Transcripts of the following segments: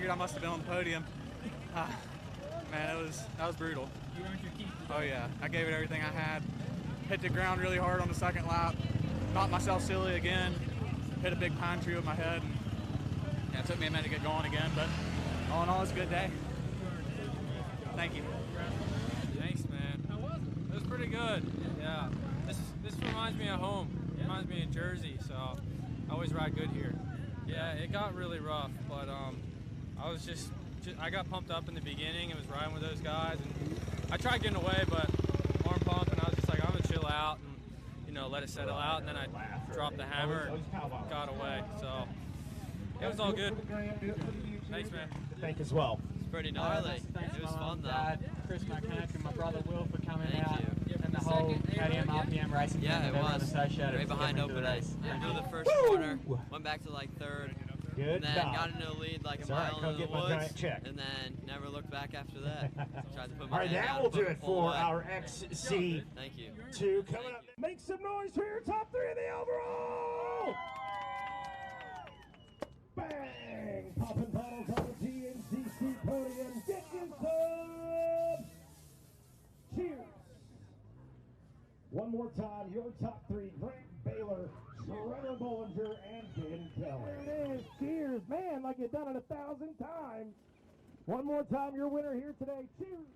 figured I must have been on the podium. Man, that was brutal. You earned your keep. Oh yeah, I gave it everything I had. Hit the ground really hard on the second lap. Knocked myself silly again. Hit a big pine tree with my head. And, yeah, it took me a minute to get going again, but all in all, it's a good day. Thank you. Thanks, man. How was it? It was pretty good. Yeah. This reminds me of home. Reminds me of Jersey, so I always ride good here. Yeah, it got really rough, but I was just I got pumped up in the beginning and was riding with those guys, and I tried getting away, but arm pump, and I was just like, I'm gonna chill out and let it settle out, and then I dropped the hammer and got away. So it was all good. Thanks, man. Thank you as well. It's pretty gnarly. Thanks It was to my fun though. dad, Chris McCann, and my brother Will for coming Thank out, you. and the whole Podium RPM racing team. Yeah, it was. Associated Right behind with open the ice. race. Through the first corner, went back to like third, Good and then job. got into a lead like a It's all right, mile come into the get my woods, giant check. and then never looked back after that. Tried to put All my right, head that down will and do put it the full for way. our XC2 Thank you. coming up. Make some noise for your top three in the overall. Bang! Popping bottles on the GNCC podium. Get you some cheers. One more time, your top three: Grant Baylor, Trevor Bollinger, and Ben Kelly. There it is. Cheers, man, like you've done it 1,000 times. One more time, your winner here today. Cheers.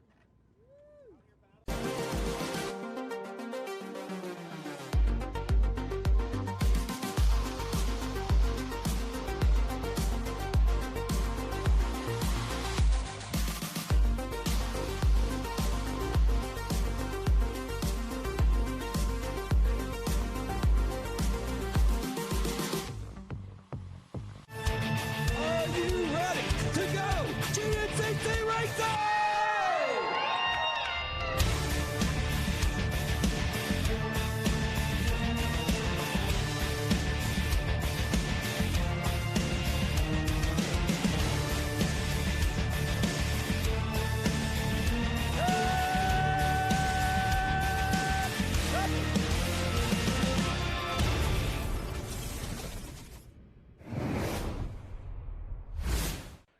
Are you ready to go? GNCC Racing!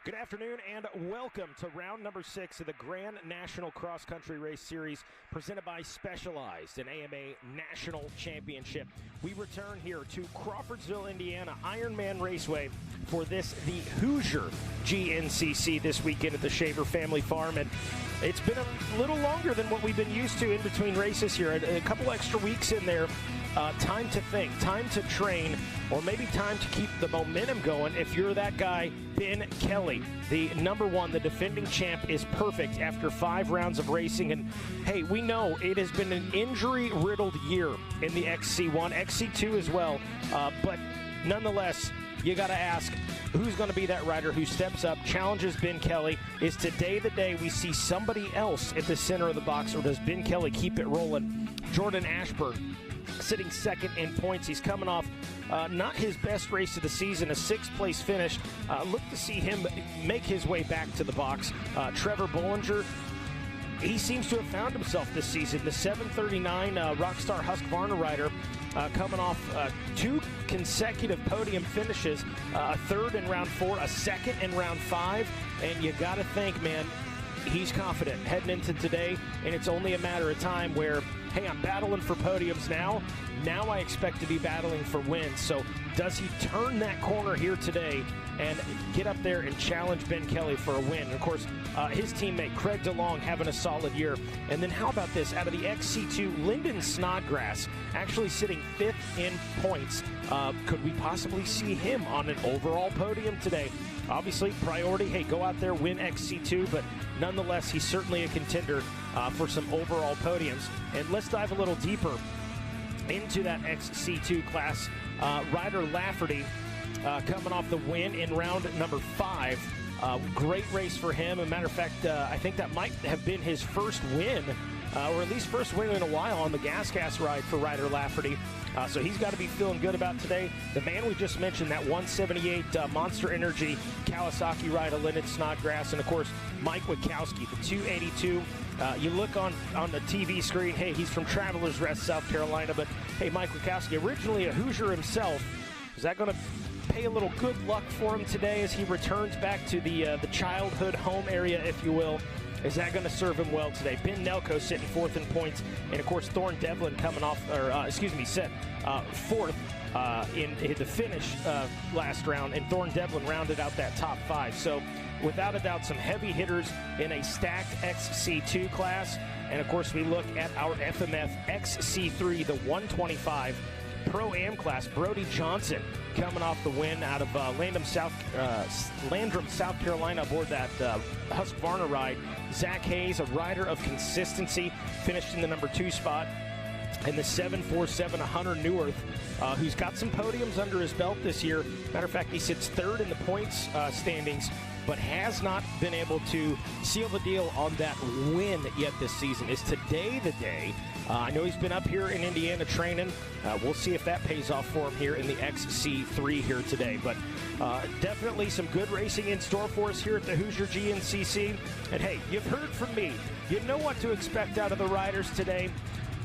Good afternoon and welcome to round number 6 of the Grand National Cross Country Race Series presented by Specialized, an AMA National Championship. We return here to Crawfordsville, Indiana, Ironman Raceway for the Hoosier GNCC this weekend at the Shaver Family Farm. And it's been a little longer than what we've been used to in between races here. A couple extra weeks in there. Time to think, time to train, or maybe time to keep the momentum going. If you're that guy, Ben Kelly, the #1, the defending champ, is perfect after 5 rounds of racing. And hey, we know it has been an injury-riddled year in the XC1, XC2 as well. But nonetheless, you got to ask, who's going to be that rider who steps up, challenges Ben Kelly? Is today the day we see somebody else at the center of the box, or does Ben Kelly keep it rolling? Jordan Ashburn sitting second in points. He's coming off not his best race of the season, a 6th place finish. Look to see him make his way back to the box. Trevor Bollinger, he seems to have found himself this season. The 739 Rockstar Husqvarna rider coming off 2 consecutive podium finishes, a 3rd in round 4, a 2nd in round 5, and you got to think, man, he's confident heading into today, and it's only a matter of time where, hey, I'm battling for podiums now. Now I expect to be battling for wins. So does he turn that corner here today and get up there and challenge Ben Kelly for a win? And of course, his teammate Craig DeLong having a solid year. And then how about this? Out of the XC2, Lyndon Snodgrass actually sitting 5th in points. Could we possibly see him on an overall podium today? Obviously, priority, hey, go out there, win XC2, but nonetheless, he's certainly a contender for some overall podiums. And let's dive a little deeper into that XC2 class. Ryder Lafferty coming off the win in round number 5. Great race for him. As a matter of fact, I think that might have been his first win, or at least first win in a while on the Gas ride for Ryder Lafferty. So he's got to be feeling good about today. The man we just mentioned, that 178 Monster Energy Kawasaki rider, Lyndon Snodgrass, and of course Mike Witkowski, the 282. You look on the TV screen, hey, he's from Travelers Rest, South Carolina, but hey, Mike Witkowski, originally a Hoosier himself. Is that going to pay a little good luck for him today as he returns back to the childhood home area, if you will. Is that going to serve him well today? Ben Nelko sitting fourth in points, and of course Thorne Devlin coming off, set fourth in the finish last round, and Thorne Devlin rounded out that top 5. So without a doubt, some heavy hitters in a stacked XC2 class. And of course we look at our FMF XC3, the 125 Pro-Am class. Brody Johnson coming off the win out of Landrum, South Carolina, aboard that Husqvarna ride. Zach Hayes, a rider of consistency, finished in the number 2 spot. And the 747 Hunter Neuwirth, who's got some podiums under his belt this year. Matter of fact, he sits 3rd in the points standings, but has not been able to seal the deal on that win yet this season. Is today the day? I know he's been up here in Indiana training. We'll see if that pays off for him here in the XC3 here today. But definitely some good racing in store for us here at the Hoosier GNCC. And hey, you've heard from me. You know what to expect out of the riders today.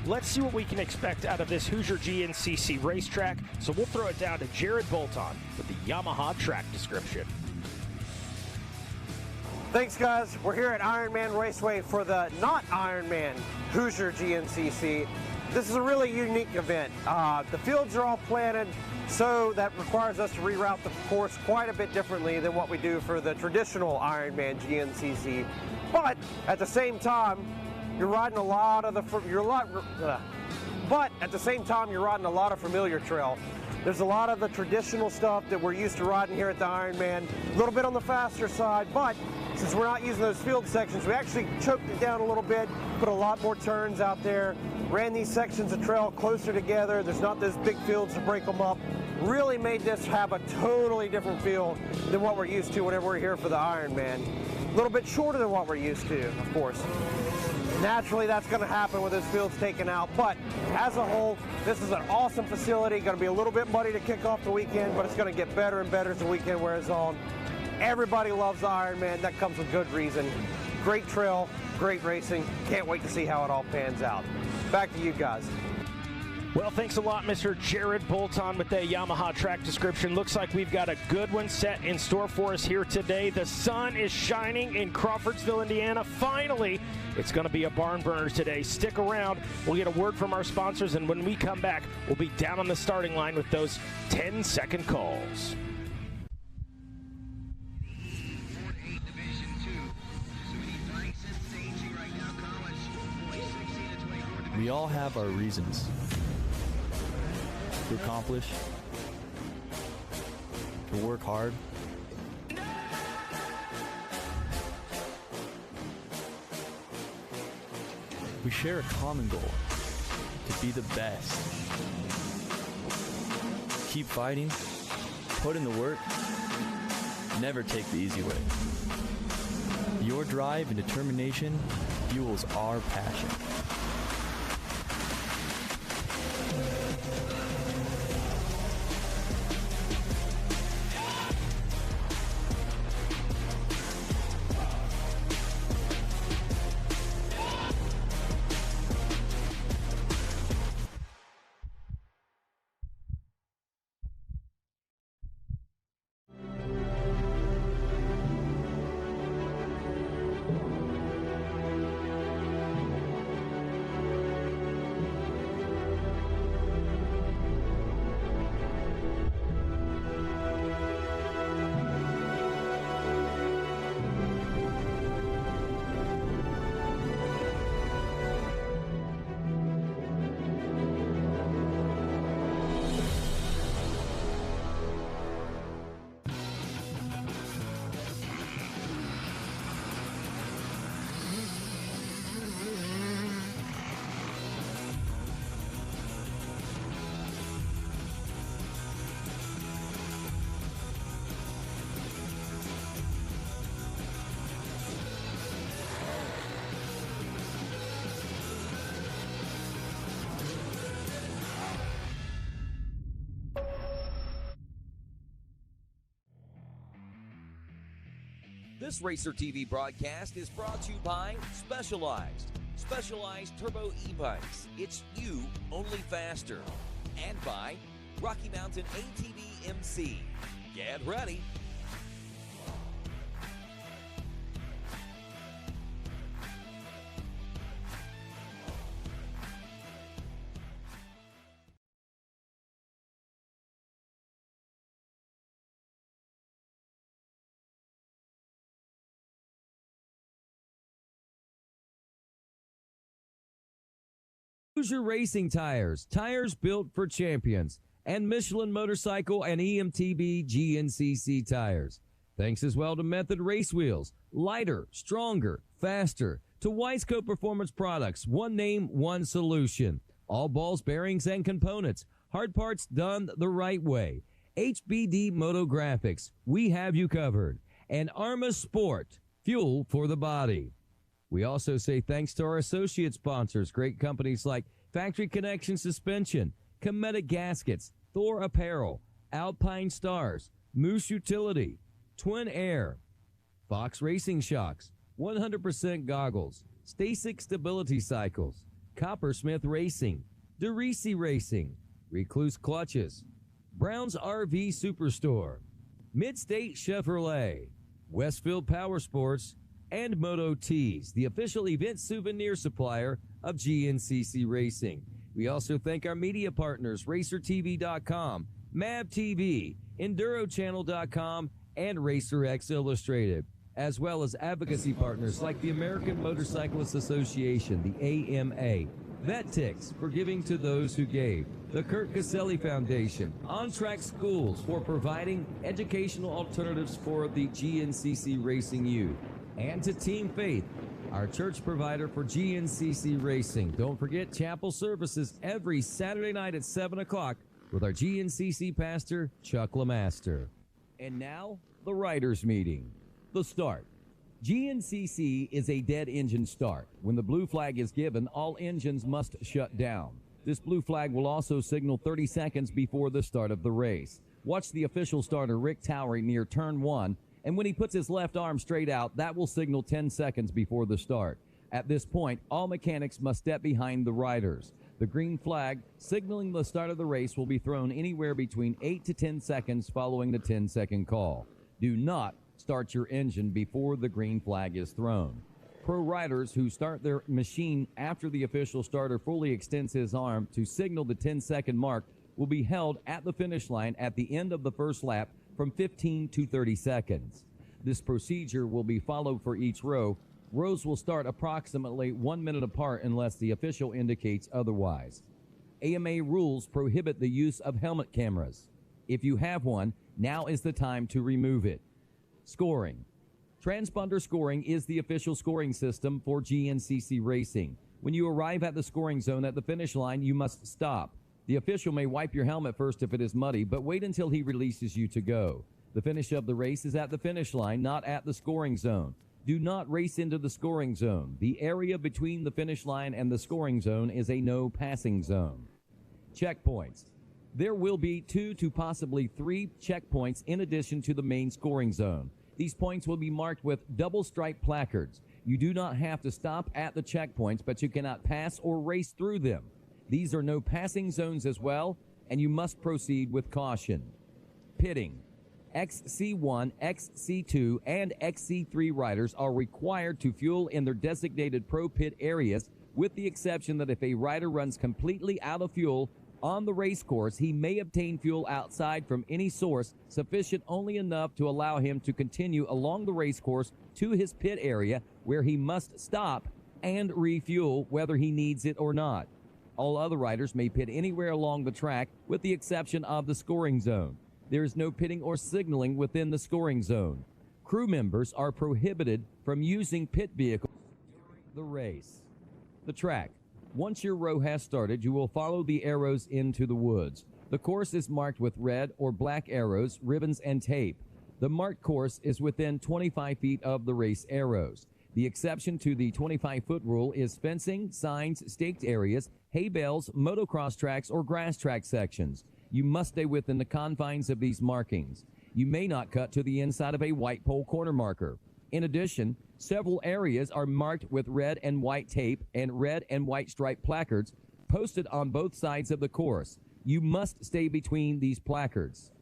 Let's see what we can expect out of this Hoosier GNCC racetrack. So we'll throw it down to Jared Bolton with the Yamaha track description. Thanks, guys. We're here at Ironman Raceway for the not Ironman Hoosier GNCC. This is a really unique event. The fields are all planted, so that requires us to reroute the course quite a bit differently than what we do for the traditional Ironman GNCC. But at the same time, you're riding a lot of familiar trail. There's a lot of the traditional stuff that we're used to riding here at the Ironman, a little bit on the faster side, but since we're not using those field sections, we actually choked it down a little bit, put a lot more turns out there, ran these sections of trail closer together. There's not those big fields to break them up. Really made this have a totally different feel than what we're used to whenever we're here for the Ironman. A little bit shorter than what we're used to, of course. Naturally, that's going to happen with those fields taken out, but as a whole, this is an awesome facility. Going to be a little bit muddy to kick off the weekend, but it's going to get better and better as the weekend wears on. Everybody loves the Ironman. That comes with good reason. Great trail, great racing. Can't wait to see how it all pans out. Back to you guys. Well, thanks a lot, Mr. Jared Bolton, with the Yamaha track description. Looks like we've got a good one set in store for us here today. The sun is shining in Crawfordsville, Indiana. Finally, it's going to be a barn burner today. Stick around. We'll get a word from our sponsors, and when we come back, we'll be down on the starting line with those 10-second calls. We all have our reasons to accomplish, to work hard. We share a common goal, to be the best. Keep fighting, put in the work, never take the easy way. Your drive and determination fuels our passion. This Racer TV broadcast is brought to you by Specialized. Specialized Turbo e-bikes. It's you, only faster. And by Rocky Mountain ATV MC. Get ready. Hoosier Racing Tires, tires built for champions, and Michelin Motorcycle and EMTB GNCC tires. Thanks as well to Method Race Wheels, lighter, stronger, faster, to Wiseco Performance Products, one name, one solution. All balls, bearings, and components, hard parts done the right way. HBD Moto Graphics, we have you covered. And Arma Sport, fuel for the body. We also say thanks to our associate sponsors, great companies like Factory Connection Suspension, Cometa Gaskets, Thor Apparel, Alpine Stars, Moose Utility, Twin Air, Fox Racing Shocks, 100% Goggles, Stacyc Stability Cycles, Coppersmith Racing, DeRisi Racing, Recluse Clutches, Brown's RV Superstore, Midstate Chevrolet, Westfield Power Sports, and Moto Tees, the official event souvenir supplier of GNCC Racing. We also thank our media partners, RacerTV.com, MAVTV, EnduroChannel.com, and RacerX Illustrated, as well as advocacy partners like the American Motorcyclists Association, the AMA, VetTix for giving to those who gave, the Kurt Caselli Foundation, On Track Schools for providing educational alternatives for the GNCC Racing youth, and to Team Faith, our church provider for GNCC Racing. Don't forget chapel services every Saturday night at 7 o'clock with our GNCC pastor, Chuck LeMaster. And now, the Riders Meeting. The start. GNCC is a dead engine start. When the blue flag is given, all engines must shut down. This blue flag will also signal 30 seconds before the start of the race. Watch the official starter, Rick Towery, near turn 1, and when he puts his left arm straight out, that will signal 10 seconds before the start. At this point, all mechanics must step behind the riders. The green flag signaling the start of the race will be thrown anywhere between 8 to 10 seconds following the 10-second call. Do not start your engine before the green flag is thrown. Pro riders who start their machine after the official starter fully extends his arm to signal the 10-second mark will be held at the finish line at the end of the first lap from 15 to 30 seconds. This procedure will be followed for each row. Rows will start approximately 1 minute apart unless the official indicates otherwise. AMA rules prohibit the use of helmet cameras. If you have one, now is the time to remove it. Scoring. Transponder scoring is the official scoring system for GNCC Racing. When you arrive at the scoring zone at the finish line, you must stop. The official may wipe your helmet first if it is muddy, but wait until he releases you to go. The finish of the race is at the finish line, not at the scoring zone. Do not race into the scoring zone. The area between the finish line and the scoring zone is a no passing zone. Checkpoints. There will be 2 to possibly 3 checkpoints in addition to the main scoring zone. These points will be marked with double-stripe placards. You do not have to stop at the checkpoints, but you cannot pass or race through them. These are no passing zones as well, and you must proceed with caution. Pitting. XC1, XC2, and XC3 riders are required to fuel in their designated pro pit areas, with the exception that if a rider runs completely out of fuel on the race course, he may obtain fuel outside from any source sufficient only enough to allow him to continue along the race course to his pit area, where he must stop and refuel whether he needs it or not. All other riders may pit anywhere along the track with the exception of the scoring zone. There is no pitting or signaling within the scoring zone. Crew members are prohibited from using pit vehicles during the race. The track. Once your row has started, you will follow the arrows into the woods. The course is marked with red or black arrows, ribbons, and tape. The marked course is within 25 feet of the race arrows. The exception to the 25-foot rule is fencing, signs, staked areas, hay bales, motocross tracks, or grass track sections. You must stay within the confines of these markings. You may not cut to the inside of a white pole corner marker. In addition, several areas are marked with red and white tape and red and white striped placards posted on both sides of the course. You must stay between these placards.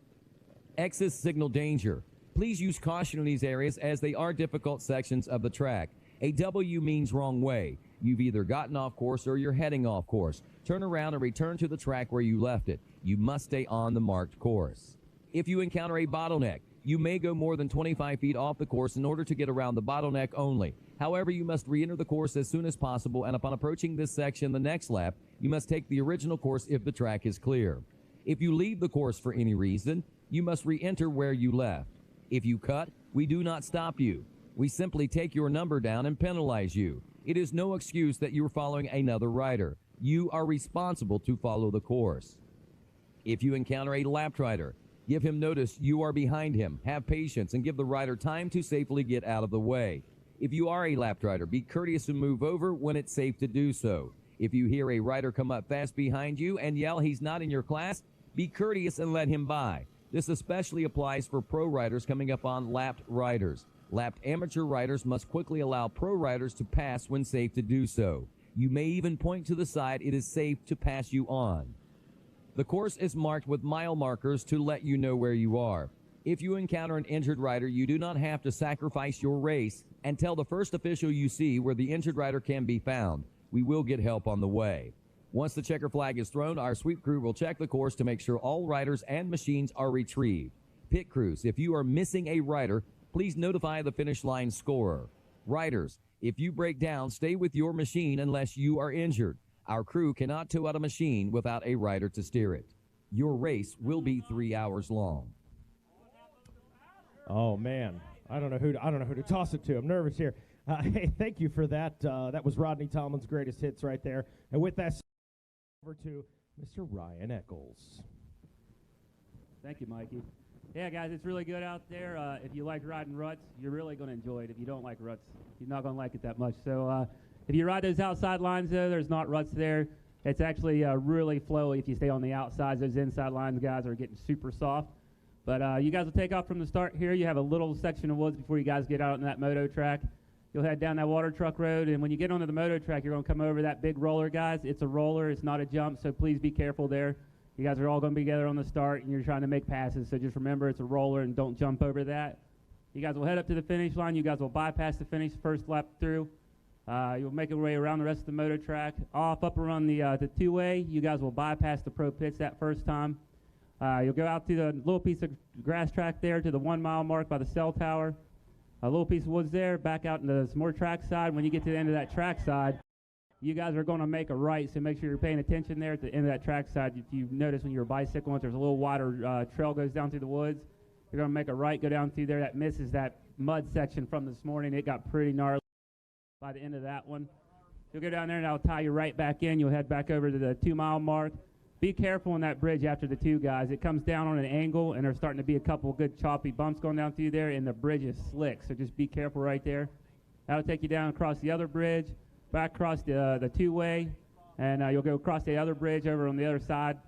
X's signal danger. Please use caution in these areas as they are difficult sections of the track. A W means wrong way. You've either gotten off course or you're heading off course. Turn around and return to the track where you left it. You must stay on the marked course. If you encounter a bottleneck, you may go more than 25 feet off the course in order to get around the bottleneck only. However, you must re-enter the course as soon as possible, and upon approaching this section the next lap, you must take the original course if the track is clear. If you leave the course for any reason, you must re-enter where you left. If you cut, we do not stop you. We simply take your number down and penalize you. It is no excuse that you are following another rider. You are responsible to follow the course. If you encounter a lapped rider, give him notice you are behind him. Have patience and give the rider time to safely get out of the way. If you are a lapped rider, be courteous and move over when it's safe to do so. If you hear a rider come up fast behind you and yell he's not in your class, be courteous and let him by. This especially applies for pro riders coming up on lapped riders. Lapped amateur riders must quickly allow pro riders to pass when safe to do so. You may even point to the side it is safe to pass you on. The course is marked with mile markers to let you know where you are. If you encounter an injured rider, you do not have to sacrifice your race and tell the first official you see where the injured rider can be found. We will get help on the way. Once the checker flag is thrown, our sweep crew will check the course to make sure all riders and machines are retrieved. Pit crews, if you are missing a rider, please notify the finish line scorer. Riders, if you break down, stay with your machine unless you are injured. Our crew cannot tow out a machine without a rider to steer it. Your race will be 3 hours long. Oh man, I don't know who to toss it to. I'm nervous here. Hey, thank you for that. That was Rodney Tomlin's greatest hits right there. And with that, over to Mr. Ryan Eccles. Thank you, Mikey. Yeah, guys, it's really good out there. If you like riding ruts, you're really going to enjoy it. If you don't like ruts, you're not going to like it that much. So if you ride those outside lines, though, there's not ruts there. It's actually really flowy if you stay on the outsides. Those inside lines, guys, are getting super soft. But you guys will take off from the start here. You have a little section of woods before you guys get out on that moto track. You'll head down that water truck road, and when you get onto the moto track, you're going to come over that big roller, guys. It's a roller. It's not a jump, so please be careful there. You guys are all going to be together on the start, and you're trying to make passes, so just remember it's a roller and don't jump over that. You guys will head up to the finish line. You guys will bypass the finish first lap through. You'll make your way around the rest of the moto track. Up around the two-way, you guys will bypass the pro pits that first time. You'll go out to the little piece of grass track there to the 1 mile mark by the cell tower. A little piece of woods there, back out into some more track side. When you get to the end of that track side, you guys are going to make a right, so make sure you're paying attention there at the end of that track side. If you notice when you're bicycling, there's a little wider trail goes down through the woods. You're going to make a right, go down through there. That misses that mud section from this morning. It got pretty gnarly by the end of that one. You'll go down there and I'll tie you right back in. You'll head back over to the 2 mile mark. Be careful on that bridge after the two, guys. It comes down on an angle, and there's starting to be a couple good choppy bumps going down through there, and the bridge is slick, so just be careful right there. That'll take you down across the other bridge, back across the two-way, and you'll go across the other bridge over on the other side.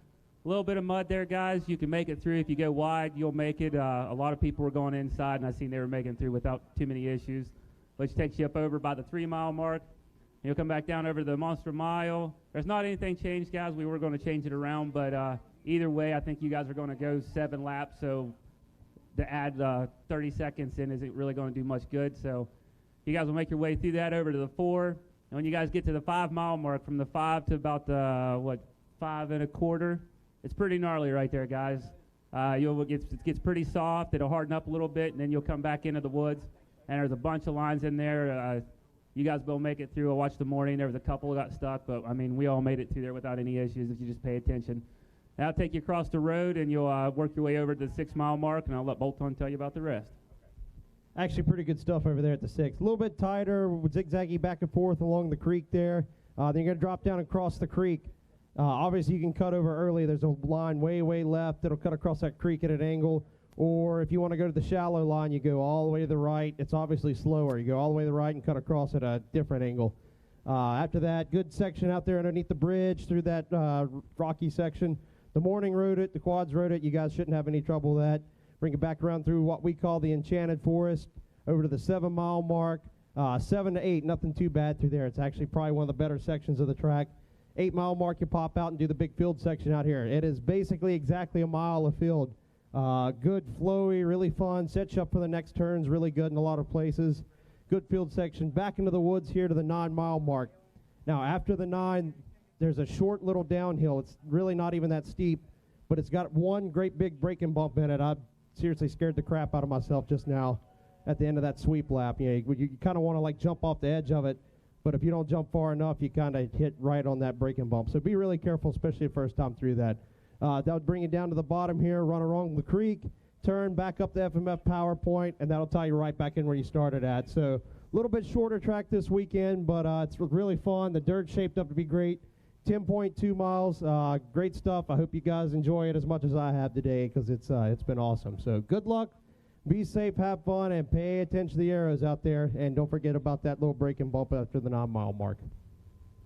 A little bit of mud there, guys. You can make it through. If you go wide, you'll make it. A lot of people were going inside, and I seen they were making it through without too many issues, which takes you up over by the 3 mile mark. You'll come back down over to the Monster Mile. There's not anything changed, guys. We were going to change it around, but either way, I think you guys are going to go 7 laps, so to add 30 seconds in isn't really going to do much good. So you guys will make your way through that over to the 4. And when you guys get to the 5 mile mark, from the 5 to about the, 5 1/4, it's pretty gnarly right there, guys. It gets pretty soft. It'll harden up a little bit, and then you'll come back into the woods. And there's a bunch of lines in there. You guys will make it through. I watched the morning. There was a couple that got stuck, but, I mean, we all made it through there without any issues if you just pay attention. Now I'll take you across the road, and you'll work your way over to the 6 mile mark, and I'll let Bolton tell you about the rest. Actually, pretty good stuff over there at the 6. A little bit tighter, zigzaggy back and forth along the creek there. Then you're going to drop down and cross the creek. Obviously, you can cut over early. There's a line way, way left. It'll cut across that creek at an angle. Or if you want to go to the shallow line, you go all the way to the right. It's obviously slower. You go all the way to the right and cut across at a different angle. After that, good section out there underneath the bridge through that rocky section. The morning rode it. The quads rode it. You guys shouldn't have any trouble with that. Bring it back around through what we call the Enchanted Forest over to the 7 mile mark. 7 to 8, nothing too bad through there. It's actually probably one of the better sections of the track. 8 mile mark, you pop out and do the big field section out here. It is basically exactly a mile of field. Good, flowy, really fun. Sets you up for the next turns, really good in a lot of places. Good field section. Back into the woods here to the 9-mile mark. Now, after the 9, there's a short little downhill. It's really not even that steep, but it's got one great big braking bump in it. I seriously scared the crap out of myself just now at the end of that sweep lap. You kind of want to like jump off the edge of it, but if you don't jump far enough, you kind of hit right on that braking bump. So be really careful, especially the first time through that. That would bring you down to the bottom here, run along the creek, turn back up the FMF power point, and that'll tie you right back in where you started at. So a little bit shorter track this weekend, but it's really fun. The dirt shaped up to be great. 10.2 miles, great stuff. I hope you guys enjoy it as much as I have today, because it's been awesome. So good luck, be safe, have fun, and pay attention to the arrows out there. And don't forget about that little braking bump after the 9-mile mark.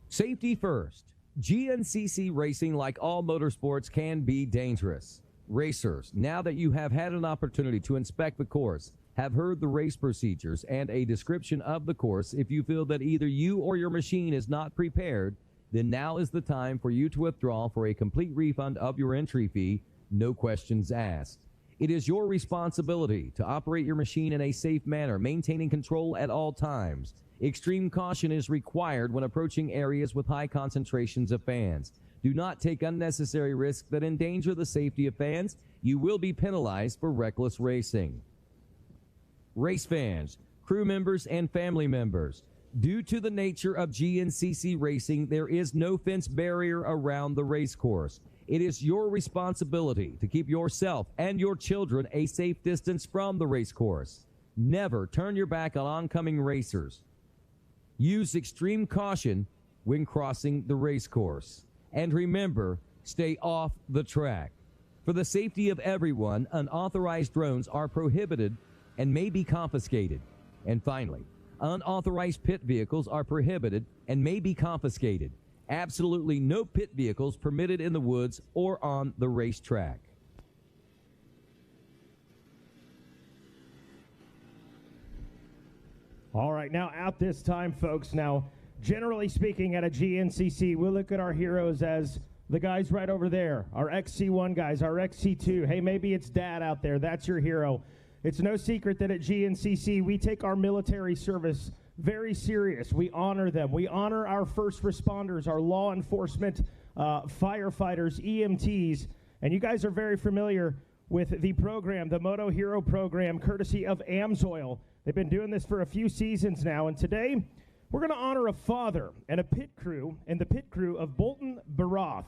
Safety first. GNCC racing, like all motorsports, can be dangerous. Racers, now that you have had an opportunity to inspect the course, have heard the race procedures and a description of the course, if you feel that either you or your machine is not prepared, then now is the time for you to withdraw for a complete refund of your entry fee, no questions asked. It is your responsibility to operate your machine in a safe manner, maintaining control at all times. Extreme caution is required when approaching areas with high concentrations of fans. Do not take unnecessary risks that endanger the safety of fans. You will be penalized for reckless racing. Race fans, crew members, and family members, due to the nature of GNCC racing, there is no fence barrier around the race course. It is your responsibility to keep yourself and your children a safe distance from the race course. Never turn your back on oncoming racers. Use extreme caution when crossing the race course. And remember, stay off the track. For the safety of everyone, unauthorized drones are prohibited and may be confiscated. And finally, unauthorized pit vehicles are prohibited and may be confiscated. Absolutely no pit vehicles permitted in the woods or on the racetrack. All right, now at this time, folks, now, generally speaking at a GNCC, we'll look at our heroes as the guys right over there, our XC1 guys, our XC2. Hey, maybe it's Dad out there. That's your hero. It's no secret that at GNCC, we take our military service very serious. We honor them. We honor our first responders, our law enforcement, firefighters, EMTs. And you guys are very familiar with the program, the Moto Hero program, courtesy of AMSOIL. They've been doing this for a few seasons now. And today, we're going to honor a father and a pit crew, and the pit crew of Bolton Baroth,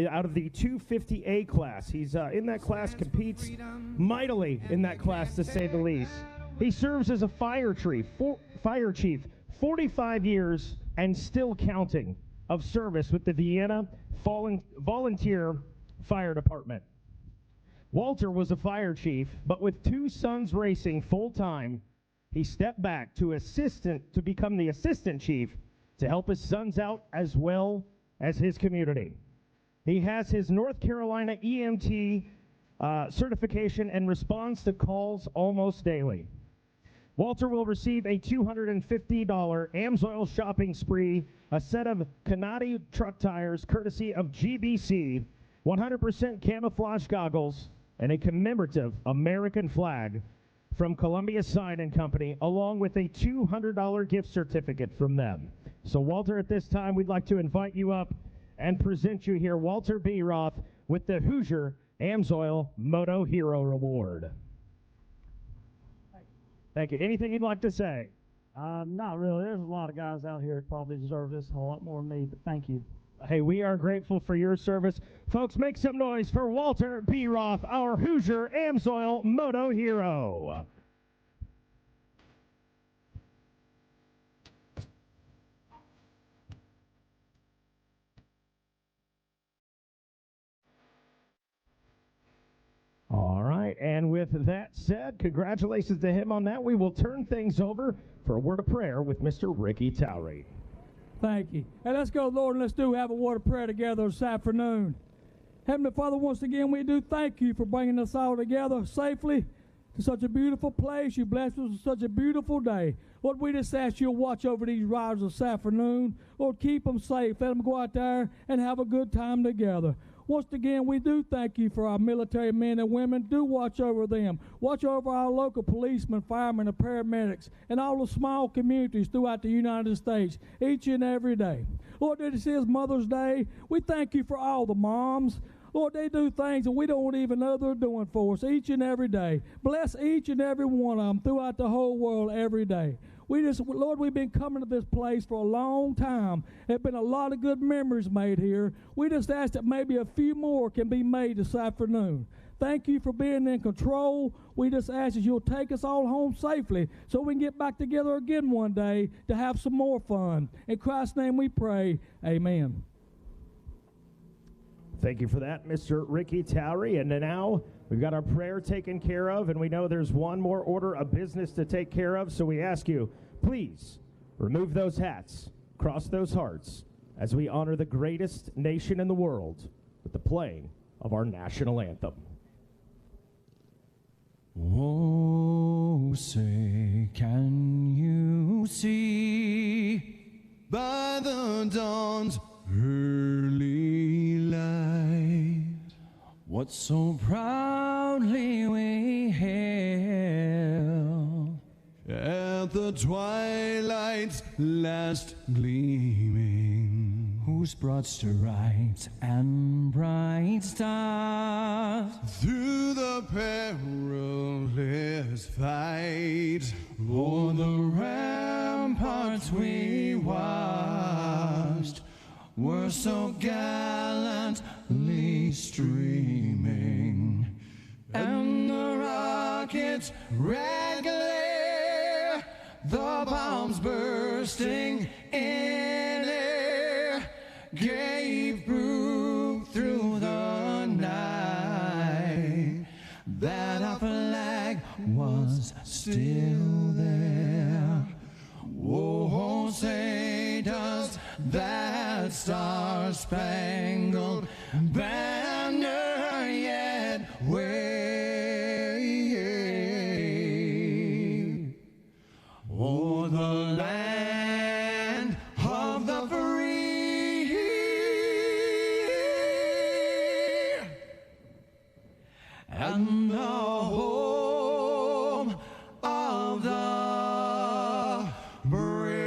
out of the 250A class. He's in that class, competes mightily in that class, to say the least. He serves as a fire chief, 45 years and still counting of service with the Vienna Volunteer Fire Department. Walter was a fire chief, but with 2 sons racing full-time, he stepped back to become the assistant chief to help his sons out as well as his community. He has his North Carolina EMT certification and responds to calls almost daily. Walter will receive a $250 AMSOIL shopping spree, a set of Canati truck tires courtesy of GBC, 100% camouflage goggles, and a commemorative American flag from Columbia Sign & Company, along with a $200 gift certificate from them. So Walter, at this time, we'd like to invite you up and present you here, Walter B. Roth, with the Hoosier AMSOIL Moto Hero Award. Thank you. Anything you'd like to say? Not really. There's a lot of guys out here that probably deserve this a lot more than me, but thank you. Hey, we are grateful for your service. Folks, make some noise for Walter B. Roth, our Hoosier AMSOIL Moto Hero. All right, and with that said, congratulations to him on that. We will turn things over for a word of prayer with Mr. Ricky Towery. Thank you. Hey, let's go, Lord, and let's have a word of prayer together this afternoon. Heavenly Father, once again, we do thank you for bringing us all together safely to such a beautiful place. You blessed us with such a beautiful day. Lord, we just ask you to watch over these riders this afternoon. Lord, keep them safe. Let them go out there and have a good time together. Once again, we do thank you for our military men and women. Do watch over them. Watch over our local policemen, firemen, and paramedics, and all the small communities throughout the United States each and every day. Lord, this is Mother's Day. We thank you for all the moms. Lord, they do things that we don't even know they're doing for us each and every day. Bless each and every one of them throughout the whole world every day. Lord, we've been coming to this place for a long time. There have been a lot of good memories made here. We just ask that maybe a few more can be made this afternoon. Thank you for being in control. We just ask that you'll take us all home safely so we can get back together again one day to have some more fun. In Christ's name we pray, amen. Thank you for that, Mr. Ricky Towery. And now we've got our prayer taken care of, and we know there's one more order of business to take care of, so we ask you, please remove those hats, cross those hearts, as we honor the greatest nation in the world with the playing of our national anthem. Oh, say, can you see by the dawn's early light what so proudly we hailed at the twilight's last gleaming, whose broad stripes and bright stars through the perilous fight o'er the ramparts we watched were so gallantly streaming, and the rockets' red glare, the bombs bursting in air, gave proof through the night that our flag was still there. Oh, say does that star-spangled banner yet wave o'er the land of the free and the home of the brave.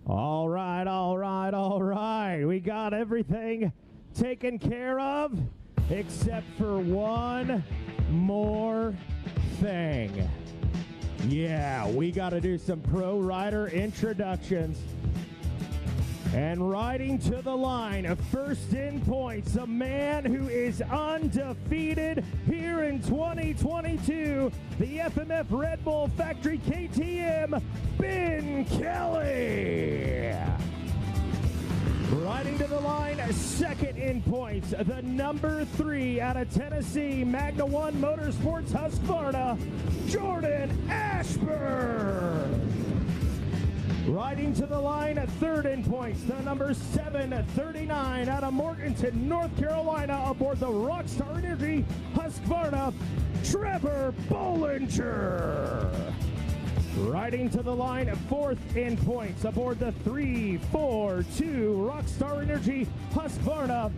All right, all right, all right. We got everything taken care of except for one more thing. Yeah, we got to do some pro rider introductions. And riding to the line, first in points, a man who is undefeated here in 2022, the FMF Red Bull Factory KTM, Ben Kelly. Riding to the line, second in points, the number 3 out of Tennessee, Magna One Motorsports Husqvarna, Jordan Ashburn. Riding to the line, third in points, the number 739 out of Morganton, North Carolina, aboard the Rockstar Energy Husqvarna, Trevor Bollinger. Riding to the line, fourth in points, aboard the 342 Rockstar Energy Husqvarna,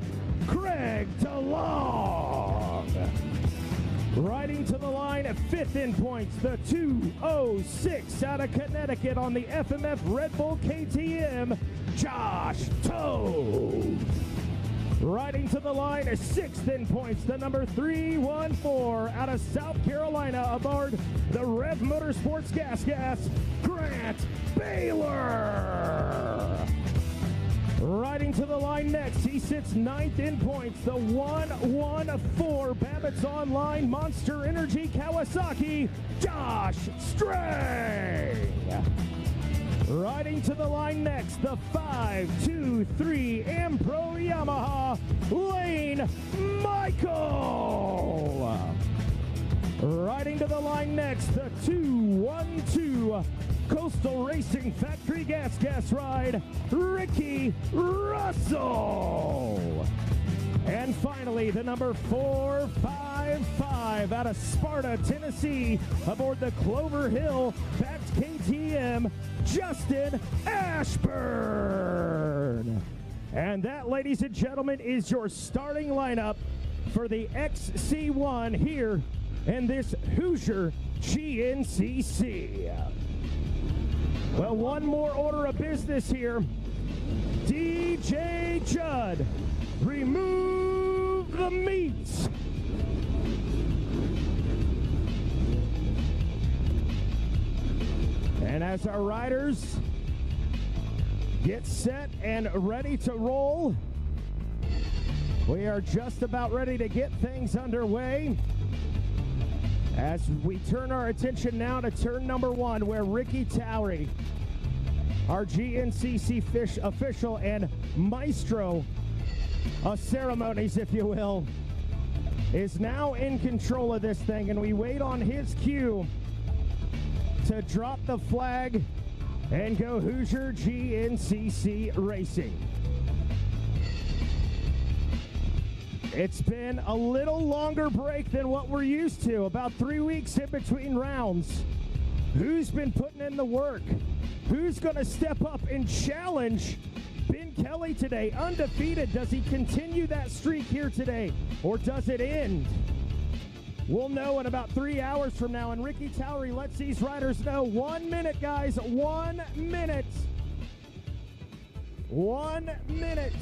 Craig DeLong. Riding to the line, fifth in points, the 206 out of Connecticut on the FMF Red Bull KTM, Josh Toad. Riding to the line, sixth in points, the number 314 out of South Carolina aboard the Rev Motorsports Gas, Grant Baylor. Riding to the line next, he sits ninth in points, the 114 Babbitt's Online Monster Energy Kawasaki, Josh Strang. Riding to the line next, the 523 Ampro Yamaha, Lane Michael. Riding to the line next, the 212 Coastal Racing Factory Gas Ride, Ricky Russell. And And finally, the number 455 out of Sparta, Tennessee, aboard the Clover Hill, that's KTM, Justin Ashburn. And that, ladies and gentlemen, is your starting lineup for the XC1 here in this Hoosier GNCC. Well, one more order of business here. DJ Judd, remove the meat. And as our riders get set and ready to roll, we are just about ready to get things underway. As we turn our attention now to turn number 1, where Ricky Towery, our GNCC official and maestro of ceremonies, if you will, is now in control of this thing, and we wait on his cue to drop the flag and go Hoosier GNCC Racing. It's been a little longer break than what we're used to, about 3 weeks in between rounds. Who's been putting in the work? Who's going to step up and challenge Ben Kelly today? Undefeated. Does he continue that streak here today, or does it end? We'll know in about 3 hours from now, and Ricky Towery lets these riders know. 1 minute, guys, 1 minute. 1 minute.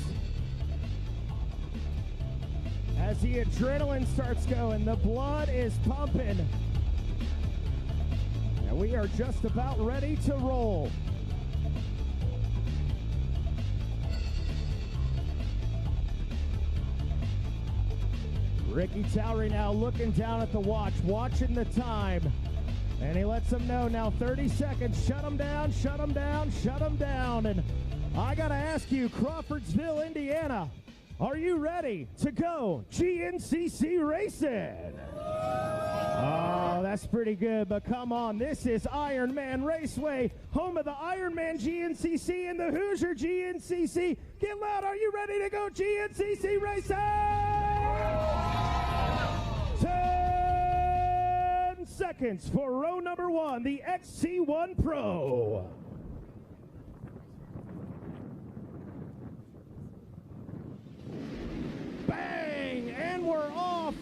As the adrenaline starts going, the blood is pumping. And we are just about ready to roll. Ricky Towery now looking down at the watch, watching the time. And he lets them know now 30 seconds. Shut them down, shut them down, shut them down. And I got to ask you, Crawfordsville, Indiana, are you ready to go GNCC racing? Oh, that's pretty good, but come on. This is Ironman Raceway, home of the Ironman GNCC and the Hoosier GNCC. Get loud. Are you ready to go GNCC racing? 10 seconds for row number 1, the XC1 Pro. Bang! And we're off.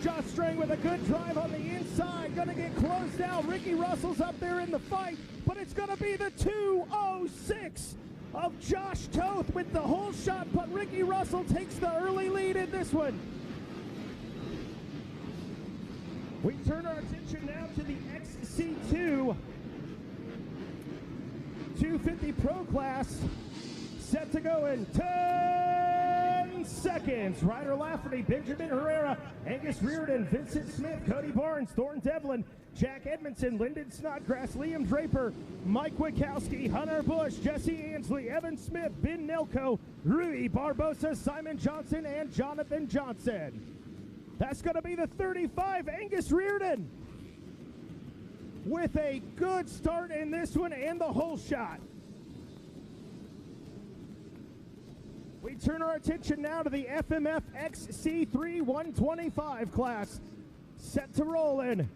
Josh Strang with a good drive on the inside. Going to get closed out. Ricky Russell's up there in the fight, but it's going to be the 2:06 of Josh Toth with the whole shot, but Ricky Russell takes the early lead in this one. We turn our attention now to the XC2 250 Pro class, set to go in 10 seconds. Ryder Lafferty, Benjamin Herrera, Angus Reardon, Vincent Smith, Cody Barnes, Thornton Devlin, Jack Edmondson, Lyndon Snodgrass, Liam Draper, Mike Wachowski, Hunter Bush, Jesse Ansley, Evan Smith, Ben Nelko, Rui Barbosa, Simon Johnson, and Jonathan Johnson. That's going to be the 35, Angus Reardon, with a good start in this one and the whole shot. We turn our attention now to the FMF XC3 125 class, set to roll in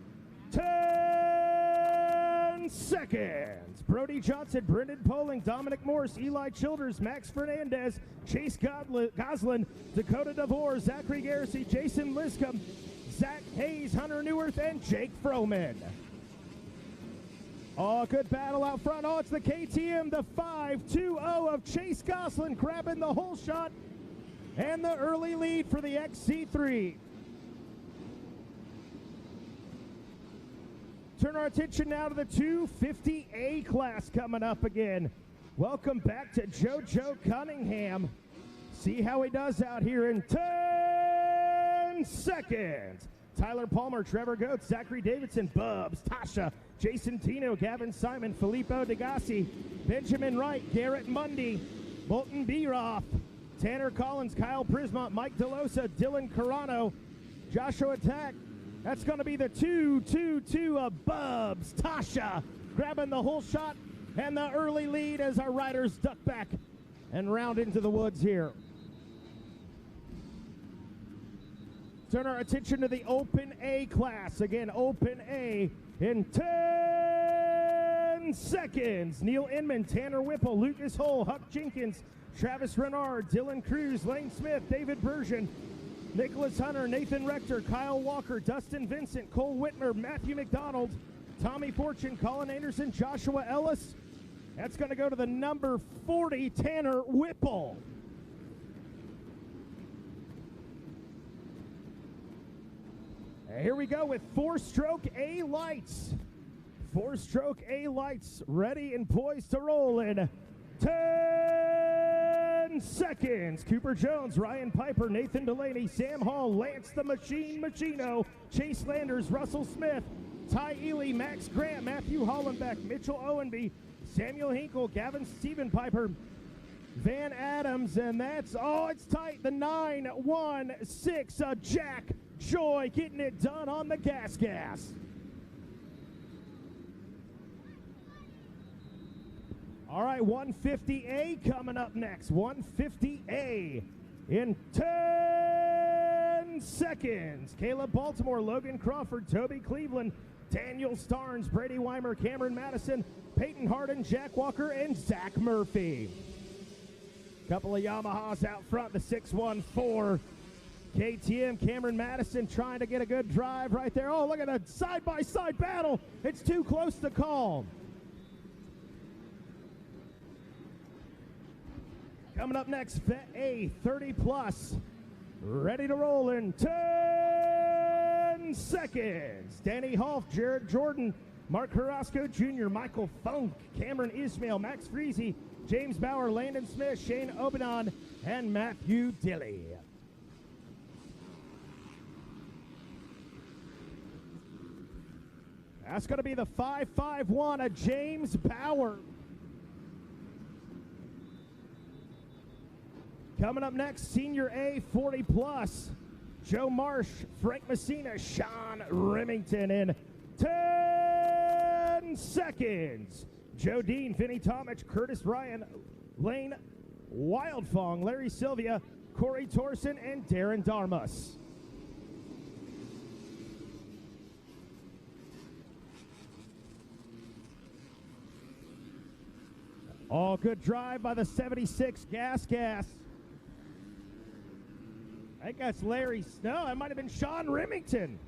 10 seconds. Brody Johnson, Brendan Poling, Dominic Morris, Eli Childers, Max Fernandez, Chase Goslin, Dakota DeVore, Zachary Garrissey, Jason Liscombe, Zach Hayes, Hunter Neuwirth, and Jake Froman. Oh, good battle out front. Oh, it's the KTM, the 5-2-0 of Chase Goslin grabbing the whole shot and the early lead for the XC3. Turn our attention now to the 250A class coming up again. Welcome back to JoJo Cunningham. See how he does out here in 10 seconds. Tyler Palmer, Trevor Goetz, Zachary Davidson, Bubs, Tasha, Jason Tino, Gavin Simon, Filippo Degassi, Benjamin Wright, Garrett Mundy, Bolton Beroff, Tanner Collins, Kyle Prismont, Mike DeLosa, Dylan Carano, Joshua Tack. That's going to be the 2-2-2 of Bubs, Tasha, grabbing the whole shot and the early lead as our riders duck back and round into the woods here. Turn our attention to the Open A class. Again, Open A in 10 seconds. Neil Inman, Tanner Whipple, Lucas Hull, Huck Jenkins, Travis Renard, Dylan Cruz, Lane Smith, David Bergen, Nicholas Hunter, Nathan Rector, Kyle Walker, Dustin Vincent, Cole Whitmer, Matthew McDonald, Tommy Fortune, Colin Anderson, Joshua Ellis. That's going to go to the number 40, Tanner Whipple. Here we go with four-stroke A lights. Four-stroke A lights ready and poised to roll in 10 seconds. Cooper Jones, Ryan Piper, Nathan Delaney, Sam Hall, Lance the Machine Machino, Chase Landers, Russell Smith, Ty Ely, Max Grant, Matthew Hollenbeck, Mitchell Owenby, Samuel Hinkle, Gavin Stephen Piper, Van Adams, and that's, it's tight, the 9-1-6, Jack Joy getting it done on the gas. All right, 150A coming up next. 150A in 10 seconds. Caleb Baltimore, Logan Crawford, Toby Cleveland, Daniel Starnes, Brady Weimer, Cameron Madison, Peyton Harden, Jack Walker, and Zach Murphy. Couple of Yamahas out front, the 614. KTM, Cameron Madison trying to get a good drive right there. Oh, look at that side-by-side battle. It's too close to call. Coming up next, Vet A 30+. Ready to roll in 10 seconds. Danny Hoff, Jared Jordan, Mark Carrasco Jr., Michael Funk, Cameron Ismail, Max Freezy, James Bauer, Landon Smith, Shane Obenon, and Matthew Dilly. That's going to be the 551 of James Bauer. Coming up next, Senior A 40+. Joe Marsh, Frank Messina, Sean Remington in 10 seconds. Joe Dean, Vinnie Tomich, Curtis Ryan, Lane Wildfong, Larry Sylvia, Corey Torson, and Darren Darmus. Oh, good drive by the 76 Gas. I think that's Larry. No, that might have been Sean Remington.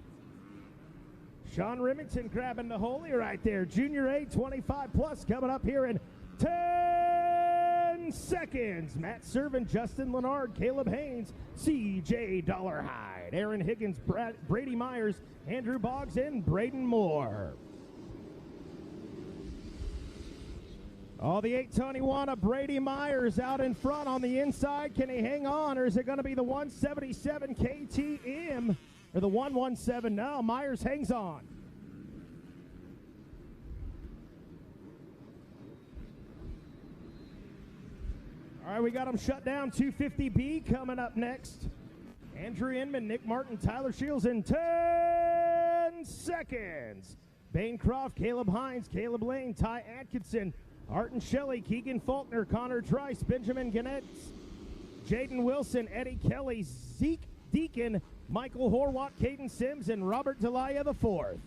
Sean Remington grabbing the holy right there. Junior A 25+ coming up here in 10 seconds. Matt Servin, Justin Leonard, Caleb Haynes, CJ Dollarhide, Aaron Higgins, Brady Myers, Andrew Boggs, and Braden Moore. Oh, the 821 of Brady Myers out in front on the inside. Can he hang on, or is it going to be the 177 KTM? Or the 117? No, Myers hangs on. All right, we got him shut down. 250B coming up next. Andrew Inman, Nick Martin, Tyler Shields in 10 seconds. Bancroft, Caleb Hines, Caleb Lane, Ty Atkinson, Arton Shelley, Keegan Faulkner, Connor Trice, Benjamin Gannett, Jaden Wilson, Eddie Kelly, Zeke Deacon, Michael Horwath, Caden Sims, and Robert Delia IV.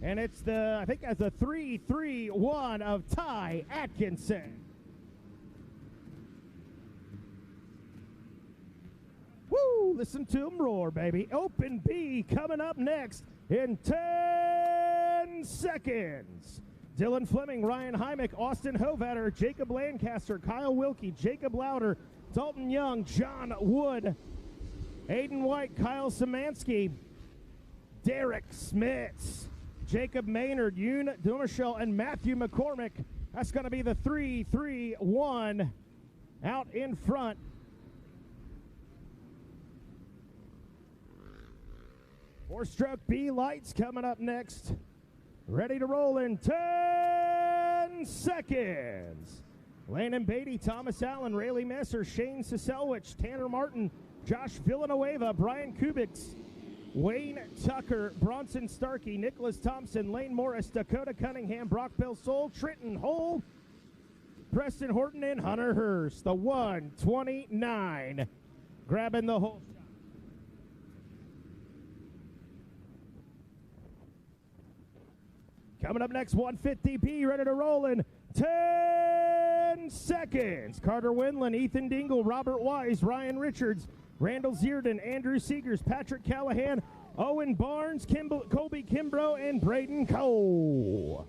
And it's I think that's the 3-3-1 of Ty Atkinson. Woo! Listen to him roar, baby. Open B coming up next in 10 seconds. Dylan Fleming, Ryan Hymick, Austin Hovatter, Jacob Lancaster, Kyle Wilkie, Jacob Lauder, Dalton Young, John Wood, Aiden White, Kyle Szymanski, Derek Smits, Jacob Maynard, Yoon Dumichel, and Matthew McCormick. That's going to be the 3-3-1 out in front. Four-stroke B lights coming up next. Ready to roll in 10 seconds. Landon Beatty, Thomas Allen, Rayleigh Messer, Shane Siselwich, Tanner Martin, Josh Villanueva, Brian Kubix, Wayne Tucker, Bronson Starkey, Nicholas Thompson, Lane Morris, Dakota Cunningham, Brock Belsole, Trenton Hole, Preston Horton, and Hunter Hurst. The 129 grabbing the whole shot. Coming up next, 150B, ready to roll in 10 seconds. Carter Wendland, Ethan Dingle, Robert Wise, Ryan Richards, Randall Zierden, Andrew Seegers, Patrick Callahan, Owen Barnes, Colby Kimbrough, and Braden Cole.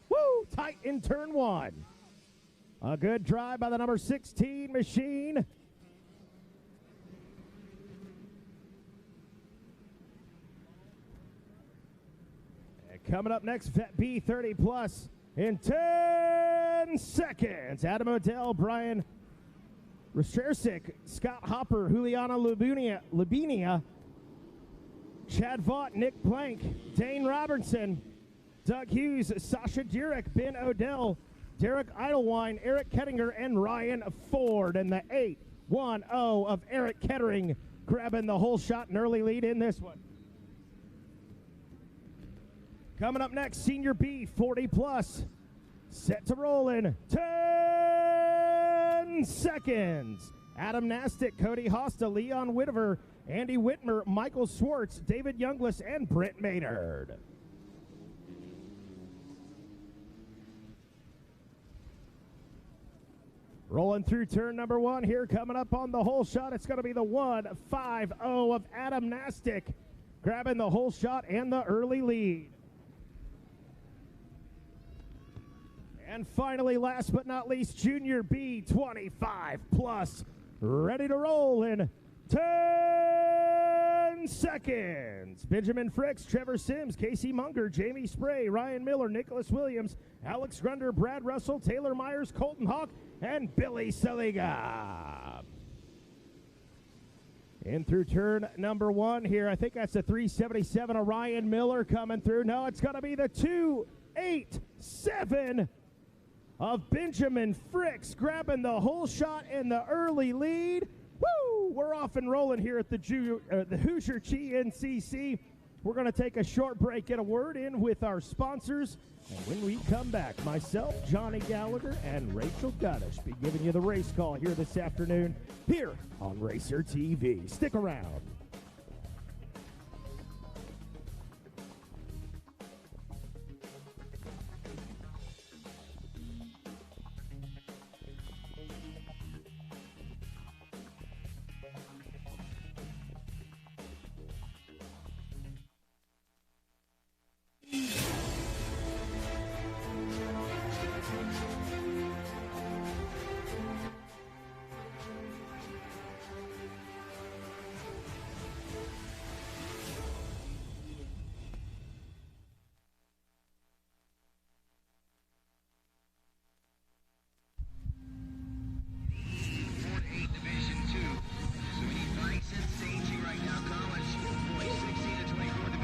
Woo! Tight in turn one. A good drive by the number 16 machine. And coming up next, Vet B 30 plus in 10 seconds. Adam Odell, Brian Rastrersik, Scott Hopper, Juliana Lubinia, Chad Vaught, Nick Plank, Dane Robertson, Doug Hughes, Sasha Dierek, Ben Odell, Derek Idlewine, Eric Kettinger, and Ryan Ford. And the 8-1-0 of Eric Kettering grabbing the whole shot, an early lead in this one. Coming up next, Senior B, 40 plus, set to roll in 10 seconds. Adam Nastic, Cody Hosta, Leon Whitaver, Andy Whitmer, Michael Swartz, David Younglis, and Brent Maynard. Rolling through turn number one here, coming up on the whole shot. It's going to be the 1-5-0 of Adam Nastic, grabbing the whole shot and the early lead. And finally, last but not least, Junior B, 25 plus, ready to roll in 10 seconds. Benjamin Fricks, Trevor Sims, Casey Munger, Jamie Spray, Ryan Miller, Nicholas Williams, Alex Grunder, Brad Russell, Taylor Myers, Colton Hawk, and Billy Saliga. In through turn number one here. I think that's the 377 of Ryan Miller coming through. No, it's going to be the 287 of Benjamin Fricks, grabbing the whole shot in the early lead. Woo! We're off and rolling here at the Hoosier GNCC. We're going to take a short break, get a word in with our sponsors, and when we come back, myself, Johnny Gallagher, and Rachel Guttish be giving you the race call here this afternoon here on Racer TV. Stick around.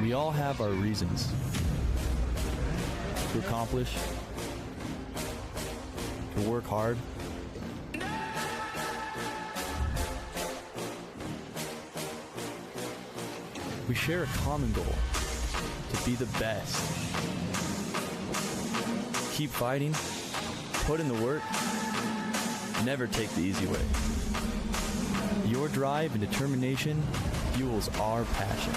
We all have our reasons to accomplish, to work hard. We share a common goal, to be the best. Keep fighting, put in the work, never take the easy way. Your drive and determination fuels our passion.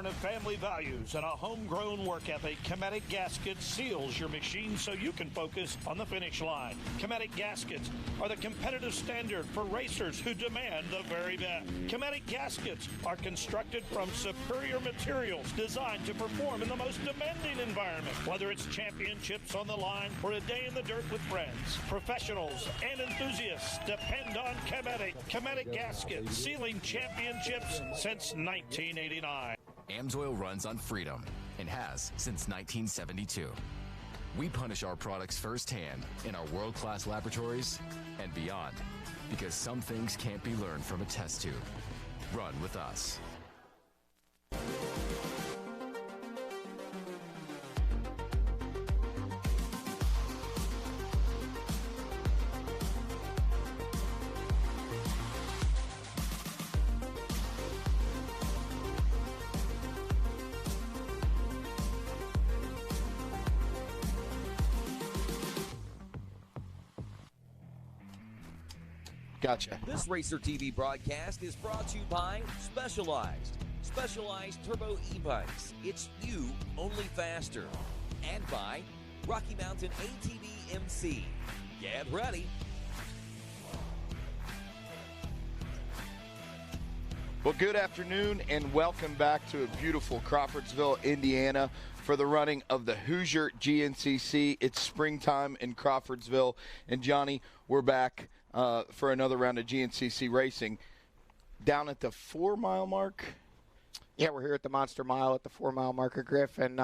Born of family values and a homegrown work ethic, Cometic Gaskets seals your machine so you can focus on the finish line. Cometic Gaskets are the competitive standard for racers who demand the very best. Cometic Gaskets are constructed from superior materials designed to perform in the most demanding environment, whether it's championships on the line or a day in the dirt with friends. Professionals and enthusiasts depend on Cometic. Cometic Gaskets, sealing championships since 1989. AMSOIL runs on freedom and has since 1972. We punish our products firsthand in our world-class laboratories and beyond, because some things can't be learned from a test tube. Run with us. Gotcha. This Racer TV broadcast is brought to you by Specialized. Specialized Turbo E-Bikes. It's you, only faster. And by Rocky Mountain ATV MC. Get ready. Well, good afternoon and welcome back to a beautiful Crawfordsville, Indiana for the running of the Hoosier GNCC. It's springtime in Crawfordsville. And Johnny, we're back for another round of GNCC racing down at the 4-mile mark. Yeah, we're here at the Monster Mile at the 4-mile marker, Griff. And,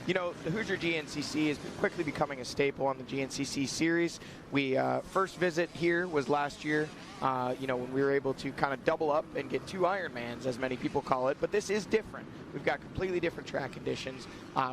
you know, the Hoosier GNCC is quickly becoming a staple on the GNCC series. We first visit here was last year, you know, when we were able to kind of double up and get 2 Ironmans, as many people call it. But this is different. We've got completely different track conditions.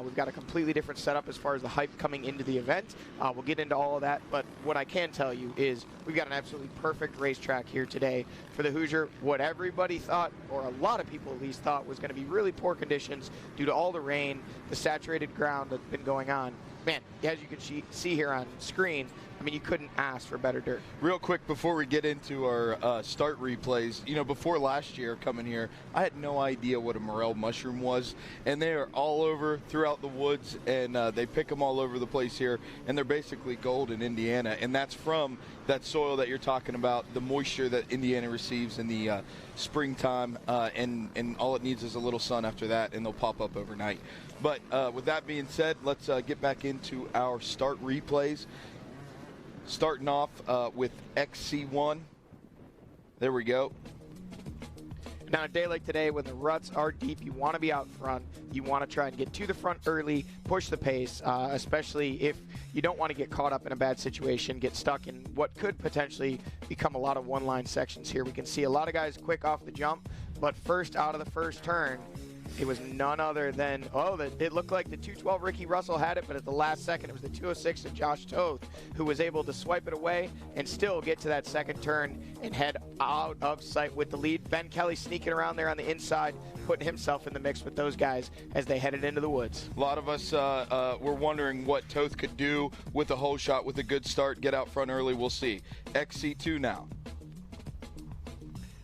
We've got a completely different setup as far as the hype coming into the event. We'll get into all of that. But what I can tell you is we've got an absolutely perfect racetrack here today for the Hoosier. What everybody thought, or a lot of people at least thought, was going to be really poor conditions due to all the rain, the saturated ground that's been going on. Man, as you can see here on screen, I mean, you couldn't ask for better dirt. Real quick before we get into our start replays, you know, before last year coming here, I had no idea what a morel mushroom was, and they are all over throughout the woods, and they pick them all over the place here, and they're basically gold in Indiana, and that's from that soil that you're talking about, the moisture that Indiana receives in the springtime, and all it needs is a little sun after that, and they'll pop up overnight. But with that being said, let's get back into our start replays. Starting off with XC1. There we go. Now, a day like today, when the ruts are deep, you want to be out front. You want to try and get to the front early, push the pace, especially if you don't want to get caught up in a bad situation, get stuck in what could potentially become a lot of one-line sections here. We can see a lot of guys quick off the jump, but first out of the first turn, it was none other than, it looked like the 212 Ricky Russell had it, but at the last second, it was the 206 of Josh Toth who was able to swipe it away and still get to that second turn and head out of sight with the lead. Ben Kelly sneaking around there on the inside, putting himself in the mix with those guys as they headed into the woods. A lot of us were wondering what Toth could do with a hole shot, with a good start, get out front early. We'll see. XC2 now.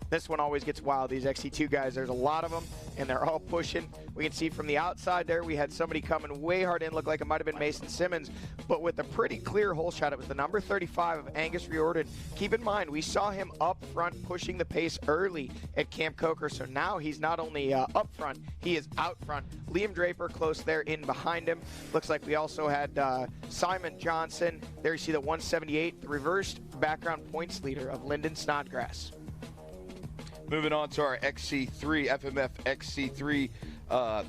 This one always gets wild, these XC2 guys. There's a lot of them, and they're all pushing. We can see from the outside there, we had somebody coming way hard in, looked like it might have been Mason Simmons, but with a pretty clear hole shot. It was the number 35 of Angus Riordan. Keep in mind, we saw him up front pushing the pace early at Camp Coker, so now he's not only up front, he is out front. Liam Draper close there in behind him. Looks like we also had Simon Johnson. There you see the 178, the reversed background points leader of Lyndon Snodgrass. Moving on to our XC3, FMF XC3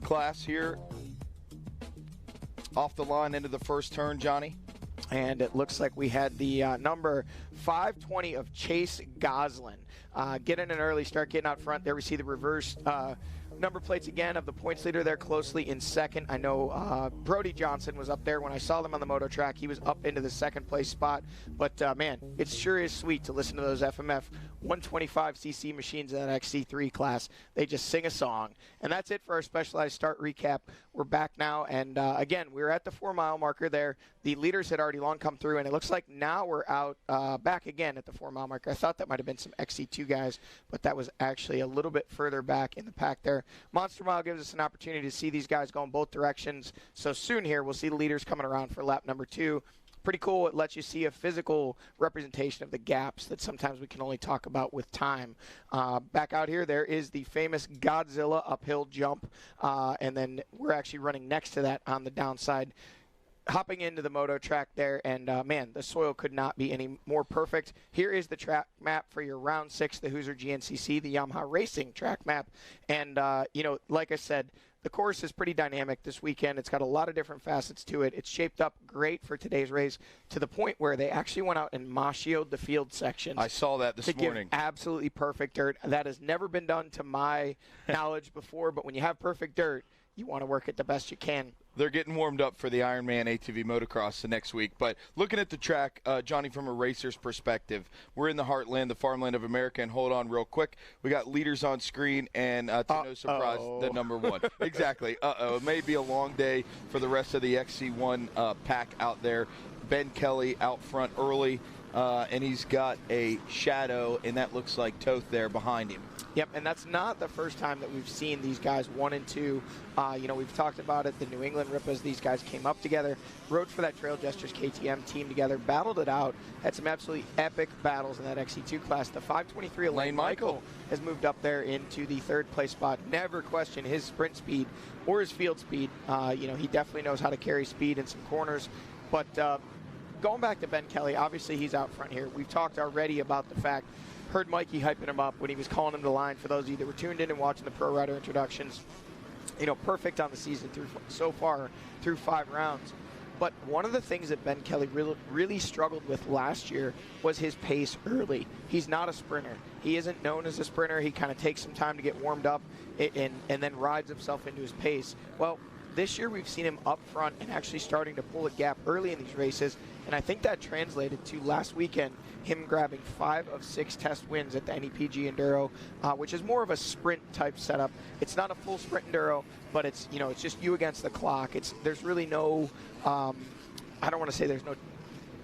class here. Off the line into the first turn, Johnny. And it looks like we had the number 520 of Chase Goslin. Getting an early start, getting out front. There we see the reverse number plates again of the points leader there closely in second. I know Brody Johnson was up there when I saw them on the Moto track. He was up into the second place spot. But, man, it sure is sweet to listen to those FMF 125cc machines in that XC3 class. They just sing a song. And that's it for our Specialized start recap. We're back now. And, again, we're at the 4-mile marker there. The leaders had already long come through, and it looks like now we're out back again at the 4-mile marker. I thought that might have been some XC2 guys, but that was actually a little bit further back in the pack there. Monster Mile gives us an opportunity to see these guys go in both directions. So soon here, we'll see the leaders coming around for lap number 2. Pretty cool. It lets you see a physical representation of the gaps that sometimes we can only talk about with time. Back out here, there is the famous Godzilla uphill jump, and then we're actually running next to that on the downside. Hopping into the Moto track there, and man, the soil could not be any more perfect. Here is the track map for your round 6, the Hoosier GNCC, the Yamaha Racing track map. And, you know, like I said, the course is pretty dynamic this weekend. It's got a lot of different facets to it. It's shaped up great for today's race to the point where they actually went out and machioed the field sections. I saw that this morning. Give absolutely perfect dirt. That has never been done to my knowledge before, but when you have perfect dirt, you want to work it the best you can. They're getting warmed up for the Ironman ATV Motocross the next week. But looking at the track, Johnny, from a racer's perspective, we're in the heartland, the farmland of America, and hold on real quick. We got leaders on screen, and to no surprise, the number 1. Exactly. It may be a long day for the rest of the XC1 pack out there. Ben Kelly out front early, and he's got a shadow, and that looks like Toth there behind him. Yep, and that's not the first time that we've seen these guys 1 and 2. You know, we've talked about it, the New England Rippas, these guys came up together, rode for that Trail Jesters KTM team together, battled it out, had some absolutely epic battles in that XC2 class. The 523 Elaine Michael has moved up there into the 3rd place spot. Never question his sprint speed or his field speed. You know, he definitely knows how to carry speed in some corners. But going back to Ben Kelly, obviously he's out front here. We've talked already about the fact, heard Mikey hyping him up when he was calling him to line. For those of you that were tuned in and watching the Pro Rider introductions, you know, perfect on the season so far through 5 rounds. But one of the things that Ben Kelly really struggled with last year was his pace early. He's not a sprinter. He isn't known as a sprinter. He kind of takes some time to get warmed up and then rides himself into his pace. Well, this year we've seen him up front and actually starting to pull a gap early in these races, and I think that translated to last weekend him grabbing 5 of 6 test wins at the NEPG Enduro, which is more of a sprint type setup. It's not a full sprint Enduro, but it's, you know, it's just you against the clock. There's really no I don't want to say there's no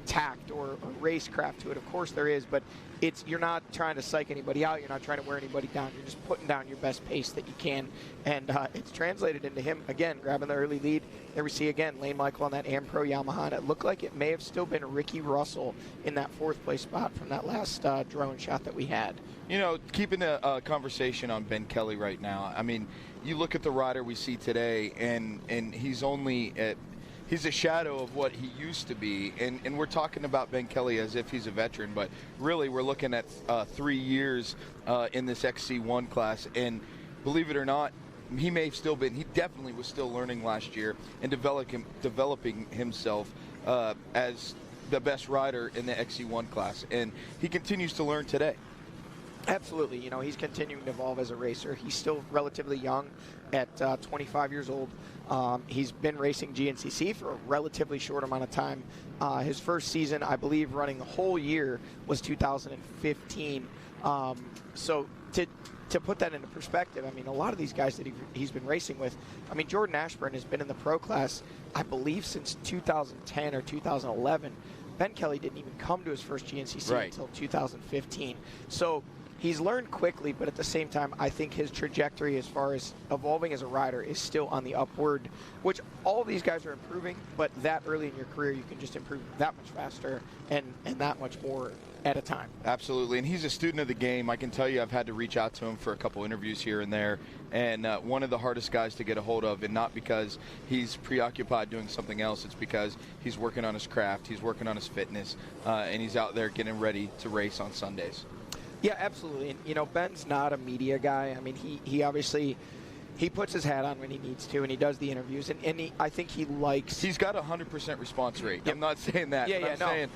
tact or racecraft to it. Of course there is, but you're not trying to psych anybody out. You're not trying to wear anybody down. You're just putting down your best pace that you can, and it's translated into him again grabbing the early lead. There we see again Lane Michael on that Am Pro Yamaha. It looked like it may have still been Ricky Russell in that 4th place spot from that last drone shot that we had. You know, keeping a conversation on Ben Kelly right now. I mean, you look at the rider we see today, and he's only he's a shadow of what he used to be, and we're talking about Ben Kelly as if he's a veteran, but really we're looking at 3 years in this XC1 class, and believe it or not, he definitely was still learning last year and developing himself as the best rider in the XC1 class, and he continues to learn today. Absolutely. You know, he's continuing to evolve as a racer. He's still relatively young at 25 years old. He's been racing GNCC for a relatively short amount of time. His first season, I believe, running the whole year was 2015. So to put that into perspective, I mean, a lot of these guys that he's been racing with, I mean, Jordan Ashburn has been in the pro class, I believe, since 2010 or 2011. Ben Kelly didn't even come to his first GNCC until 2015. So he's learned quickly, but at the same time, I think his trajectory as far as evolving as a rider is still on the upward, which all these guys are improving, but that early in your career, you can just improve that much faster and that much more at a time. Absolutely, and he's a student of the game. I can tell you I've had to reach out to him for a couple interviews here and there, and one of the hardest guys to get a hold of, and not because he's preoccupied doing something else, it's because he's working on his craft, he's working on his fitness, and he's out there getting ready to race on Sundays. Yeah, absolutely. And, you know, Ben's not a media guy. I mean, he obviously, he puts his hat on when he needs to, and he does the interviews. And I think he likes... He's got a 100% response rate. Yep. I'm not saying that. Yeah, I'm saying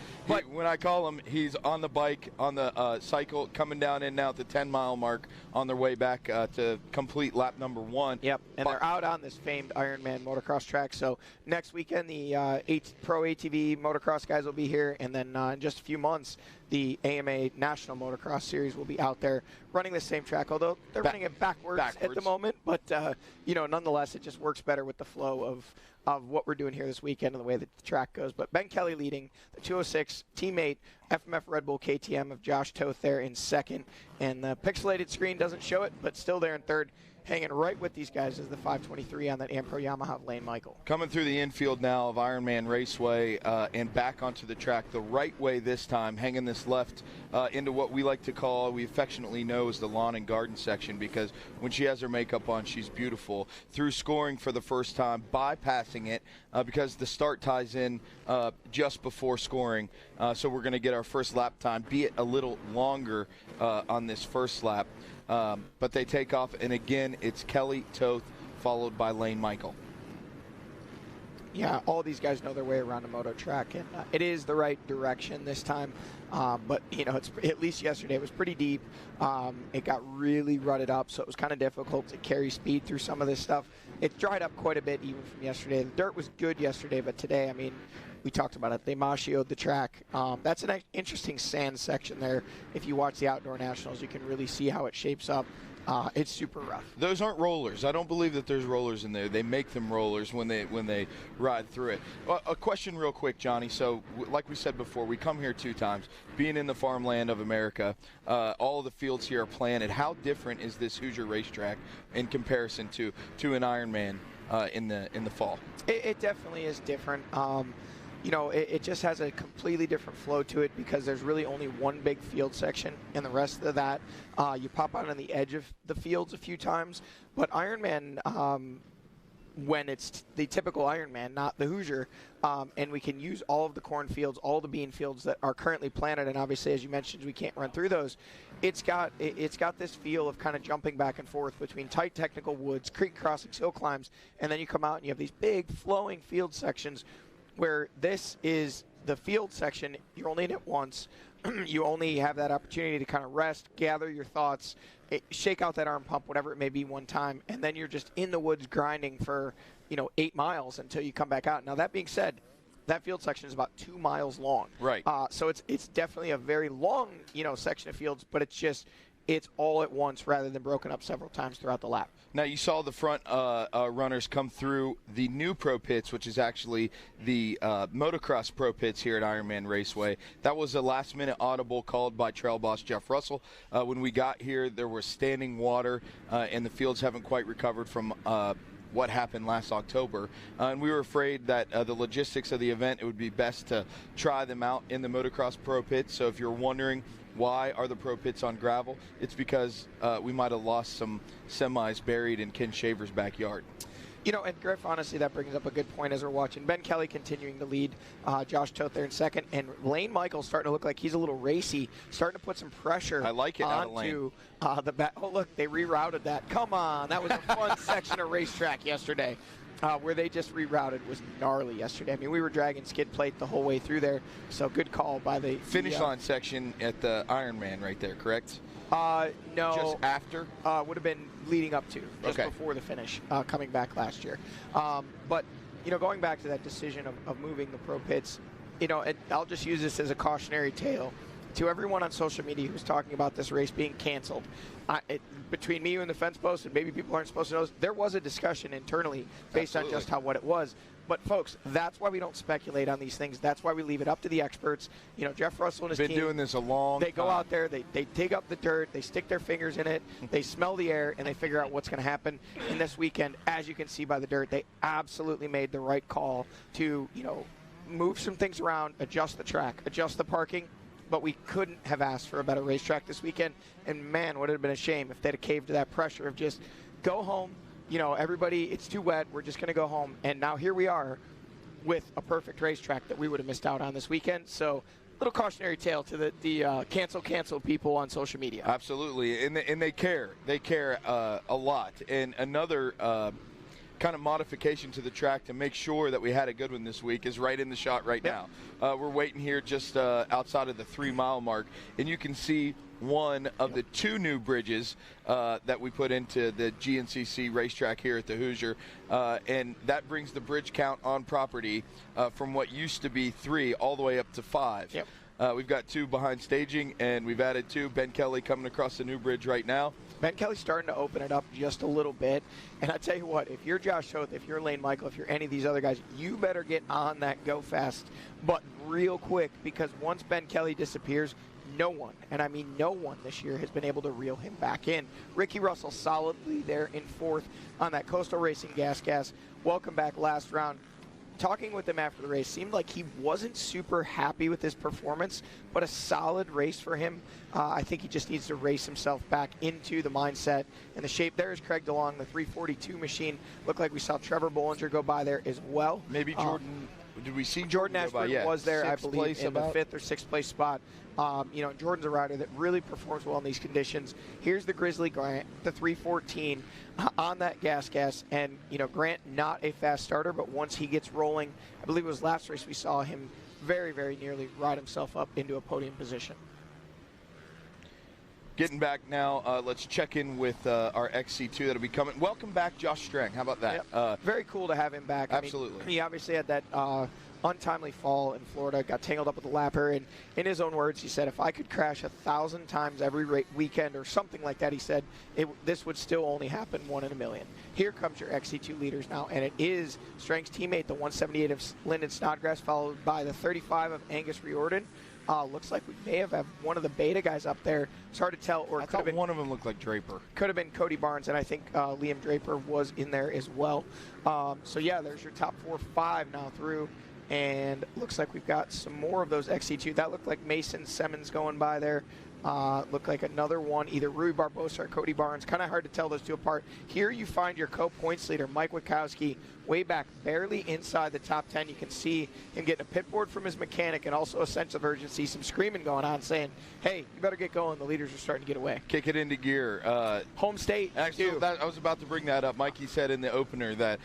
when I call him, he's on the bike, on the cycle, coming down in now at the 10-mile mark on their way back to complete lap number 1. Yep, and they're out on this famed Ironman motocross track. So next weekend, the Pro ATV motocross guys will be here, and then in just a few months, the AMA National Motocross Series will be out there running the same track, although they're running it backwards at the moment. But, you know, nonetheless, it just works better with the flow of what we're doing here this weekend and the way that the track goes. But Ben Kelly leading the 206, teammate FMF Red Bull KTM of Josh Toth there in second. And the pixelated screen doesn't show it, but still there in third. hanging right with these guys is the 523 on that Ampro Yamaha of Lane Michael. Coming through the infield now of Ironman Raceway and back onto the track the right way this time, hanging this left into what we like to call, we affectionately know as the lawn and garden section, because when she has her makeup on, she's beautiful. Through scoring for the first time, bypassing it because the start ties in just before scoring. So we're going to get our first lap time, be it a little longer on this first lap. But they take off, and again, it's Kelly Toth followed by Lane Michael. Yeah, all these guys know their way around a moto track, and it is the right direction this time. But, you know, it's at least yesterday it was pretty deep. It got really rutted up, so it was kind of difficult to carry speed through some of this stuff. It dried up quite a bit even from yesterday. The dirt was good yesterday, but today, I mean, we talked about it. They machioed the track. That's an interesting sand section there. If you watch the Outdoor Nationals, you can really see how it shapes up. It's super rough. Those aren't rollers. I don't believe that there's rollers in there. They make them rollers when they ride through it. A question real quick, Johnny. So, like we said before, we come here 2 times. Being in the farmland of America, all of the fields here are planted. How different is this Hoosier racetrack in comparison to an Ironman in the fall? It definitely is different. You know, it just has a completely different flow to it because there's really only one big field section, and the rest of that, you pop out on the edge of the fields a few times. But Ironman, when it's the typical Ironman, not the Hoosier, and we can use all of the corn fields, all the bean fields that are currently planted, and obviously, as you mentioned, we can't run through those. It's got this feel of kind of jumping back and forth between tight technical woods, creek crossings, hill climbs, and then you come out and you have these big flowing field sections where this is the field section. You're only in it once. You only have that opportunity to kind of rest, gather your thoughts, shake out that arm pump, whatever it may be, one time, and then you're just in the woods grinding for, 8 miles until you come back out. Now, that being said, that field section is about 2 miles long. Right. So it's definitely a very long, section of fields, but it's all at once rather than broken up several times throughout the lap. Now, you saw the front runners come through the new Pro Pits, which is actually the motocross Pro Pits here at Ironman Raceway. That was a last-minute audible called by trail boss Jeff Russell. When we got here, there was standing water, and the fields haven't quite recovered from what happened last October. And we were afraid that the logistics of the event, it would be best to try them out in the motocross Pro Pits. So if you're wondering why are the Pro Pits on gravel, it's because we might have lost some semis buried in Ken Shaver's backyard. And Griff, honestly, that brings up a good point as we're watching. Ben Kelly continuing to lead, Josh Toth there in second, and Lane Michael's starting to look like he's a little racy, starting to put some pressure onto the back. Oh, look, they rerouted that. Come on, that was a fun section of racetrack yesterday. Where they just rerouted was gnarly yesterday. I mean, we were dragging skid plate the whole way through there, so good call by the finish line section at the Ironman right there, correct? No. Just after? Would have been leading up to, just before the finish, coming back last year. But, going back to that decision of moving the Pro Pits, and I'll just use this as a cautionary tale to everyone on social media who's talking about this race being canceled. Between me and the fence post, and maybe people aren't supposed to know this, there was a discussion internally based on just what it was. But, folks, that's why we don't speculate on these things. That's why we leave it up to the experts. Jeff Russell and his team. Been doing this a long time. They go out there, they dig up the dirt, they stick their fingers in it, they smell the air, and they figure out what's going to happen. And this weekend, as you can see by the dirt, they absolutely made the right call to, move some things around, adjust the track, adjust the parking. But we couldn't have asked for a better racetrack this weekend. And, man, would it have been a shame if they'd have caved to that pressure of just go home. Everybody, it's too wet. We're just going to go home. And now here we are with a perfect racetrack that we would have missed out on this weekend. So, little cautionary tale to the cancel people on social media. Absolutely. And they care. They care a lot. And another kind of modification to the track to make sure that we had a good one this week is right in the shot right now. We're waiting here just outside of the 3-mile mark, and you can see one of the 2 new bridges that we put into the GNCC racetrack here at the Hoosier, and that brings the bridge count on property from what used to be 3 all the way up to 5. We've got 2 behind staging, and we've added 2. Ben Kelly coming across the new bridge right now. Ben Kelly's starting to open it up just a little bit. And I tell you what, if you're Josh Toth, if you're Lane Michael, if you're any of these other guys, you better get on that go fast button real quick, because once Ben Kelly disappears, no one, and I mean no one this year, has been able to reel him back in. Ricky Russell solidly there in 4th on that Coastal Racing Gas. Welcome back last round. Talking with him after the race, seemed like he wasn't super happy with his performance, but a solid race for him. I think he just needs to race himself back into the mindset and the shape. There is Craig DeLong, the 342 machine. Looked like we saw Trevor Bollinger go by there as well. Maybe Jordan. Did we see Jordan Ashburn was there, I believe, in the 5th or 6th place spot. You know, Jordan's a rider that really performs well in these conditions. Here's the Grizzly Grant, the 314 on that gas. And, you know, Grant, not a fast starter, but once he gets rolling, I believe it was last race we saw him very, very nearly ride himself up into a podium position. Getting back now, let's check in with our XC2 that'll be coming. Welcome back, Josh Strang. How about that? Yep. Very cool to have him back. Absolutely. I mean, he obviously had that untimely fall in Florida, got tangled up with the lapper, and in his own words, he said, if I could crash 1,000 times every weekend or something like that, he said, this would still only happen 1 in a million. Here comes your XC2 leaders now, and it is Strang's teammate, the 178 of Lyndon Snodgrass, followed by the 35 of Angus Riordan. Looks like we may have one of the beta guys up there. It's hard to tell. Or I thought one of them looked like Draper. Could have been Cody Barnes, and I think Liam Draper was in there as well. So, yeah, there's your top 4-5 now through. And looks like we've got some more of those XC2. That looked like Mason Simmons going by there. Looked like another one, either Rui Barbosa or Cody Barnes. Kind of hard to tell those two apart. Here you find your co-points leader, Mike Witkowski, way back, barely inside the top 10. You can see him getting a pit board from his mechanic and also a sense of urgency, some screaming going on, saying, hey, you better get going. The leaders are starting to get away. Kick it into gear. Home state. Actually, I was about to bring that up. Mikey said in the opener that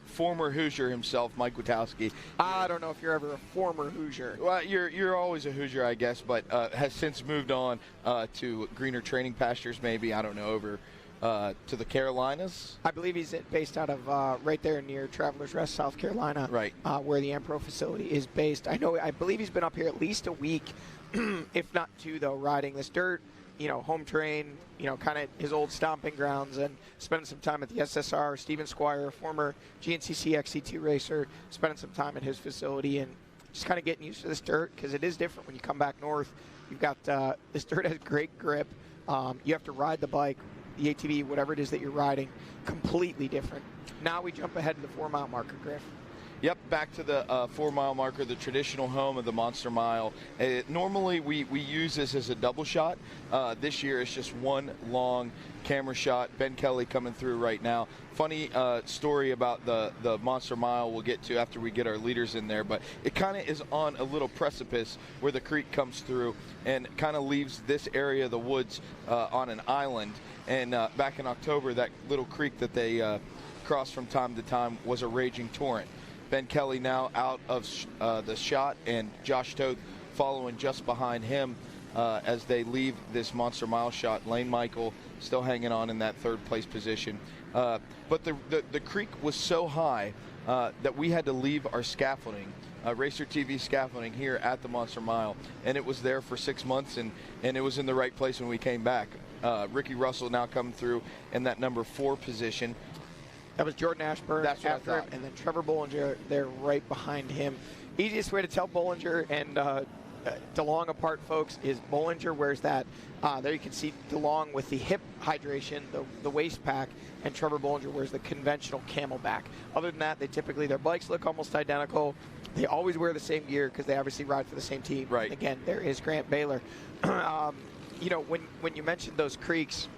former Hoosier himself, Mike Witkowski. I don't know if you're ever a former Hoosier. Well, you're always a Hoosier, I guess, but has since moved on to greener training pastures, maybe, I don't know, over to the Carolinas. I believe he's based out of right there near Travelers Rest, South Carolina, right, where the Ampro facility is based. I believe he's been up here at least a week, if not 2, though, riding this dirt, you know, home train, you know, kind of his old stomping grounds, and spending some time at the SSR. Steven Squire, former GNCC XC2 racer, spending some time at his facility and just kind of getting used to this dirt, because it is different when you come back north. You've got this dirt has great grip. You have to ride the bike, the ATV, whatever it is that you're riding, completely different. Now we jump ahead to the 4-mile marker, Griff. Yep, back to the 4-mile marker, the traditional home of the Monster Mile. Normally we use this as a double shot. This year it's just one long camera shot. Ben Kelly coming through right now. Funny story about the Monster Mile we'll get to after we get our leaders in there, but it kind of is on a little precipice where the creek comes through and kind of leaves this area of the woods on an island. And back in October, that little creek that they crossed from time to time was a raging torrent. Ben Kelly now out of the shot, and Josh Toth following just behind him as they leave this Monster Mile shot. Lane Michael still hanging on in that 3rd place position. But the creek was so high that we had to leave our scaffolding, Racer TV scaffolding here at the Monster Mile, and it was there for 6 months, and it was in the right place when we came back. Ricky Russell now coming through in that number 4 position. That was Jordan Ashburn after him, and then Trevor Bollinger there right behind him. Easiest way to tell Bollinger and DeLong apart, folks, is Bollinger wears that. There you can see DeLong with the hip hydration, the waist pack, and Trevor Bollinger wears the conventional Camelback. Other than that, their bikes look almost identical. They always wear the same gear because they obviously ride for the same team. Right. Again, there is Grant Baylor. You know, when you mentioned those creeks,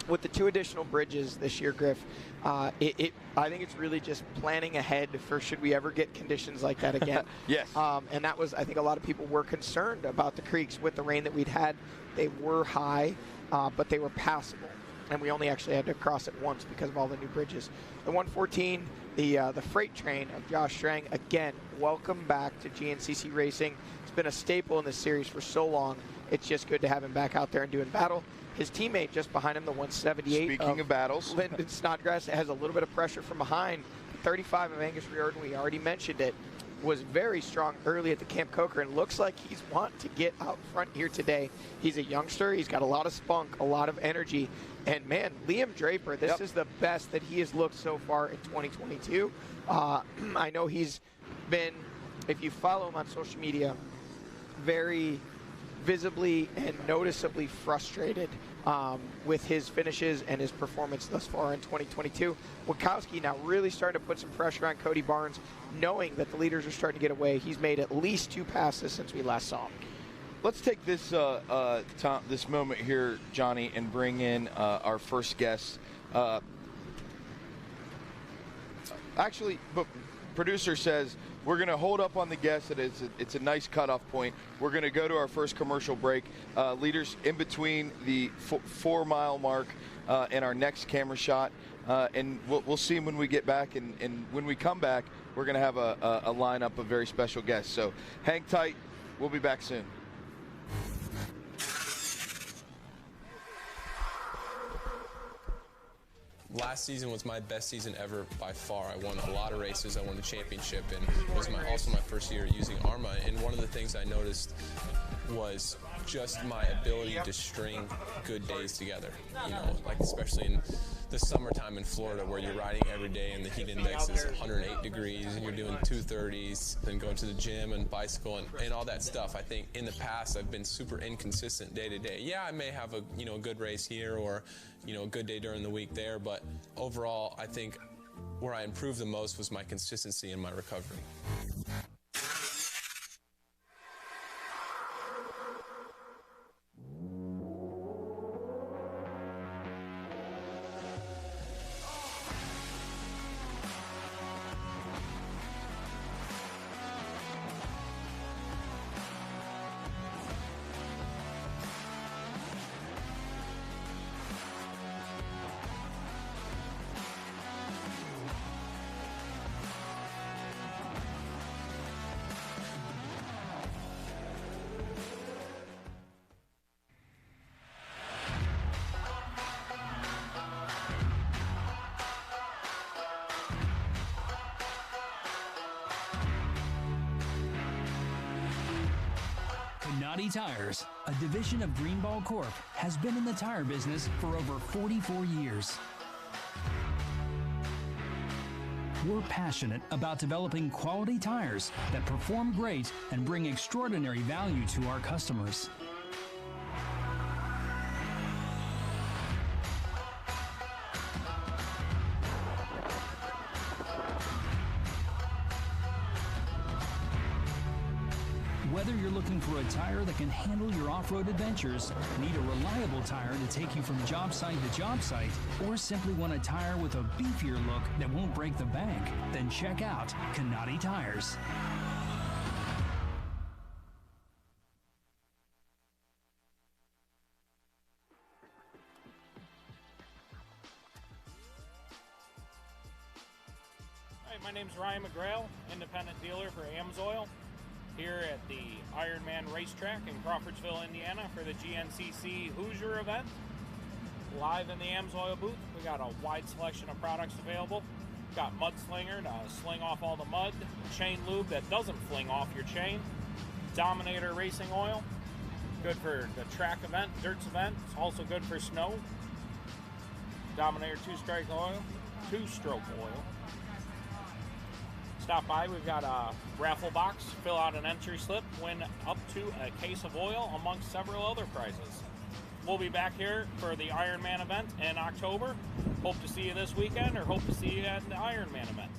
with the 2 additional bridges this year, Griff, I think it's really just planning ahead for should we ever get conditions like that again. Yes. And that was, I think a lot of people were concerned about the creeks with the rain that we'd had. They were high, but they were passable. And we only actually had to cross it once because of all the new bridges. The 114, the freight train of Josh Strang, again, welcome back to GNCC Racing. It's been a staple in this series for so long. It's just good to have him back out there and doing battle. His teammate just behind him, the 178 Speaking of battles, Lyndon Snodgrass, has a little bit of pressure from behind. 35 of Angus Riordan, we already mentioned it, was very strong early at the Camp Coker and looks like he's wanting to get out front here today. He's a youngster. He's got a lot of spunk, a lot of energy. And, man, Liam Draper, this is the best that he has looked so far in 2022. I know he's been, if you follow him on social media, very visibly and noticeably frustrated with his finishes and his performance thus far in 2022. Witkowski now really starting to put some pressure on Cody Barnes, knowing that the leaders are starting to get away. He's made at least 2 passes since we last saw him. Let's take this this moment here, Johnny, and bring in our first guest. Actually, but producer says we're going to hold up on the guest. That it's a nice cutoff point. We're going to go to our first commercial break. Leaders in between the 4 mile mark and our next camera shot. And we'll see when we get back. And when we come back, we're going to have a lineup of very special guests. So hang tight. We'll be back soon. Last season was my best season ever by far. I won a lot of races. I won the championship, and it was also my first year using ARMA. And one of the things I noticed was just my ability to string good days together. You know, like especially in the summertime in Florida where you're riding every day and the heat index is 108 degrees and you're doing 230s and going to the gym and bicycle and all that stuff. I think in the past I've been super inconsistent day to day. Yeah, I may have a good race here or a good day during the week there, but overall I think where I improved the most was my consistency and my recovery. Canati Tires, a division of Greenball Corp, has been in the tire business for over 44 years. We're passionate about developing quality tires that perform great and bring extraordinary value to our customers. Whether you're looking for a tire that can handle your off-road adventures, need a reliable tire to take you from job site to job site, or simply want a tire with a beefier look that won't break the bank, then check out Canati Tires. Hi, my name's Ryan McGrail, independent dealer for AMSOIL, here at the Ironman racetrack in Crawfordsville, Indiana for the GNCC Hoosier event. Live in the AMSOIL booth, we got a wide selection of products available. Got Mud Slinger to sling off all the mud, chain lube that doesn't fling off your chain, Dominator racing oil, good for the track event, dirts event. It's also good for snow. Dominator two-stroke oil. Stop by, we've got a raffle box, fill out an entry slip, win up to a case of oil amongst several other prizes. We'll be back here for the Ironman event in October. Hope to see you this weekend or hope to see you at the Ironman event.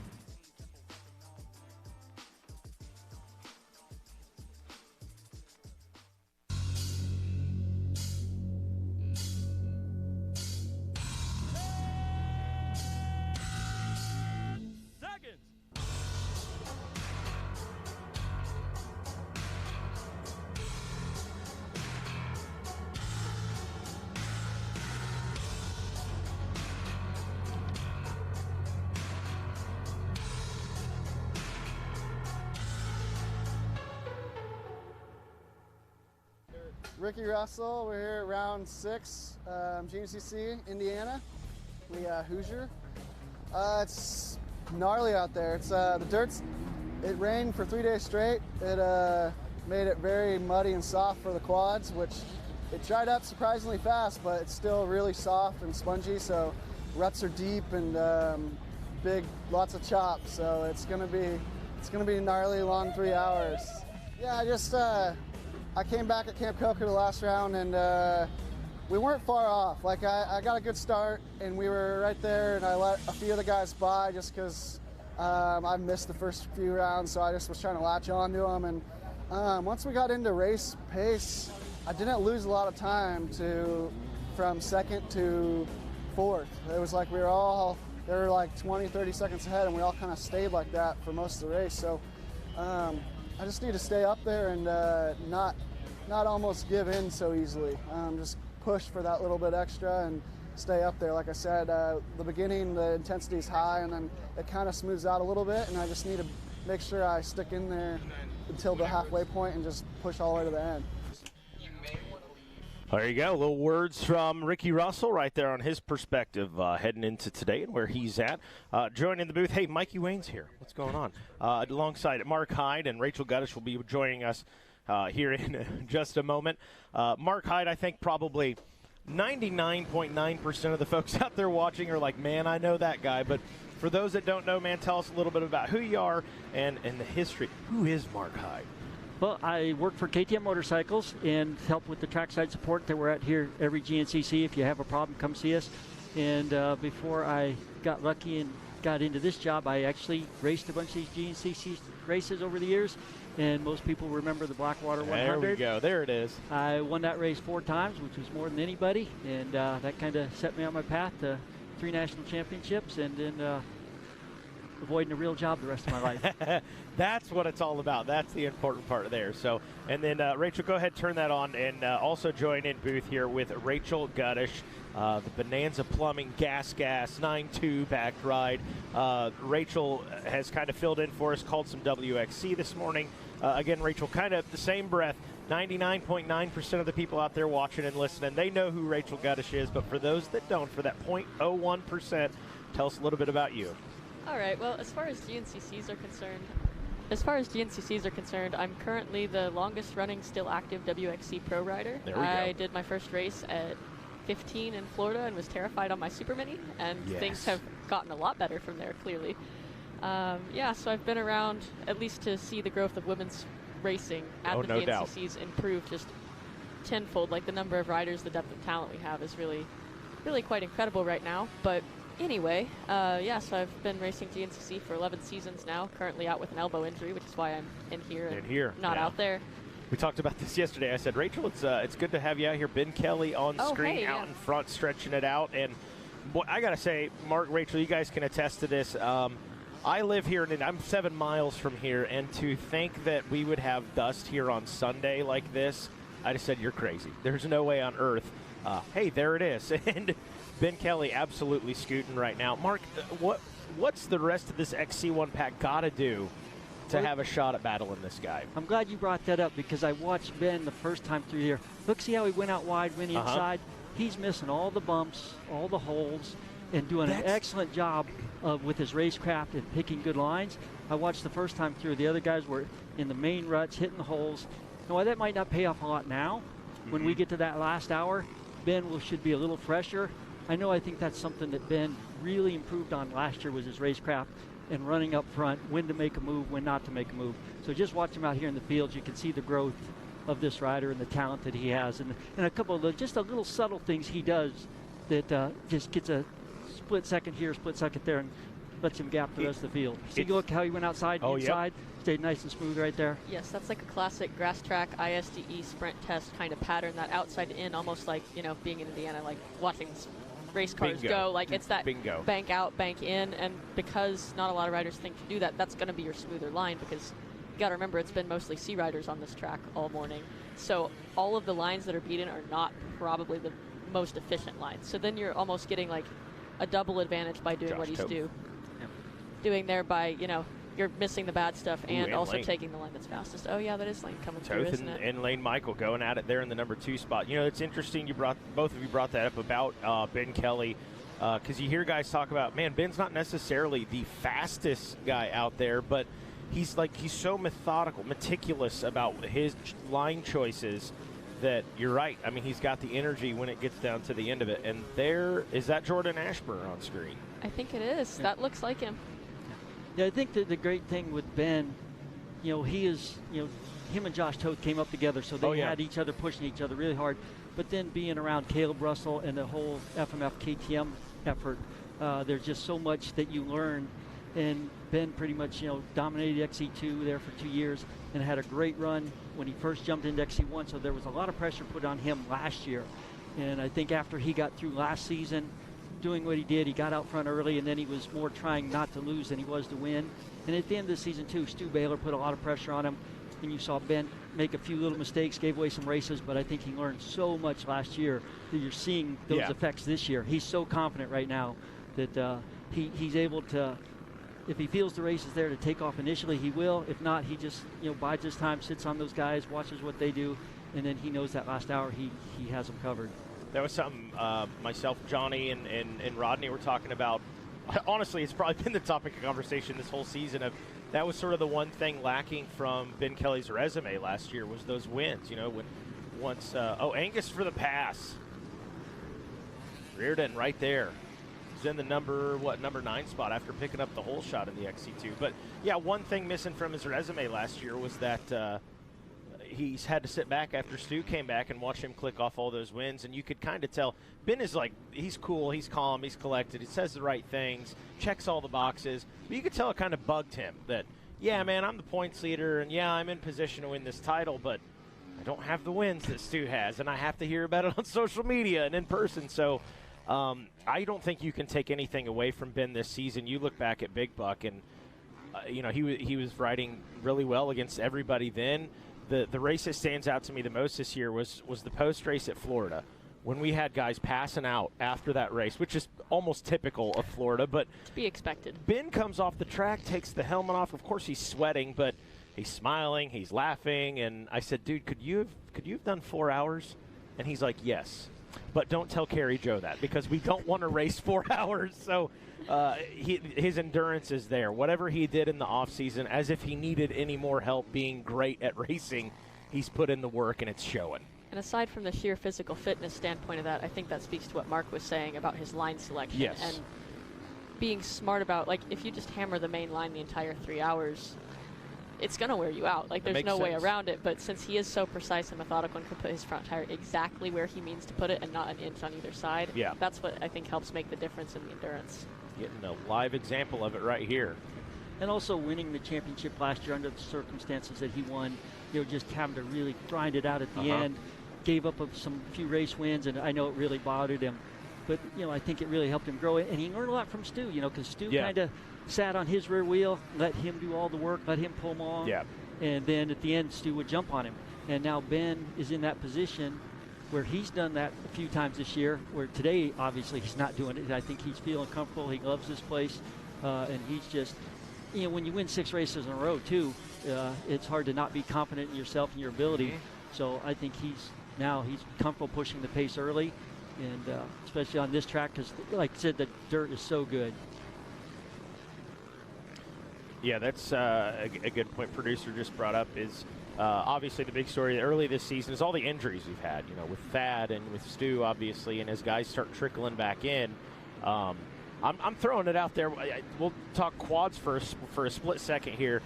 Ricky Russell, we're here at round 6, GNCC, Indiana. We Hoosier. It's gnarly out there. It's the dirt's. It rained for 3 days straight. It made it very muddy and soft for the quads, which it dried up surprisingly fast, but it's still really soft and spongy. So ruts are deep and big, lots of chops. So it's gonna be gnarly, long 3 hours. Yeah, I just I came back at Camp Coker the last round, and we weren't far off. Like, I got a good start, and we were right there, and I let a few of the guys by just because I missed the first few rounds, so I just was trying to latch on to them. And once we got into race pace, I didn't lose a lot of time from second to fourth. It was like they were like 20, 30 seconds ahead, and we all kind of stayed like that for most of the race. So I just need to stay up there and not almost give in so easily. Just push for that little bit extra and stay up there. Like I said, the beginning, the intensity is high, and then it kind of smooths out a little bit, and I just need to make sure I stick in there until the halfway point and just push all the way to the end. There you go. Little words from Ricky Russell right there on his perspective heading into today and where he's at. Joining the booth, hey, Mikey Wayne's here. What's going on? Alongside Mark Hyde and Rachel Guttish will be joining us here in just a moment. Mark Hyde, I think probably 99.9% of the folks out there watching are like, man, I know that guy. But for those that don't know, man, tell us a little bit about who you are and the history. Who is Mark Hyde? Well, I work for KTM Motorcycles and help with the trackside support that we're at here every GNCC. If you have a problem, come see us. And before I got lucky and got into this job, I actually raced a bunch of these GNCC races over the years. And most people remember the Blackwater 100. There we go. There it is. I won that race 4 times, which was more than anybody. And that kind of set me on my path to 3 national championships and then avoiding a real job the rest of my life. That's what it's all about. That's the important part there. So, and then Rachel, go ahead, turn that on, and also join in booth here with Rachel Guttish, the Bonanza Plumbing Gas 9.2 backed ride. Rachel has kind of filled in for us, called some WXC this morning. Again, Rachel, kind of the same breath. 99.9% of the people out there watching and listening, they know who Rachel Guttish is. But for those that don't, for that 0.01%, tell us a little bit about you. All right. Well, as far as GNCCs are concerned, I'm currently the longest-running, still active WXC Pro rider. I did my first race at 15 in Florida and was terrified on my Super Mini, and things have gotten a lot better from there, clearly. So I've been around at least to see the growth of women's racing at the GNCCs improve just tenfold. Like, the number of riders, the depth of talent we have is really, really quite incredible right now. But anyway, so I've been racing GNCC for 11 seasons now, currently out with an elbow injury, which is why I'm in here, not out there. We talked about this yesterday. I said, Rachel, it's good to have you out here. Ben Kelly on screen, out in front, stretching it out. And I got to say, Mark, Rachel, you guys can attest to this. I live here, and I'm 7 miles from here, and to think that we would have dust here on Sunday like this, I just said, you're crazy. There's no way on earth. Hey, there it is. And Ben Kelly absolutely scooting right now. Mark, what's the rest of this XC1 pack got to do to have a shot at battling this guy? I'm glad you brought that up because I watched Ben the first time through here. Look, see how he went out wide, went inside. He's missing all the bumps, all the holes, and doing an excellent job with his racecraft and picking good lines. I watched the first time through. The other guys were in the main ruts, hitting the holes. Now, that might not pay off a lot now. When we get to that last hour, Ben should be a little fresher. I think that's something that Ben really improved on last year was his racecraft and running up front, when to make a move, when not to make a move. So just watch him out here in the fields. You can see the growth of this rider and the talent that he has. And a couple of just a little subtle things he does that just gets a split second here, split second there, and lets him gap the rest of the field. See, look how he went outside, inside, stayed nice and smooth right there. Yes, that's like a classic grass track ISDE sprint test kind of pattern, that outside in, almost like, being in Indiana, like watching race cars go. Like, it's that bank out, bank in, and because not a lot of riders think to do that, that's going to be your smoother line, because you got to remember it's been mostly C riders on this track all morning. So all of the lines that are beaten are not probably the most efficient lines. So then you're almost getting like a double advantage by doing what he's doing there by, you're missing the bad stuff and also taking the line that's fastest. Oh, yeah, that is Lane coming through, isn't it? And Lane Michael going at it there in the number 2 spot. It's interesting both of you brought that up about Ben Kelly, because you hear guys talk about, man, Ben's not necessarily the fastest guy out there, but he's so meticulous about his line choices that you're right. I mean, he's got the energy when it gets down to the end of it. And is that Jordan Ashburn on screen? I think it is. That looks like him. Yeah, I think that the great thing with Ben him and Josh Toth came up together, so they had each other pushing each other really hard. But then being around Caleb Russell and the whole FMF KTM effort, there's just so much that you learn. And Ben pretty much, dominated XC2 there for 2 years and had a great run when he first jumped into XC1. So there was a lot of pressure put on him last year. And I think after he got through last season, doing what he did, he got out front early, and then he was more trying not to lose than he was to win. And at the end of the season, too, Stu Baylor put a lot of pressure on him. And you saw Ben make a few little mistakes, gave away some races, but I think he learned so much last year that you're seeing those effects this year. He's so confident right now that he's able to, if he feels the race is there to take off initially, he will. If not, he just bides his time, sits on those guys, watches what they do, and then he knows that last hour he has them covered. That was something myself, Johnny, and Rodney were talking about. Honestly, it's probably been the topic of conversation this whole season. That was sort of the one thing lacking from Ben Kelly's resume last year was those wins. Angus for the pass. Reardon right there. He's in the number 9 spot after picking up the whole shot in the XC2. But, yeah, one thing missing from his resume last year was that he's had to sit back after Stu came back and watch him click off all those wins. And you could kind of tell Ben is he's cool, he's calm, he's collected, he says the right things, checks all the boxes. But you could tell it kind of bugged him that, yeah, man, I'm the points leader, and, yeah, I'm in position to win this title, but I don't have the wins that Stu has, and I have to hear about it on social media and in person. So I don't think you can take anything away from Ben this season. You look back at Big Buck, and, he was riding really well against everybody then. The race that stands out to me the most this year was the post-race at Florida when we had guys passing out after that race, which is almost typical of Florida. But to be expected. Ben comes off the track, takes the helmet off. Of course, he's sweating, but he's smiling, he's laughing. And I said, dude, could you have done 4 hours? And he's like, yes. But don't tell Carrie Joe that because we don't want to race 4 hours. So his endurance is there. Whatever he did in the offseason, as if he needed any more help being great at racing, he's put in the work, and it's showing. And aside from the sheer physical fitness standpoint of that, I think that speaks to what Mark was saying about his line selection. Yes. And being smart about, if you just hammer the main line the entire 3 hours, it's going to wear you out. There's no way around it. But since he is so precise and methodical and can put his front tire exactly where he means to put it and not an inch on either side, that's what I think helps make the difference in the endurance. Getting a live example of it right here. And also winning the championship last year under the circumstances that he won, just having to really grind it out at the end. Gave up some few race wins, and I know it really bothered him. But, I think it really helped him grow. And he learned a lot from Stu, because Stu kind of sat on his rear wheel, let him do all the work, let him pull him along. Yeah. And then at the end, Stu would jump on him. And now Ben is in that position where he's done that a few times this year, where today, obviously, he's not doing it. I think he's feeling comfortable. He loves this place. And he's just, when you win 6 races in a row, too, it's hard to not be confident in yourself and your ability. So I think he's comfortable pushing the pace early, and especially on this track because, like I said, the dirt is so good. Yeah, that's a good point producer just brought up is obviously the big story early this season is all the injuries we've had, with Thad and with Stu, obviously, and as guys start trickling back in. I'm throwing it out there. We'll talk quads for a split second here.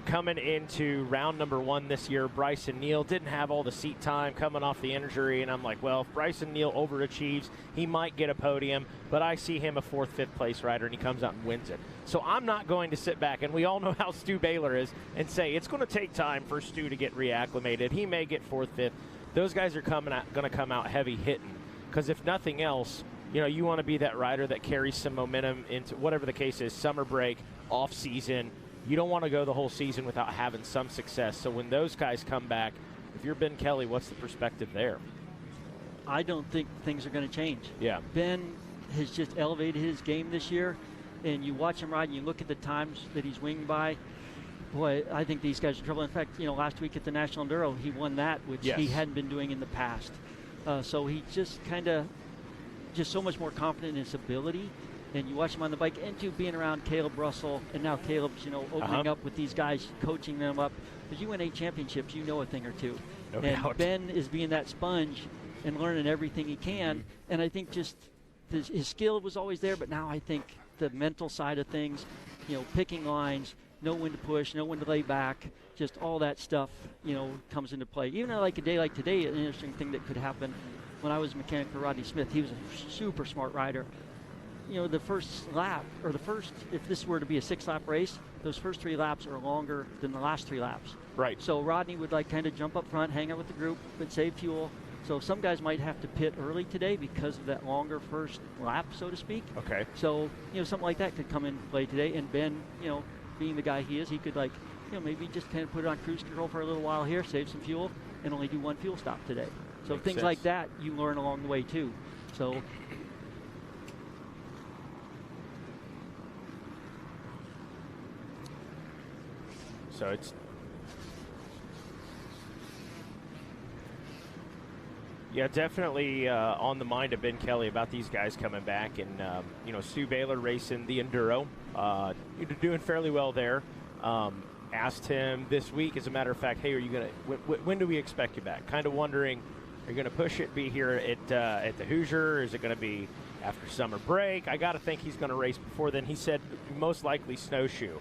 Coming into round number 1 this year, Bryson Neal didn't have all the seat time coming off the injury, and I'm like, well, if Bryson Neal overachieves, he might get a podium, but I see him a 4th, 5th place rider, and he comes out and wins it. So I'm not going to sit back, and we all know how Stu Baylor is, and say it's going to take time for Stu to get reacclimated. He may get 4th, 5th. Those guys are going to come out heavy hitting, because if nothing else, you want to be that rider that carries some momentum into whatever the case is, summer break, off season. You don't want to go the whole season without having some success. So when those guys come back, if you're Ben Kelly, what's the perspective there? I don't think things are going to change. Yeah. Ben has just elevated his game this year, and you watch him ride and you look at the times that he's winged by. Boy, I think these guys are in trouble. In fact, last week at the National Enduro, he won that, which he hadn't been doing in the past. So he just just so much more confident in his ability. And you watch him on the bike, and too, being around Caleb Russell, and now Caleb's, opening up with these guys, coaching them up. Because you win 8 championships, you know a thing or two. No and doubt. Ben is being that sponge and learning everything he can. And I think just his skill was always there, but now I think the mental side of things, picking lines, know when to push, know when to lay back, just all that stuff, comes into play. Even like a day like today, an interesting thing that could happen, when I was mechanic for Rodney Smith, he was a super smart rider. The first lap, or if this were to be a 6-lap race, those first 3 laps are longer than the last 3 laps. Right. So Rodney would kind of jump up front, hang out with the group, but save fuel. So some guys might have to pit early today because of that longer first lap, so to speak. Okay. So, something like that could come into play today. And Ben, being the guy he is, he could maybe just kind of put it on cruise control for a little while here, save some fuel, and only do 1 fuel stop today. So Makes things sense. like that you learn along the way too. So. So it's. Yeah, definitely on the mind of Ben Kelly about these guys coming back. And, Stu Baylor racing the Enduro, doing fairly well there. Asked him this week, as a matter of fact, hey, are you going to, when do we expect you back? Kind of wondering, are you going to push it, be here at the Hoosier? Or is it going to be after summer break? I got to think he's going to race before then. He said most likely snowshoe.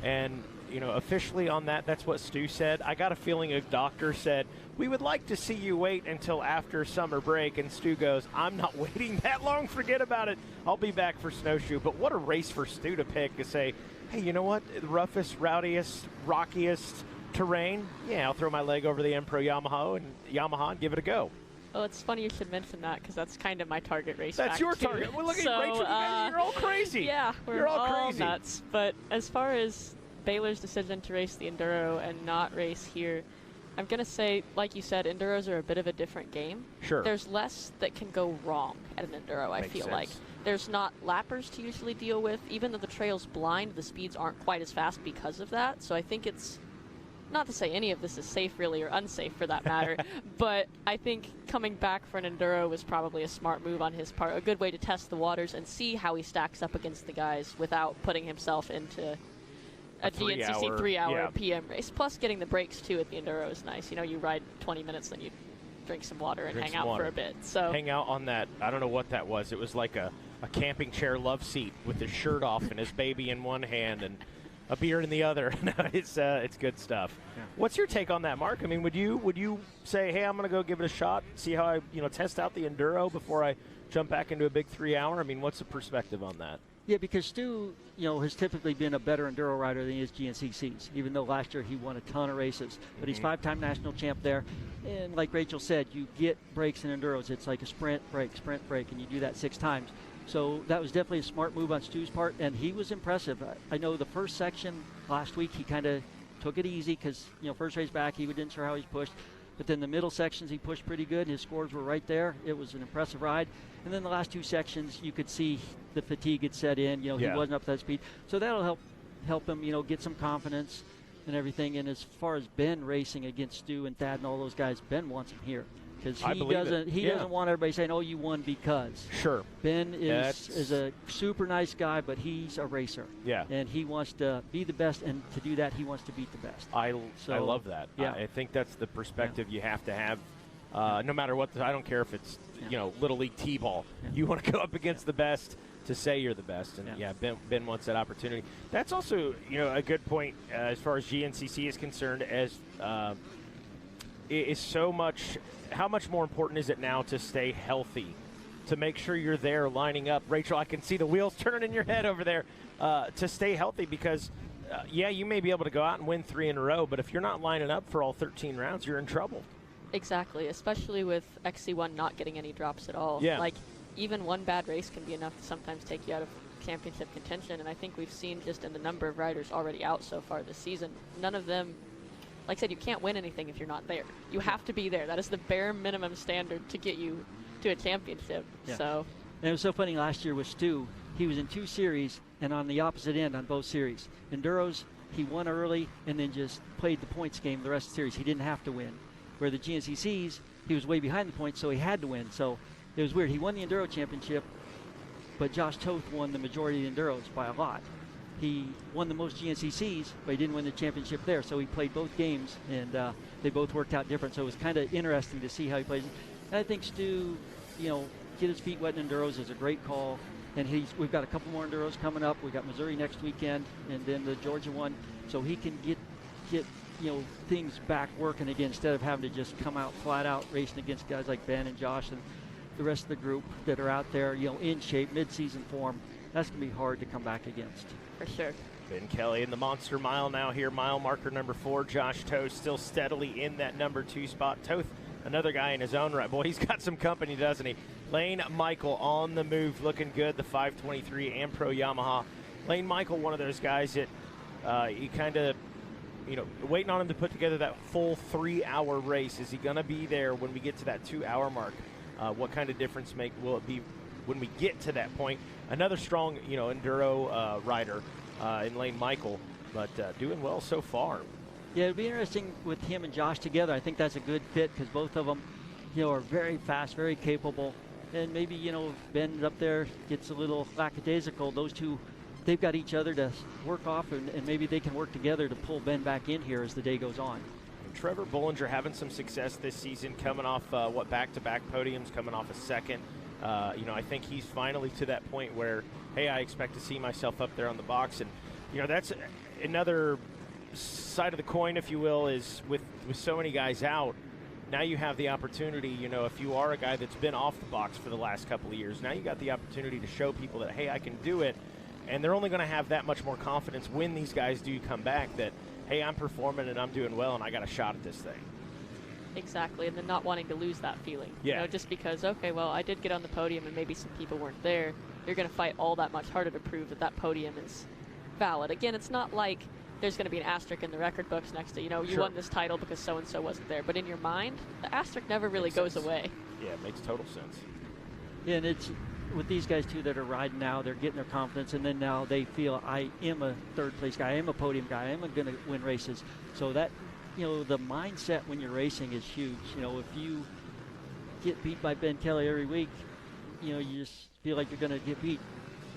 And, officially on that, that's what Stu said. I got a feeling a doctor said, we would like to see you wait until after summer break. And Stu goes, I'm not waiting that long. Forget about it. I'll be back for snowshoe. But what a race for Stu to pick to say, hey, you know what? The roughest, rowdiest, rockiest terrain. Yeah, I'll throw my leg over the M-Pro Yamaha and give it a go. Well, it's funny you should mention that because that's kind of my target race. That's your too. target. Well, look at so, Rachel. You guys, you're all crazy. Yeah, you're all crazy. Nuts. But as far as Baylor's decision to race the Enduro and not race here, I'm going to say, like you said, Enduros are a bit of a different game. Sure. There's less that can go wrong at an Enduro, I feel like. There's not lappers to usually deal with. Even though the trail's blind, the speeds aren't quite as fast because of that. So I think it's, not to say any of this is safe really or unsafe for that matter, but I think coming back for an Enduro was probably a smart move on his part, a good way to test the waters and see how he stacks up against the guys without putting himself into a GNCC 3-hour PM race. Plus getting the breaks too at the Enduro is nice. You ride 20 minutes, then you drink some water and hang out for a bit. So hang out on that, I don't know what that was. It was like a camping chair love seat with his shirt off and his baby in one hand and a beer in the other. It's good stuff. Yeah. What's your take on that, Mark? I mean, would you say, hey, I'm going to go give it a shot, see how I test out the Enduro before I jump back into a big 3-hour? I mean, what's the perspective on that? Yeah, because Stu, has typically been a better Enduro rider than he is GNCCs, even though last year he won a ton of races. But he's 5-time national champ there. And like Rachel said, you get breaks in Enduros. It's like a sprint, break, and you do that 6 times. So that was definitely a smart move on Stu's part, and he was impressive. I know the first section last week, he kind of took it easy because, first race back, he wasn't sure how he's pushed. But then the middle sections, he pushed pretty good. His scores were right there. It was an impressive ride. And then the last 2 sections, you could see the fatigue had set in. He wasn't up to that speed. So that'll help him, get some confidence and everything. And as far as Ben racing against Stu and Thad and all those guys, Ben wants him here. Because he doesn't want everybody saying, oh, you won because. Sure. Ben is a super nice guy, but he's a racer. Yeah. And he wants to be the best, and to do that, he wants to beat the best. I love that. Yeah. I think that's the perspective you have to have. No matter what, I don't care if it's, Little League T-ball. Yeah. You want to go up against the best to say you're the best. And, Ben wants that opportunity. That's also, a good point as far as GNCC is concerned, as is so much – how much more important is it now to stay healthy, to make sure you're there lining up? Rachel, I can see the wheels turning in your head over there, to stay healthy because, you may be able to go out and win 3 in a row, but if you're not lining up for all 13 rounds, you're in trouble. Exactly, especially with XC1 not getting any drops at all. Yeah. Like, even one bad race can be enough to sometimes take you out of championship contention, and I think we've seen just in the number of riders already out so far this season, none of them, like I said, you can't win anything if you're not there. You have to be there. That is the bare minimum standard to get you to a championship. Yeah. So, and it was so funny last year with Stu. He was in 2 series and on the opposite end on both series. Enduros, he won early and then just played the points game the rest of the series. He didn't have to win. Where the GNCCs, he was way behind the points, so he had to win. So it was weird. He won the Enduro Championship, but Josh Toth won the majority of the Enduros by a lot. He won the most GNCCs, but he didn't win the championship there. So he played both games, and they both worked out different. So it was kind of interesting to see how he plays. And I think Stu, get his feet wet in Enduros is a great call. And we've got a couple more Enduros coming up. We've got Missouri next weekend, and then the Georgia one. so he can get things back working again instead of having to just come out flat out racing against guys like Ben and Josh and the rest of the group that are out there, in shape, mid-season form. That's going to be hard to come back against. For sure. Ben Kelly in the Monster Mile now here. Mile marker number 4. Josh Toth still steadily in that number 2 spot. Toth, another guy in his own right. Boy, he's got some company, doesn't he? Lane Michael on the move, looking good. The 523 and Pro Yamaha. Lane Michael, one of those guys that you kind of, waiting on him to put together that full 3-hour race. Is he going to be there when we get to that 2-hour mark? What kind of difference will it be when we get to that point? Another strong, enduro rider in Lane Michael, but doing well so far. Yeah, it'd be interesting with him and Josh together. I think that's a good fit because both of them, are very fast, very capable. And maybe, if Ben up there gets a little lackadaisical, those two, they've got each other to work off, and maybe they can work together to pull Ben back in here as the day goes on. Trevor Bullinger having some success this season, coming off back-to-back podiums, coming off a second. I think he's finally to that point where, hey, I expect to see myself up there on the box. And, that's another side of the coin, if you will, is with so many guys out, now you have the opportunity, if you are a guy that's been off the box for the last couple of years, now you got the opportunity to show people that, hey, I can do it. And they're only going to have that much more confidence when these guys do come back that, hey, I'm performing and I'm doing well and I got a shot at this thing. Exactly, and then not wanting to lose that feeling. Yeah. Just because, okay, well, I did get on the podium and maybe some people weren't there. You're going to fight all that much harder to prove that podium is valid. Again, it's not like there's going to be an asterisk in the record books next to, you won this title because so-and-so wasn't there. But in your mind, the asterisk never really goes away. Yeah, it makes total sense. Yeah, and it's with these guys, too, that are riding now, they're getting their confidence, and then now they feel, I am a third-place guy, I am a podium guy, I am going to win races. So that, the mindset when you're racing is huge. If you get beat by Ben Kelly every week, you just feel like you're going to get beat.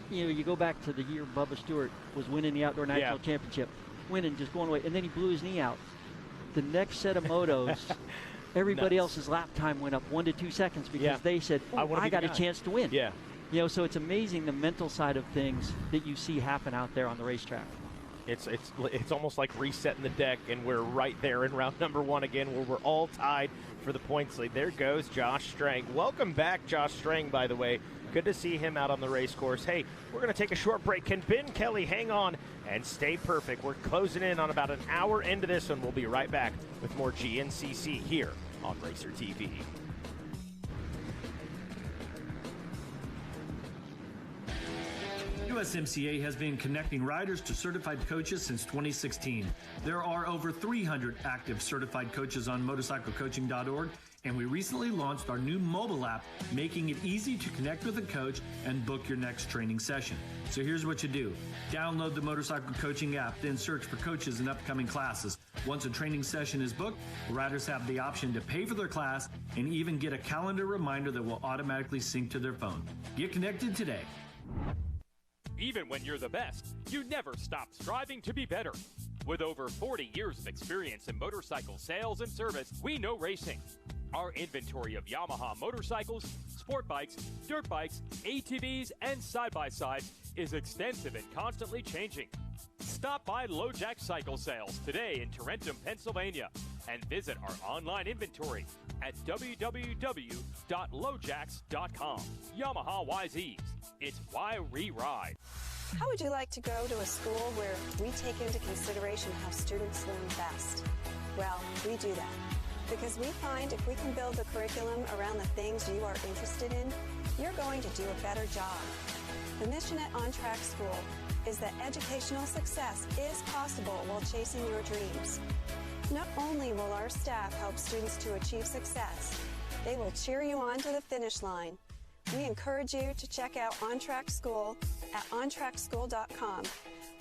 You go back to the year Bubba Stewart was winning the Outdoor National Championship, winning, just going away, and then he blew his knee out. The next set of motos, everybody else's lap time went up 1 to 2 seconds because they said, I got a chance to win. Yeah. So it's amazing the mental side of things that you see happen out there on the racetrack. It's almost like resetting the deck, and we're right there in round number 1 again where we're all tied for the points lead. There goes Josh Strang. Welcome back, Josh Strang, by the way. Good to see him out on the race course. Hey, we're going to take a short break. Can Ben Kelly hang on and stay perfect? We're closing in on about an hour into this one. We'll be right back with more GNCC here on Racer TV. USMCA has been connecting riders to certified coaches since 2016. There are over 300 active certified coaches on motorcyclecoaching.org, and we recently launched our new mobile app, making it easy to connect with a coach and book your next training session. So here's what you do. Download the Motorcycle Coaching app, then search for coaches and upcoming classes. Once a training session is booked, riders have the option to pay for their class and even get a calendar reminder that will automatically sync to their phone. Get connected today. Even when you're the best, you never stop striving to be better. With over 40 years of experience in motorcycle sales and service, we know racing. Our inventory of Yamaha motorcycles, sport bikes, dirt bikes, ATVs, and side-by-sides is extensive and constantly changing. Stop by LoJack Cycle Sales today in Tarentum, Pennsylvania, and visit our online inventory at www.lojacks.com. Yamaha YZs. It's why we ride. How would you like to go to a school where we take into consideration how students learn best? Well, we do that because we find if we can build the curriculum around the things you are interested in, you're going to do a better job. The mission at On Track School is that educational success is possible while chasing your dreams. Not only will our staff help students to achieve success, they will cheer you on to the finish line. We encourage you to check out On Track School at ontrackschool.com,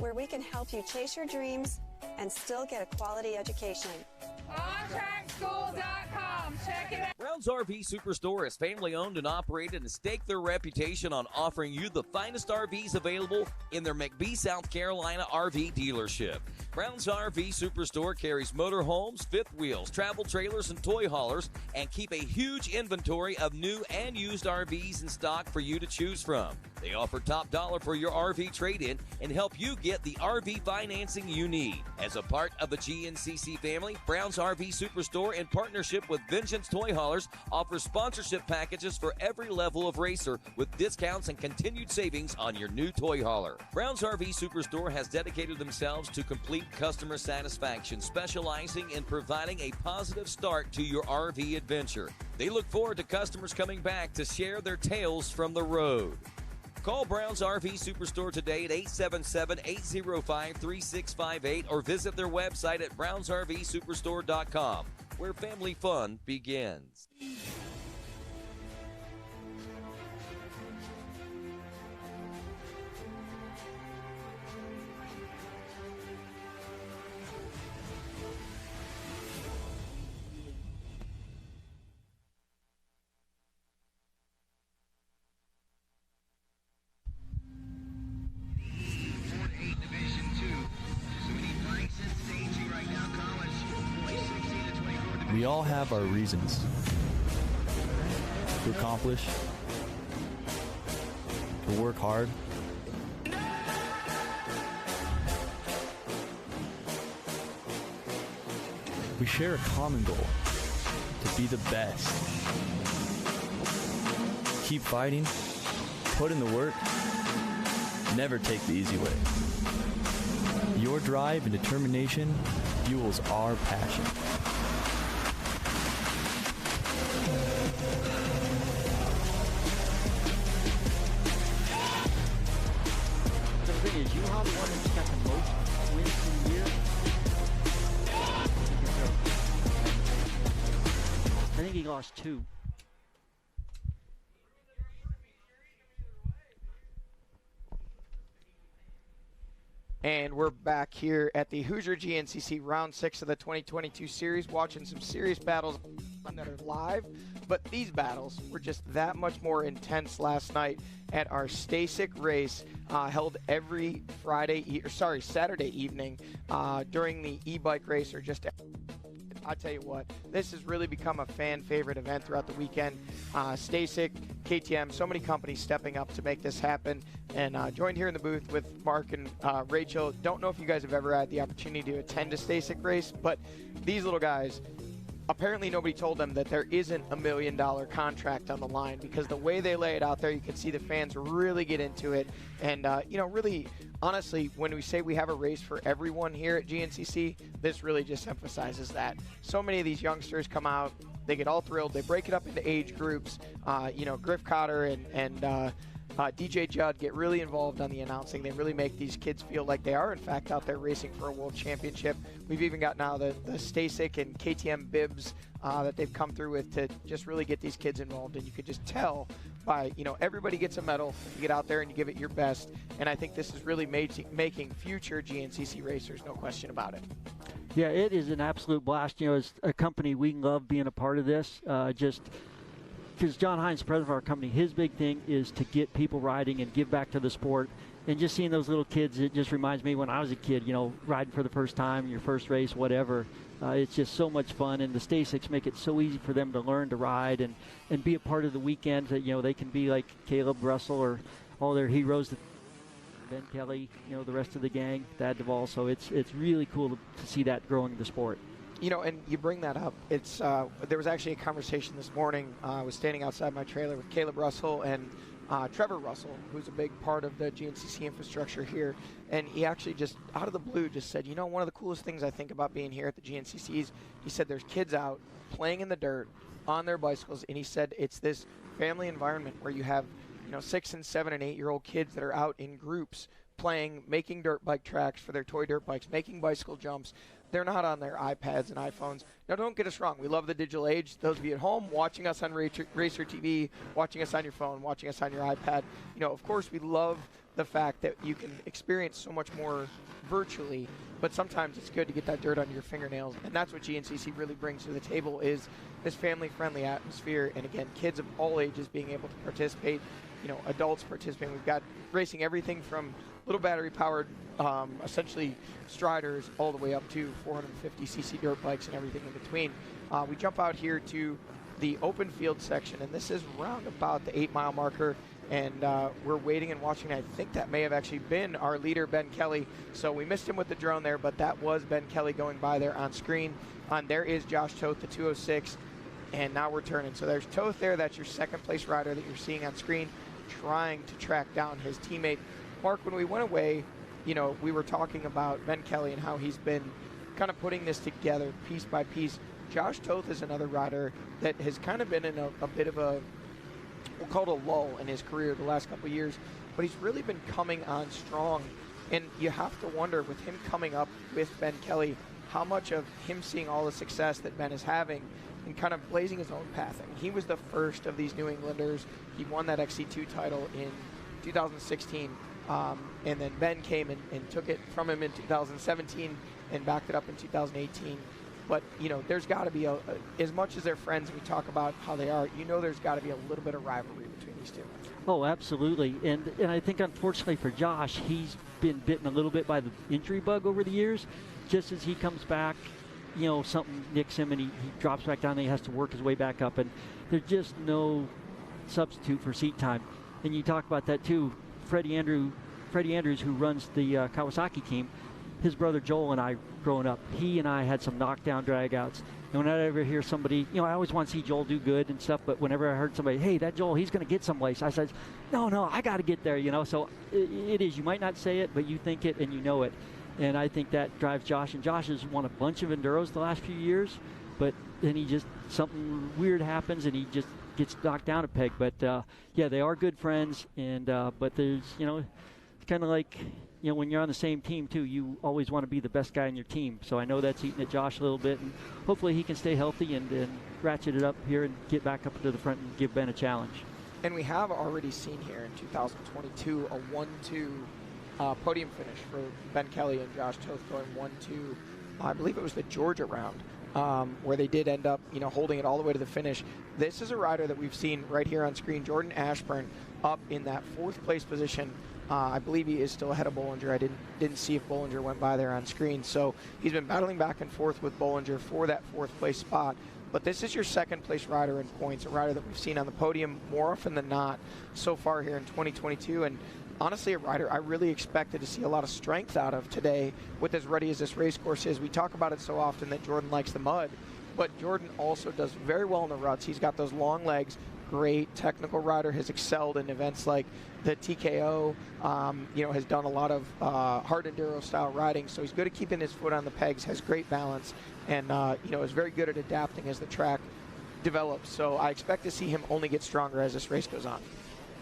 where we can help you chase your dreams and still get a quality education. OnTrackSchool.com. Check it out. Brown's RV Superstore is family owned and operated and stake their reputation on offering you the finest RVs available in their McBee, South Carolina RV dealership. Brown's RV Superstore carries motorhomes, fifth wheels, travel trailers, and toy haulers, and keep a huge inventory of new and used RVs in stock for you to choose from. They offer top dollar for your RV trade-in and help you get the RV financing you need. As a part of the GNCC family, Brown's RV Superstore, in partnership with Vengeance Toy Haulers, offers sponsorship packages for every level of racer with discounts and continued savings on your new toy hauler. Brown's RV Superstore has dedicated themselves to complete customer satisfaction, specializing in providing a positive start to your RV adventure. They look forward to customers coming back to share their tales from the road. Call Brown's RV Superstore today at 877-805-3658 or visit their website at brownsrvsuperstore.com, where family fun begins. We all have our reasons to accomplish, to work hard. We share a common goal, to be the best. Keep fighting, put in the work, never take the easy way. Your drive and determination fuels our passion. Is U-Haul the one that's got the most wins in the year? I think he lost 2. And we're back here at the Hoosier GNCC Round 6 of the 2022 series, watching some serious battles that are live, but these battles were just that much more intense last night at our Stacyc race, held every Saturday evening during the e-bike race, or just I tell you what, this has really become a fan favorite event throughout the weekend. Stacyc, KTM, so many companies stepping up to make this happen. And joined here in the booth with Mark and Rachel. Don't know if you guys have ever had the opportunity to attend a Stacyc race, but these little guys, apparently nobody told them that there isn't $1 million contract on the line, because the way they lay it out there, you can see the fans really get into it. And, really, honestly, when we say we have a race for everyone here at GNCC, this really just emphasizes that. So many of these youngsters come out, they get all thrilled, they break it up into age groups. Griff Cotter and DJ Judd get really involved on the announcing. They really make these kids feel like they are, in fact, out there racing for a world championship. We've even got now the Stacyc and KTM bibs that they've come through with to just really get these kids involved. And you could just tell by, everybody gets a medal. You get out there and you give it your best. And I think this is really making future GNCC racers, no question about it. Yeah, it is an absolute blast. As a company, we love being a part of this. Just because John Hines, president of our company, his big thing is to get people riding and give back to the sport. And just seeing those little kids, it just reminds me when I was a kid, riding for the first time, your first race, whatever. It's just so much fun, and the Stacycs make it so easy for them to learn to ride and be a part of the weekend. That they can be like Caleb Russell or all their heroes, Ben Kelly, the rest of the gang, Thad Duvall. So it's really cool to see that growing the sport. And you bring that up. It's there was actually a conversation this morning. I was standing outside my trailer with Caleb Russell and Trevor Russell, who's a big part of the GNCC infrastructure here. And he actually just, out of the blue, just said, one of the coolest things I think about being here at the GNCCs, he said there's kids out playing in the dirt on their bicycles. And he said it's this family environment where you have, 6 and 7 and 8-year-old kids that are out in groups playing, making dirt bike tracks for their toy dirt bikes, making bicycle jumps. They're not on their iPads and iPhones. Now, don't get us wrong. We love the digital age. Those of you at home watching us on Racer TV, watching us on your phone, watching us on your iPad, of course, we love the fact that you can experience so much more virtually, but sometimes it's good to get that dirt under your fingernails, and that's what GNCC really brings to the table, is this family-friendly atmosphere, and again, kids of all ages being able to participate, adults participating. We've got racing everything from little battery-powered, essentially striders, all the way up to 450cc dirt bikes and everything in between. We jump out here to the open field section, and this is round about the 8-mile marker. and we're waiting and watching. I think that may have actually been our leader, Ben Kelly. So we missed him with the drone there, but that was Ben Kelly going by there on screen. There is Josh Toth, the 206, and now we're turning. So there's Toth there. That's your second place rider that you're seeing on screen, trying to track down his teammate. Mark, when we went away, you know, we were talking about Ben Kelly and how he's been kind of putting this together piece by piece. Josh Toth is another rider that has kind of been in a bit of a, we'll call it a lull in his career the last couple of years, but he's really been coming on strong. And you have to wonder, with him coming up with Ben Kelly, how much of him seeing all the success that Ben is having and kind of blazing his own path. I mean, he was the first of these New Englanders. He won that XC2 title in 2016, and then Ben came and took it from him in 2017 and backed it up in 2018. But, you know, there's got to be, as much as they're friends, we talk about how they are, you know there's got to be a little bit of rivalry between these two. Oh, absolutely. And I think, unfortunately for Josh, he's been bitten a little bit by the injury bug over the years. Just as he comes back, you know, something nicks him and he drops back down and he has to work his way back up. And there's just no substitute for seat time. And you talk about that, too. Freddie Andrews, who runs the Kawasaki team, his brother Joel and I, growing up, he and I had some knockdown dragouts. And when I ever hear somebody, you know, I always want to see Joel do good and stuff, but whenever I heard somebody, hey, that Joel, he's going to get someplace, I said, no, I got to get there, you know. So it is. You might not say it, but you think it and you know it. And I think that drives Josh. And Josh has won a bunch of Enduros the last few years, but then he just, something weird happens and he just gets knocked down a peg. But, yeah, they are good friends. And but there's, you know, it's kind of like, you know, when you're on the same team, too, you always want to be the best guy in your team. So I know that's eating at Josh a little bit. And hopefully he can stay healthy and ratchet it up here and get back up to the front and give Ben a challenge. And we have already seen here in 2022 a 1-2 podium finish for Ben Kelly and Josh Toth going 1-2. I believe it was the Georgia round where they did end up, you know, holding it all the way to the finish. This is a rider that we've seen right here on screen, Jordan Ashburn, up in that 4th place position. I believe he is still ahead of Bollinger. I didn't see if Bollinger went by there on screen. So he's been battling back and forth with Bollinger for that 4th place spot. But this is your 2nd place rider in points, a rider that we've seen on the podium more often than not so far here in 2022. And honestly, a rider I really expected to see a lot of strength out of today with as ready as this race course is. We talk about it so often that Jordan likes the mud, but Jordan also does very well in the ruts. He's got those long legs. Great technical rider, has excelled in events like the TKO, you know, has done a lot of hard enduro style riding, so he's good at keeping his foot on the pegs, has great balance, and you know, is very good at adapting as the track develops. So I expect to see him only get stronger as this race goes on.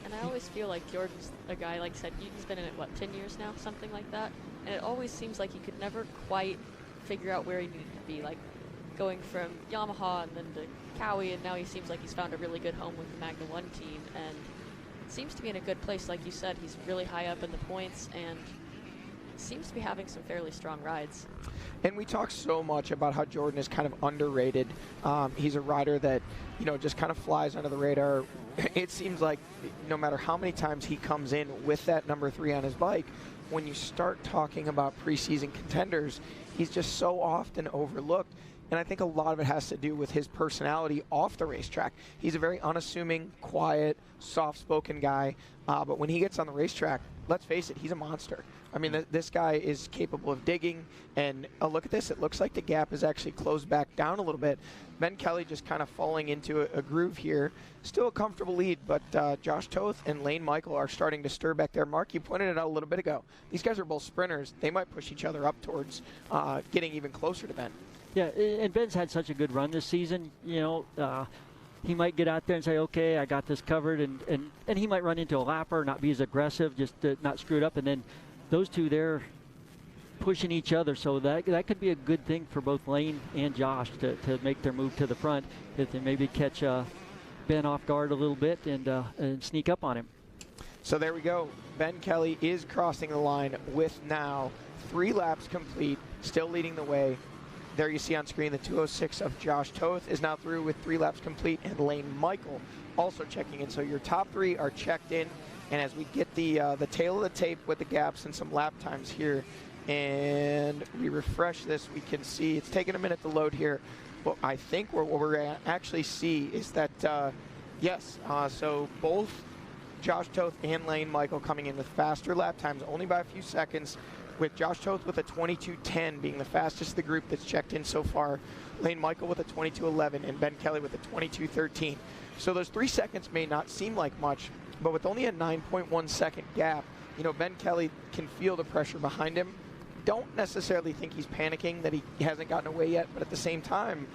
And I always feel like Jordan's a guy, like I said, he's been in it, what, 10 years now, something like that, and it always seems like he could never quite figure out where he needed to be, like going from Yamaha and then to Cowie, and now he seems like he's found a really good home with the Magna 1 team, and seems to be in a good place. Like you said, he's really high up in the points and seems to be having some fairly strong rides. And we talk so much about how Jordan is kind of underrated. He's a rider that, you know, just kind of flies under the radar. It seems like no matter how many times he comes in with that number 3 on his bike, when you start talking about preseason contenders, he's just so often overlooked. And I think a lot of it has to do with his personality off the racetrack. He's a very unassuming, quiet, soft-spoken guy. But when he gets on the racetrack, let's face it, he's a monster. I mean, this guy is capable of digging. And look at this. It looks like the gap is actually closed back down a little bit. Ben Kelly just kind of falling into a groove here. Still a comfortable lead, but Josh Toth and Lane Michael are starting to stir back there. Mark, you pointed it out a little bit ago. These guys are both sprinters. They might push each other up towards getting even closer to Ben. Yeah, and Ben's had such a good run this season. You know, he might get out there and say, okay, I got this covered, and he might run into a lapper, not be as aggressive, just not screw it up. And then those two, they're pushing each other. So that could be a good thing for both Lane and Josh to make their move to the front, if they maybe catch Ben off guard a little bit and sneak up on him. So there we go. Ben Kelly is crossing the line with now 3 laps complete, still leading the way. There you see on screen the 206 of Josh Toth is now through with 3 laps complete, and Lane Michael also checking in. So your top 3 are checked in, and as we get the tail of the tape with the gaps and some lap times here, and we refresh this, we can see it's taking a minute to load here. But I think what we're going to actually see is that, yes, so both Josh Toth and Lane Michael coming in with faster lap times, only by a few seconds, with Josh Toth with a 22:10 being the fastest of the group that's checked in so far, Lane Michael with a 22:11, and Ben Kelly with a 22:13. So those 3 seconds may not seem like much, but with only a 9.1 second gap, Ben Kelly can feel the pressure behind him. Don't necessarily think he's panicking that he hasn't gotten away yet, but at the same time,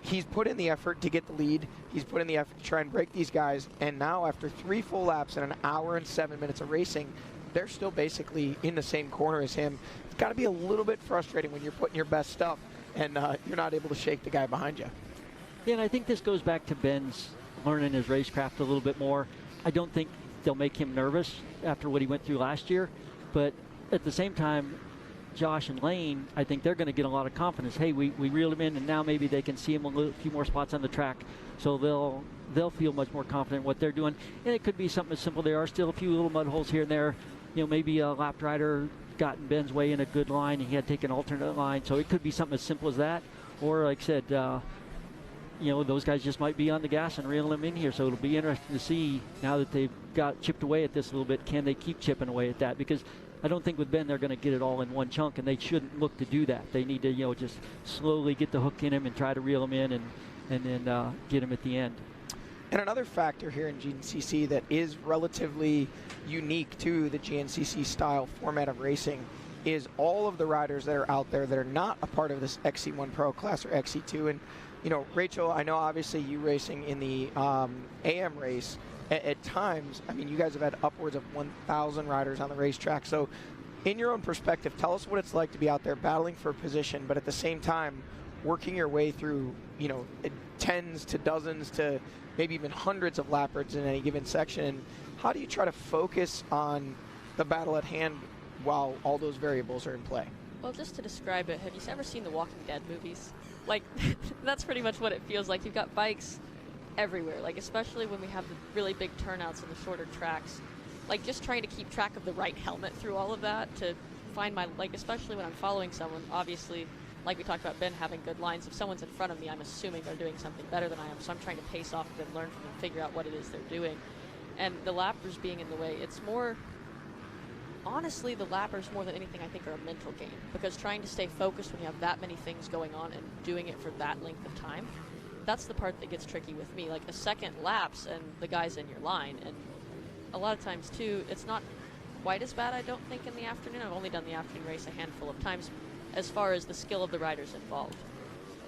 he's put in the effort to get the lead. He's put in the effort to try and break these guys, and now after 3 full laps and an hour and 7 minutes of racing, they're still basically in the same corner as him. It's got to be a little bit frustrating when you're putting your best stuff and you're not able to shake the guy behind you. Yeah, and I think this goes back to Ben's learning his racecraft a little bit more. I don't think they'll make him nervous after what he went through last year, but at the same time, Josh and Lane, I think they're going to get a lot of confidence. Hey, we reeled him in, and now maybe they can see him a few more spots on the track, so they'll feel much more confident in what they're doing. And it could be something as simple. There are still a few little mud holes here and there. Maybe a lap rider got in Ben's way in a good line, and he had to take an alternate line. So it could be something as simple as that. Or, like I said, those guys just might be on the gas and reeling him in here. So it'll be interesting to see now that they've got chipped away at this a little bit. Can they keep chipping away at that? Because I don't think with Ben they're going to get it all in one chunk, and they shouldn't look to do that. They need to, just slowly get the hook in him and try to reel him in and then get him at the end. And another factor here in GNCC that is relatively unique to the GNCC style format of racing is all of the riders that are out there that are not a part of this XC1 Pro class or XC2. And, Rachel, I know obviously you racing in the AM race. At times, you guys have had upwards of 1,000 riders on the racetrack. So in your own perspective, tell us what it's like to be out there battling for position, but at the same time, working your way through, tens to dozens to maybe even hundreds of lappers in any given section. And how do you try to focus on the battle at hand while all those variables are in play? Well, just to describe it, have you ever seen the Walking Dead movies? That's pretty much what it feels like. You've got bikes everywhere, especially when we have the really big turnouts in the shorter tracks. Just trying to keep track of the right helmet through all of that to find my, especially when I'm following someone, obviously, like we talked about Ben having good lines. If someone's in front of me, I'm assuming they're doing something better than I am, so I'm trying to pace off of them, learn from them, figure out what it is they're doing. And the lappers being in the way, it's more, honestly, the lappers more than anything I think are a mental game, because trying to stay focused when you have that many things going on and doing it for that length of time, that's the part that gets tricky with me. A second lapse and the guy's in your line, and a lot of times too, it's not quite as bad, I don't think, in the afternoon. I've only done the afternoon race a handful of times as far as the skill of the riders involved.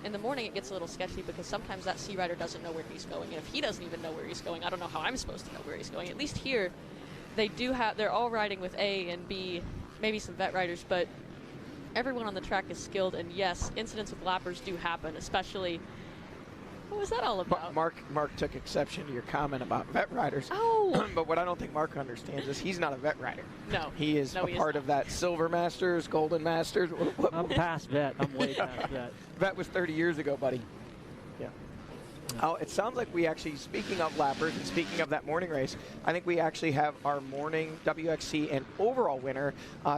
In the morning, it gets a little sketchy because sometimes that C rider doesn't know where he's going, and if he doesn't even know where he's going, I don't know how I'm supposed to know where he's going. At least here, they're all riding with A and B, maybe some vet riders, but everyone on the track is skilled, and yes, incidents with lappers do happen, especially. What was that all about? Mark took exception to your comment about vet riders. Oh! But what I don't think Mark understands is he's not a vet rider. No. He is a part of that Silver Masters, Golden Masters. I'm past vet. I'm way past vet. Vet was 30 years ago, buddy. Yeah. Oh, it sounds like we actually, speaking of lappers and speaking of that morning race, I think we actually have our morning WXC and overall winner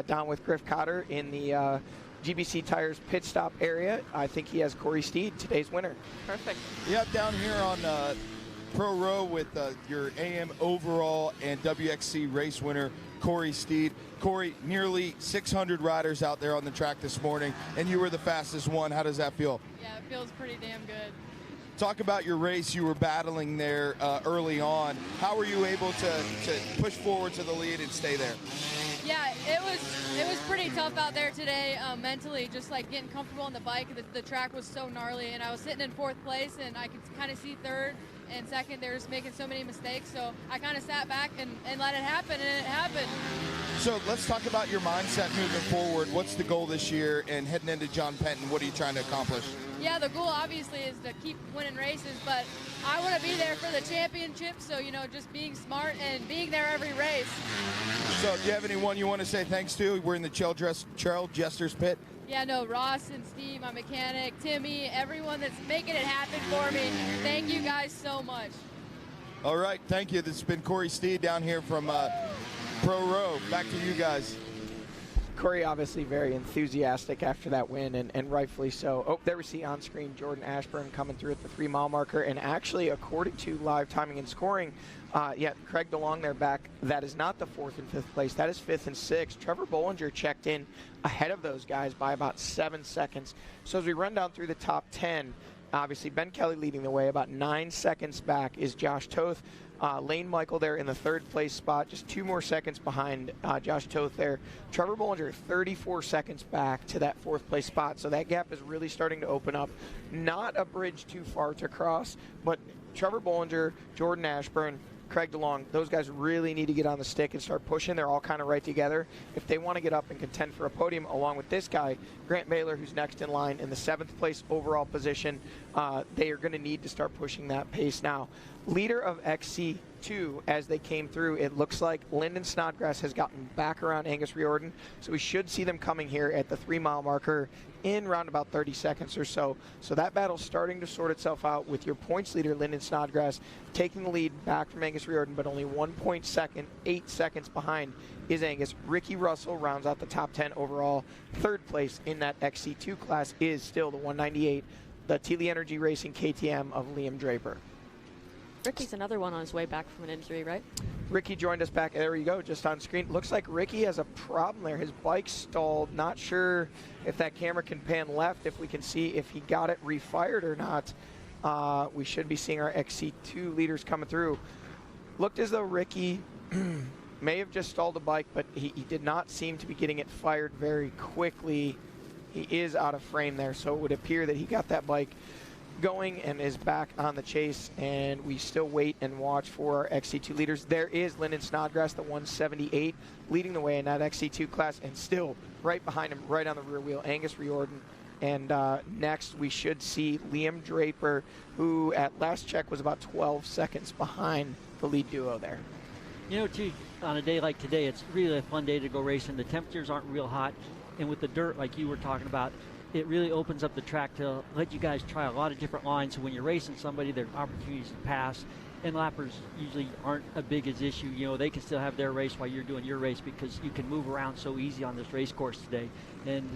down with Griff Cotter in the GBC Tires pit stop area. I think he has Corey Steed, today's winner. Perfect. Yep, down here on Pro Row with your AM overall and WXC race winner, Corey Steed. Corey, nearly 600 riders out there on the track this morning, and you were the fastest one. How does that feel? Yeah, it feels pretty damn good. Talk about your race. You were battling there early on. How were you able to push forward to the lead and stay there? Yeah, it was pretty tough out there today mentally, just getting comfortable on the bike. The track was so gnarly, and I was sitting in 4th place, and I could kind of see 3rd and 2nd. They were just making so many mistakes, so I kind of sat back and let it happen, and it happened. So let's talk about your mindset moving forward. What's the goal this year, and heading into John Penton, what are you trying to accomplish? Yeah, the goal obviously is to keep winning races, but I want to be there for the championship, so, just being smart and being there every race. So do you have anyone you want to say thanks to? We're in the Cheryl Jester's pit. Yeah, no, Ross and Steve, my mechanic, Timmy, everyone that's making it happen for me. Thank you guys so much. All right, thank you. This has been Corey Steed down here from Pro Row. Back to you guys. Corey obviously very enthusiastic after that win, and rightfully so. Oh, there we see on screen Jordan Ashburn coming through at the 3-mile marker, and actually, according to live timing and scoring, Craig DeLong there back. That is not the 4th and 5th place. That is 5th and 6th. Trevor Bollinger checked in ahead of those guys by about 7 seconds. So as we run down through the top 10, obviously Ben Kelly leading the way. About 9 seconds back is Josh Toth. Lane Michael there in the 3rd place spot, just 2 more seconds behind Josh Toth there. Trevor Bollinger 34 seconds back to that 4th place spot, so that gap is really starting to open up. Not a bridge too far to cross, but Trevor Bollinger, Jordan Ashburn, Craig DeLong, those guys really need to get on the stick and start pushing. They're all kind of right together. If they want to get up and contend for a podium along with this guy, Grant Baylor, who's next in line in the 7th place overall position, they are going to need to start pushing that pace now. Leader of XC2 as they came through, it looks like Lyndon Snodgrass has gotten back around Angus Riordan, so we should see them coming here at the 3-mile marker in round about 30 seconds or so. So that battle's starting to sort itself out with your points leader, Lyndon Snodgrass, taking the lead back from Angus Riordan, but only 8 seconds behind is Angus. Ricky Russell rounds out the top 10 overall. 3rd place in that XC2 class is still the 198, the Teely Energy Racing KTM of Liam Draper. Ricky's another one on his way back from an injury, right? Ricky joined us back. There we go, just on screen. Looks like Ricky has a problem there. His bike stalled. Not sure if that camera can pan left, if we can see if he got it refired or not. We should be seeing our XC2 leaders coming through. Looked as though Ricky may have just stalled the bike, but he did not seem to be getting it fired very quickly. He is out of frame there, so it would appear that he got that bike going and is back on the chase, and we still wait and watch for our XC2 leaders. There is Lyndon Snodgrass, the 178, leading the way in that XC2 class, and still right behind him, right on the rear wheel, Angus Riordan. And next we should see Liam Draper, who at last check was about 12 seconds behind the lead duo there. You know, too, on a day like today, it's really a fun day to go racing. The temperatures aren't real hot, and with the dirt like you were talking about, it really opens up the track to let you guys try a lot of different lines. So when you're racing somebody, there are opportunities to pass, and lappers usually aren't a big issue. You know, they can still have their race while you're doing your race because you can move around so easy on this race course today. And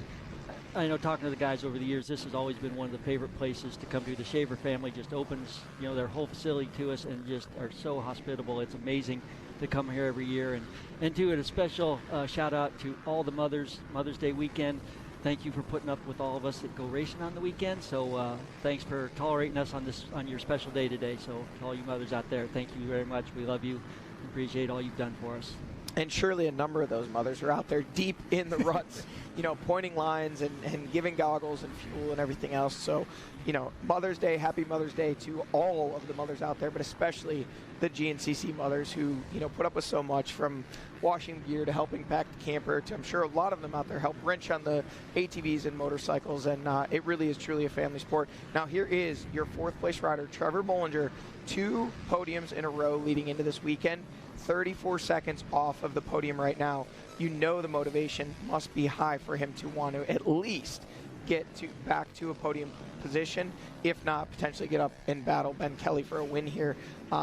I know, talking to the guys over the years, this has always been one of the favorite places to come to. The Shaver family just opens, you know, their whole facility to us and just are so hospitable. It's amazing to come here every year. And to it, a special shout out to all the Mother's Day weekend. Thank you for putting up with all of us that go racing on the weekend. So thanks for tolerating us on your special day today. So to all you mothers out there, thank you very much. We love you. Appreciate all you've done for us. And surely a number of those mothers are out there deep in the ruts, you know, pointing lines and giving goggles and fuel and everything else. So, you know, Mother's Day, happy Mother's Day to all of the mothers out there, but especially the GNCC mothers who, you know, put up with so much, from washing gear to helping pack the camper to, I'm sure a lot of them out there help wrench on the ATVs and motorcycles, and it really is truly a family sport. Now here is your 4th place rider, Trevor Bollinger, 2 podiums in a row leading into this weekend. 34 seconds off of the podium right now. You know the motivation must be high for him to want to at least get back to a podium position, if not potentially get up and battle Ben Kelly for a win here.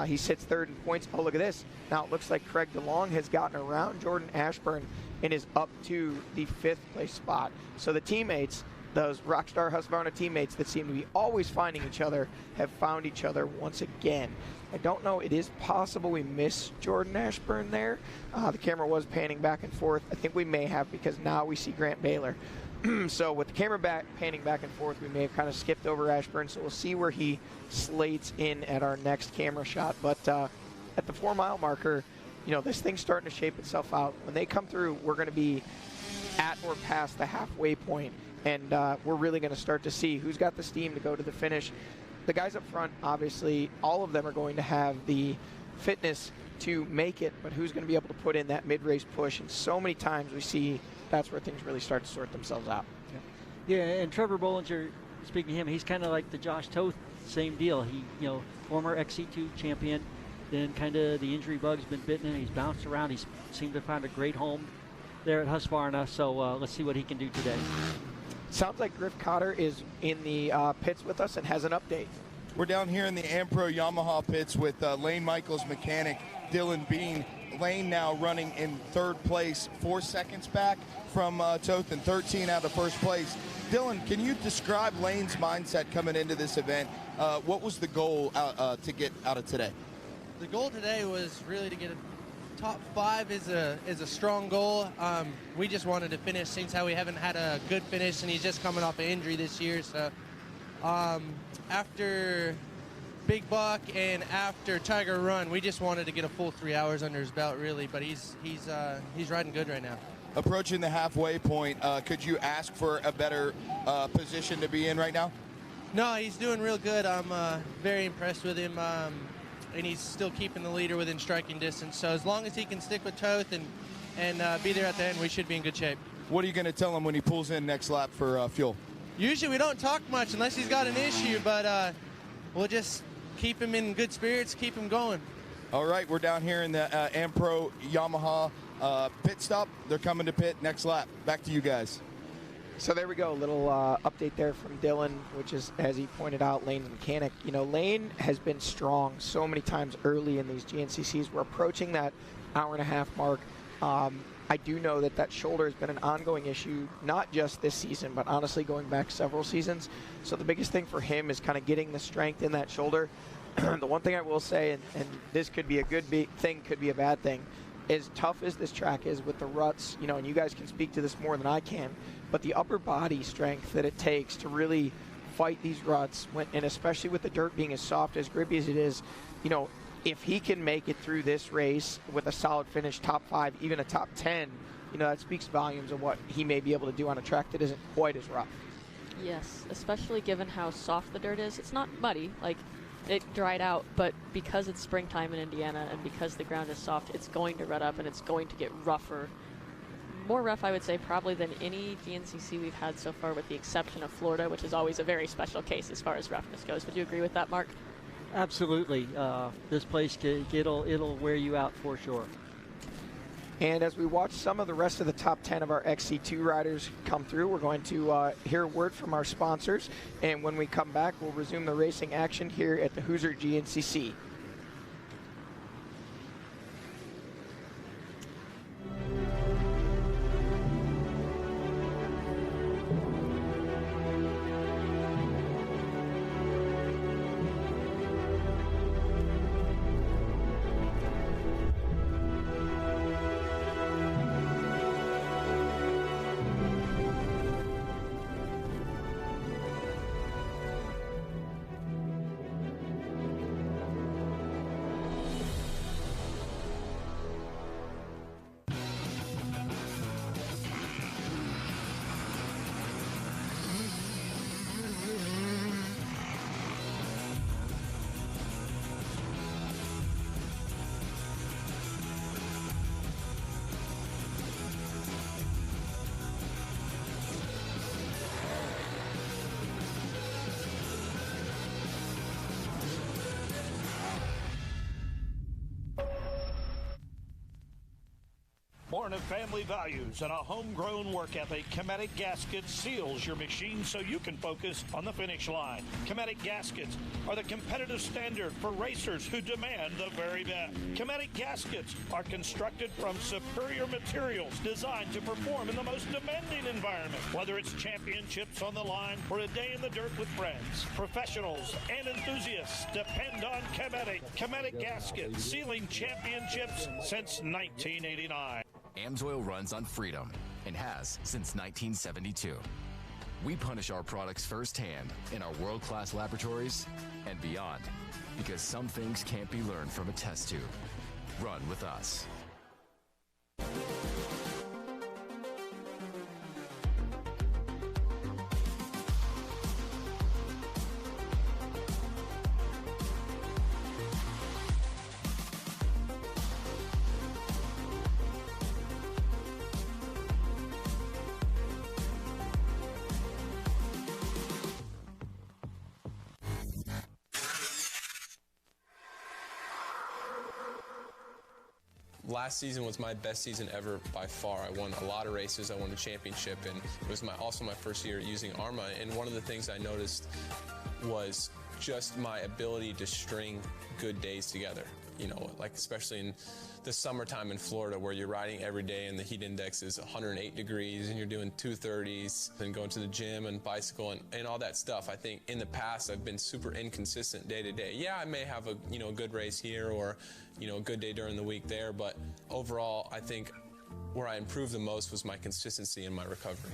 He sits 3rd in points. Oh, look at this. Now it looks like Craig DeLong has gotten around Jordan Ashburn and is up to the 5th place spot. So the teammates, those Rockstar Husqvarna teammates that seem to be always finding each other, have found each other once again. I don't know, it is possible we missed Jordan Ashburn there. The camera was panning back and forth. I think we may have, because now we see Grant Baylor. So with the camera panning back and forth, we may have kind of skipped over Ashburn, so we'll see where he slates in at our next camera shot. But at the 4-mile marker, you know, this thing's starting to shape itself out. When they come through, we're going to be at or past the halfway point, and we're really going to start to see who's got the steam to go to the finish. The guys up front, obviously, all of them are going to have the fitness to make it, but who's going to be able to put in that mid-race push? And so many times we see that's where things really start to sort themselves out. Yeah, and Trevor Bollinger, speaking of him, he's kind of like the Josh Toth, same deal. He, you know, former XC2 champion, then kind of the injury bug's been bitten him. He's bounced around. He's seemed to find a great home there at Husqvarna, so let's see what he can do today. Sounds like Griff Cotter is in the pits with us and has an update. We're down here in the Ampro Yamaha pits with Lane Michaels mechanic Dylan Bean. Lane now running in third place, 4 seconds back from Toth and 13 out of first place. Dylan, can you describe Lane's mindset coming into this event? What was the goal to get out of today? The goal today was really to get a top 5 is a strong goal. We just wanted to finish, seems how we haven't had a good finish, and he's just coming off an injury this year. So after Big Buck and after Tiger Run, we just wanted to get a full 3 hours under his belt, really. But he's riding good right now. Approaching the halfway point, could you ask for a better position to be in right now? No, he's doing real good. I'm very impressed with him. And he's still keeping the leader within striking distance. So as long as he can stick with Toth and be there at the end, we should be in good shape. What are you going to tell him when he pulls in next lap for fuel? Usually we don't talk much unless he's got an issue, but we'll just keep him in good spirits, keep him going. All right, we're down here in the Ampro Yamaha pit stop. They're coming to pit next lap. Back to you guys. So there we go, a little update there from Dylan, which is, as he pointed out, Lane's mechanic. You know, Lane has been strong so many times early in these GNCCs. We're approaching that hour-and-a-half mark. I do know that shoulder has been an ongoing issue, not just this season, but honestly going back several seasons. So the biggest thing for him is kind of getting the strength in that shoulder. The one thing I will say, and this could be a good thing, could be a bad thing, as tough as this track is with the ruts, you know, and you guys can speak to this more than I can, but the upper body strength that it takes to really fight these ruts, and especially with the dirt being as soft, as grippy as it is, you know, if he can make it through this race with a solid finish, top 5, even a top 10, you know, that speaks volumes of what he may be able to do on a track that isn't quite as rough. Yes, especially given how soft the dirt is. It's not muddy, like it dried out, but because it's springtime in Indiana and because the ground is soft, it's going to rut up and it's going to get rougher. More rough, I would say, probably than any GNCC we've had so far, with the exception of Florida, which is always a very special case as far as roughness goes. Would you agree with that, Mark? Absolutely. This place, it'll wear you out for sure. And as we watch some of the rest of the top 10 of our XC2 riders come through, we're going to hear a word from our sponsors. And when we come back, we'll resume the racing action here at the Hoosier GNCC. Born of family values and a homegrown work ethic, Cometic Gaskets seals your machine so you can focus on the finish line. Cometic Gaskets are the competitive standard for racers who demand the very best. Cometic Gaskets are constructed from superior materials designed to perform in the most demanding environment. Whether it's championships on the line or a day in the dirt with friends, professionals and enthusiasts depend on Cometic. Cometic Gaskets, sealing championships since 1989. AMSOIL runs on freedom and has since 1972. We punish our products firsthand in our world-class laboratories and beyond, because some things can't be learned from a test tube. Run with us. Last season was my best season ever by far. I won a lot of races. I won a championship, and it was also my first year using ARMA. And one of the things I noticed was just my ability to string good days together. you know, like especially in the summertime in Florida where you're riding every day and the heat index is 108 degrees and you're doing 230s and going to the gym and bicycle and all that stuff. I think in the past I've been super inconsistent day to day. Yeah, I may have a, you know, a good race here or, you know, a good day during the week there, but overall I think where I improved the most was my consistency and my recovery.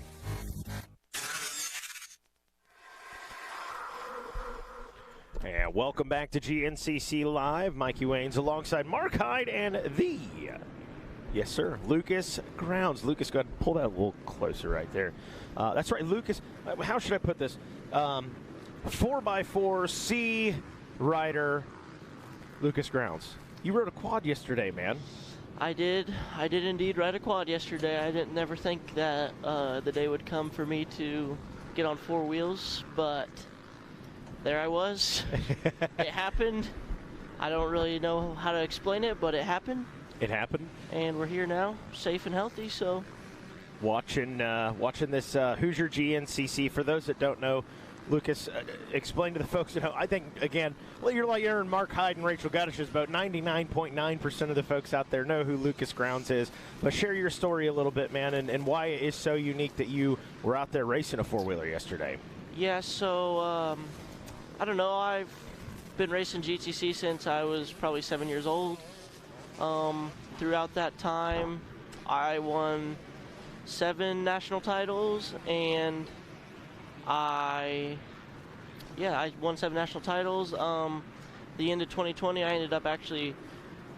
And welcome back to GNCC Live. Mikey Waynes alongside Mark Hyde and the, yes sir, Lucas Grounds. Lucas, go ahead and pull that a little closer right there. That's right, Lucas, how should I put this? 4x4 rider, Lucas Grounds. You rode a quad yesterday, man. I did indeed ride a quad yesterday. I didn't never think that the day would come for me to get on 4 wheels, but there I was. It happened. I don't really know how to explain it, but it happened. It happened. And we're here now, safe and healthy, so. Watching this Hoosier GNCC. For those that don't know, Lucas, explain to the folks at home. I think, again, well, you're like Aaron, Mark Hyde, and Rachel Guttish's boat. 99.9% of the folks out there know who Lucas Grounds is. But share your story a little bit, man, and why it is so unique that you were out there racing a 4-wheeler yesterday. Yeah, so I don't know. I've been racing GNCC since I was probably 7 years old. Throughout that time, I won 7 national titles, and I won 7 national titles. The end of 2020, I ended up actually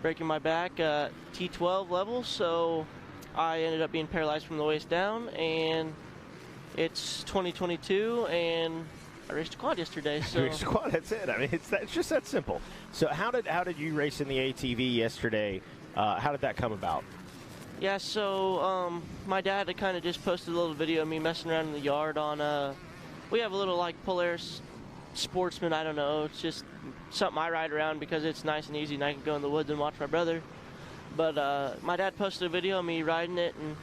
breaking my back at T12 level, so I ended up being paralyzed from the waist down, and it's 2022, and I raced a quad yesterday. So. Raced a quad, that's it. I mean, it's just that simple. So how did you race in the ATV yesterday? How did that come about? Yeah, so my dad had kind of just posted a little video of me messing around in the yard on we have a little like Polaris Sportsman, I don't know. It's just something I ride around because it's nice and easy and I can go in the woods and watch my brother. But my dad posted a video of me riding it, and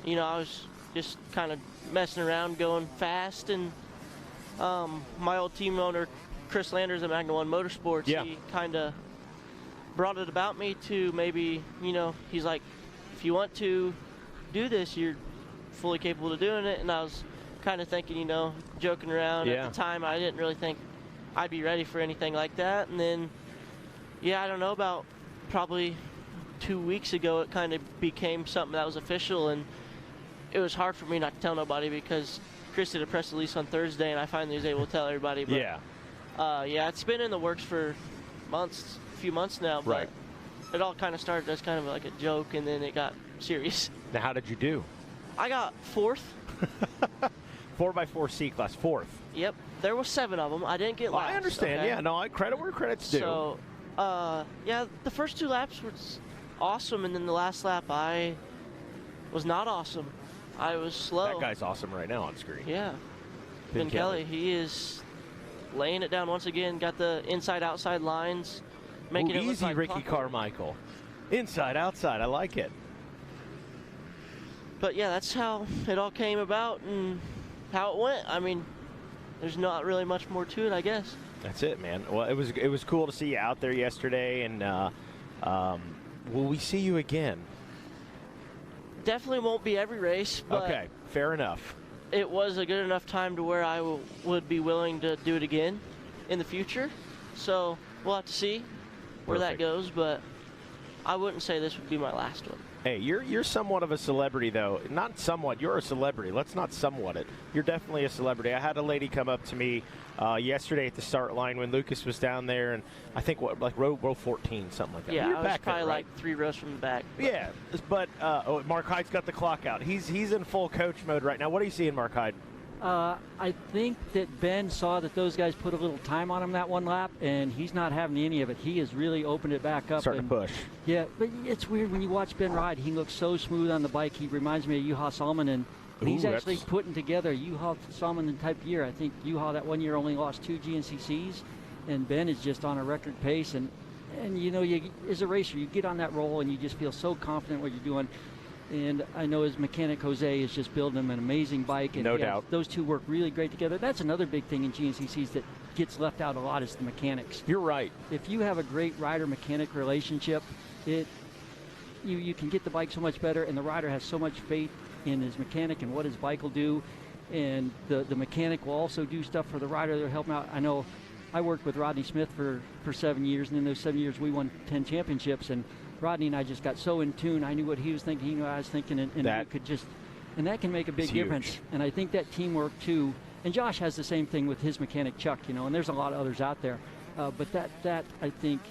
you know, I was just kind of messing around going fast, and my old team owner Chris Landers at Magna One Motorsports, he kind of brought it about me to maybe, you know, he's like, if you want to do this, you're fully capable of doing it. And I was kind of thinking, you know, joking around. At the time, I didn't really think I'd be ready for anything like that. And then, yeah, I don't know, about probably 2 weeks ago, it kind of became something that was official. And it was hard for me not to tell nobody because Chris did a press release on Thursday, and I finally was able to tell everybody. But, yeah, it's been in the works for months, a few months now. But it all kind of started as kind of like a joke, and then it got serious. Now, how did you do? I got 4th. 4x4 C class, 4th. Yep, there was 7 of them. I didn't get last. I understand. Okay? Yeah, no, I credit where credit's due. So, yeah, the first 2 laps was awesome, and then the last lap I was not awesome. I was slow. That guy's awesome right now on screen. Yeah, Ben Kelly, he is laying it down once again. Got the inside-outside lines, making it look easy, like Ricky clockwork. Carmichael. Inside, outside, I like it. But yeah, that's how it all came about and how it went. I mean, there's not really much more to it, I guess. That's it, man. Well, it was cool to see you out there yesterday, and will we see you again? Definitely won't be every race, but okay, fair enough. It was a good enough time to where I would be willing to do it again in the future. So we'll have to see where that goes, but I wouldn't say this would be my last one. Hey, you're somewhat of a celebrity, though. Not somewhat. You're a celebrity. Let's not somewhat it. You're definitely a celebrity. I had a lady come up to me yesterday at the start line when Lucas was down there, and I think like row 14, something like that. Yeah, You're I was back probably there, right? like 3 rows from the back. Yeah, but Mark Hyde's got the clock out. He's in full coach mode right now. What are you seeing, Mark Hyde? I think that Ben saw that those guys put a little time on him that one lap, and he's not having any of it. He has really opened it back up. Starting to push. Yeah, but it's weird when you watch Ben ride. He looks so smooth on the bike. He reminds me of Juha Salminen. He's actually putting together a Juha Salminen type year. I think Juha that one year only lost 2 GNCCs, and Ben is just on a record pace. And you know, as a racer, you get on that roll, and you just feel so confident what you're doing. And I know his mechanic, Jose, is just building him an amazing bike. And no doubt. Those two work really great together. That's another big thing in GNCCs that gets left out a lot is the mechanics. You're right. If you have a great rider-mechanic relationship, you can get the bike so much better, and the rider has so much faith in his mechanic and what his bike will do, and the mechanic will also do stuff for the rider. They'll help him out. I know I worked with Rodney Smith for 7 years, and in those 7 years we won 10 championships, and Rodney and I just got so in tune. I knew what he was thinking, he knew what I was thinking, and that can make a big difference. And I think that teamwork too. And Josh has the same thing with his mechanic Chuck, and there's a lot of others out there. But that I think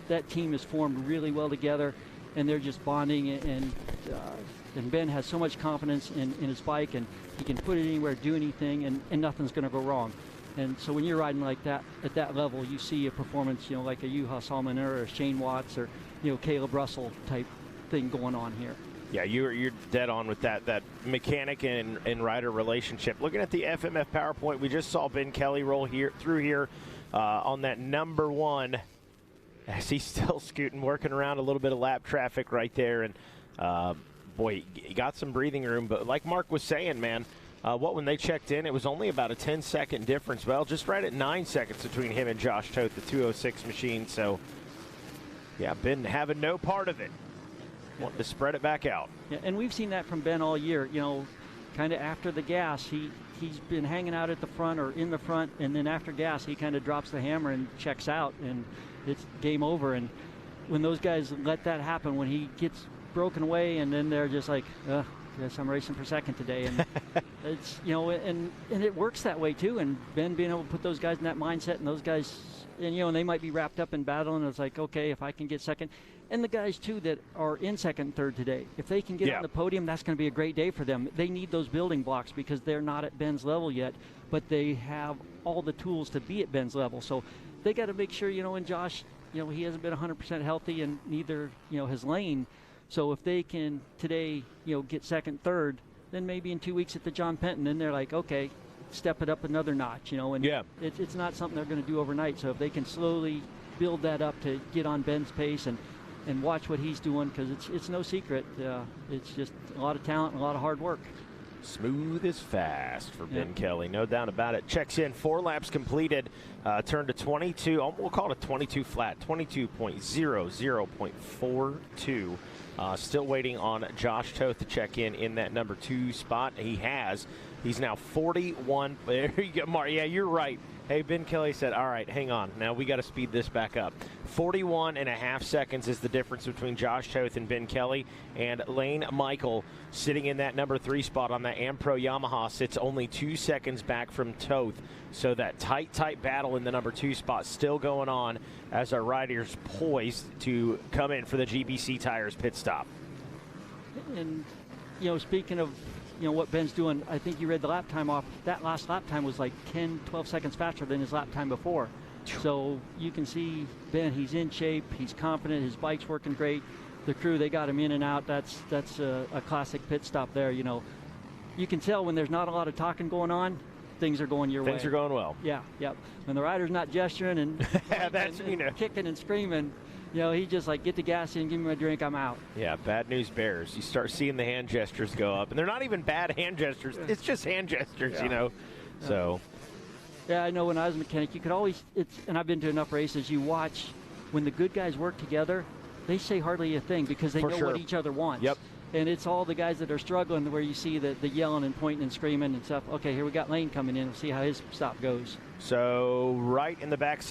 that team is formed really well together, and they're just bonding. And Ben has so much confidence in his bike, and he can put it anywhere, do anything, and nothing's going to go wrong. And so when you're riding like that at that level, you see a performance, like a Juha Salminen or a Shane Watts or Caleb Russell type thing going on here. Yeah, you're dead on with that mechanic and rider relationship. Looking at the FMF PowerPoint, we just saw Ben Kelly roll through here on that number 1, as he's still scooting, working around a little bit of lap traffic right there. And boy, he got some breathing room. But like Mark was saying, man, when they checked in, it was only about a 10-second difference. Well, just right at 9 seconds between him and Josh Toth, the 206 machine. So, yeah, Ben having no part of it. Wanting to spread it back out. Yeah, and we've seen that from Ben all year. Kind of after the gas, he's been hanging out at the front or in the front, and then after gas, he kind of drops the hammer and checks out, and it's game over. And when those guys let that happen, when he gets broken away, and then they're just like, yes, I'm racing for second today, and it's and it works that way too. And Ben being able to put those guys in that mindset, and those guys, and they might be wrapped up in battle, and it's like, okay, if I can get second. And the guys, too, that are in second and third today, if they can get on the podium, that's going to be a great day for them. They need those building blocks because they're not at Ben's level yet, but they have all the tools to be at Ben's level. So they got to make sure, and Josh, he hasn't been 100% healthy, and neither, has Lane. So if they can today, get second, third, then maybe in 2 weeks at the John Penton, then they're like, okay, step it up another notch, and it's not something they're going to do overnight. So if they can slowly build that up to get on Ben's pace and watch what he's doing, because it's no secret. It's just a lot of talent and a lot of hard work. Smooth as fast for Ben Kelly, no doubt about it. Checks in, 4 laps completed, turned to 22, we'll call it a 22 flat, 22.00.42. Still waiting on Josh Toth to check in that number 2 spot. He's now 41. There you go, Mark. Yeah, you're right. Hey, Ben Kelly said, all right, hang on. Now we got to speed this back up. 41.5 seconds is the difference between Josh Toth and Ben Kelly. And Lane Michael, sitting in that number 3 spot on that Ampro Yamaha, sits only 2 seconds back from Toth. So that tight battle in the number 2 spot still going on as our riders poised to come in for the GBC Tires pit stop. And, speaking of what Ben's doing, I think you read the lap time off. That last lap time was like 10, 12 seconds faster than his lap time before. So you can see Ben, he's in shape, he's confident, his bike's working great. The crew, they got him in and out. That's a classic pit stop there. You can tell when there's not a lot of talking going on, things are going your way. Things are going well. Yeah. When the rider's not gesturing and, and kicking and screaming, he just like, get the gas in, give me my drink, I'm out. Yeah, bad news bears. You start seeing the hand gestures go up. And they're not even bad hand gestures. It's just hand gestures, So. Yeah, I know when I was a mechanic, you could always, and I've been to enough races, you watch when the good guys work together, they say hardly a thing because they know what each other wants. Yep. And it's all the guys that are struggling where you see the yelling and pointing and screaming and stuff. Okay, here we got Lane coming in. We'll see how his stop goes. So right in the back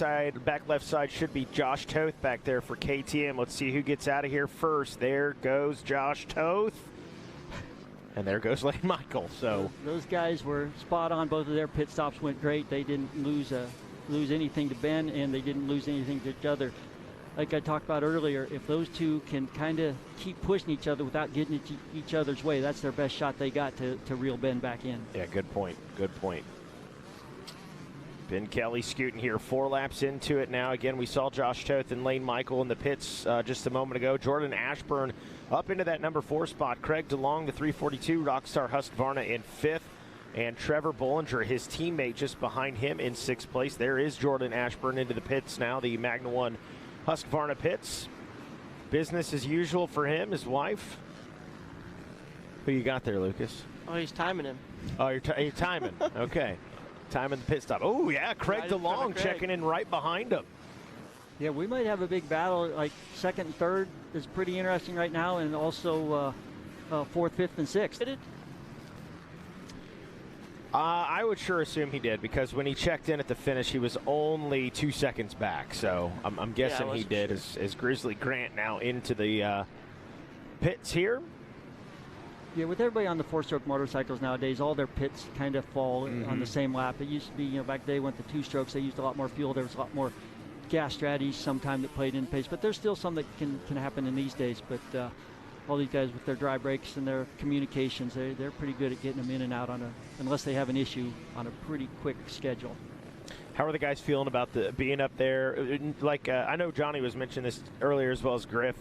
left side should be Josh Toth back there for KTM. Let's see who gets out of here first. There goes Josh Toth. And there goes Lane Michael. So those guys were spot on. Both of their pit stops went great. They didn't lose anything to Ben, and they didn't lose anything to each other. Like I talked about earlier, if those two can kind of keep pushing each other without getting each other's way, that's their best shot they got to reel Ben back in. Yeah, good point. Ben Kelly scooting here 4 laps into it now. Again, we saw Josh Toth and Lane Michael in the pits just a moment ago. Jordan Ashburn up into that number 4 spot. Craig DeLong, the 342, Rockstar Husqvarna in 5th. And Trevor Bollinger, his teammate, just behind him in 6th place. There is Jordan Ashburn into the pits now, the Magna 1 Husqvarna pits. Business as usual for him, his wife. Who you got there, Lucas? Oh, he's timing him. Oh, you're timing. Okay. time in the pit stop. Oh, yeah, Craig Right in front of DeLong Craig. checking in right behind him. Yeah, we might have a big battle. Like second and third is pretty interesting right now, and also fourth, fifth, and sixth. I would sure assume he did, because when he checked in at the finish, he was only 2 seconds back. So I'm guessing he did. As Grizzly Grant now into the pits here. Yeah, with everybody on the four-stroke motorcycles nowadays, all their pits kind of fall on the same lap. It used to be, back they went to 2 strokes. They used a lot more fuel. There was a lot more gas strategies sometime that played in pace. But there's still some that can happen in these days. But all these guys with their dry brakes and their communications, they're pretty good at getting them in and out unless they have an issue, on a pretty quick schedule. How are the guys feeling about being up there? Like I know Johnny was mentioning this earlier, as well as Griff.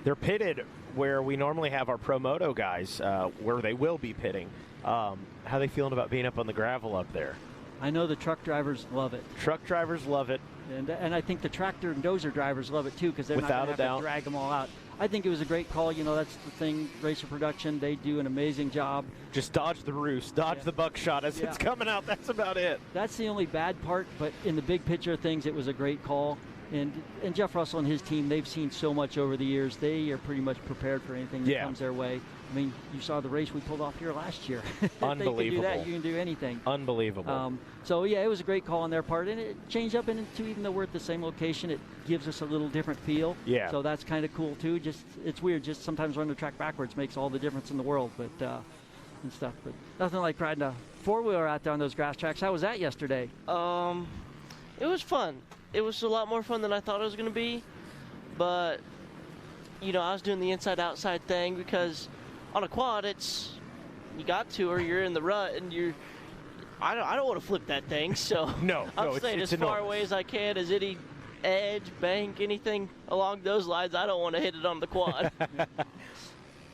They're pitted where we normally have our Pro Moto guys, where they will be pitting. How are they feeling about being up on the gravel up there? I know the truck drivers love it. Truck drivers love it. And I think the tractor and dozer drivers love it too, because they're Without not going to a have doubt. to drag them all out. I think it was a great call. That's the thing, Racer Production, they do an amazing job. Just dodge the roost, dodge the buckshot as it's coming out. That's about it. That's the only bad part, but in the big picture of things, it was a great call. And Jeff Russell and his team, they've seen so much over the years. They are pretty much prepared for anything that comes their way. I mean, you saw the race we pulled off here last year. Unbelievable. If they can do that, you can do anything. Unbelievable. So, yeah, it was a great call on their part. And it changed up into, even though we're at the same location, it gives us a little different feel. Yeah. So that's kind of cool, too. It's weird. Just sometimes running the track backwards makes all the difference in the world. But and stuff. But nothing like riding a four-wheeler out there on those grass tracks. How was that yesterday? It was fun. It was a lot more fun than I thought it was going to be. But, I was doing the inside-outside thing, because on a quad, you got to, or you're in the rut, and I don't want to flip that thing, so I'm staying as far away as I can, as any edge, bank, anything along those lines. I don't want to hit it on the quad.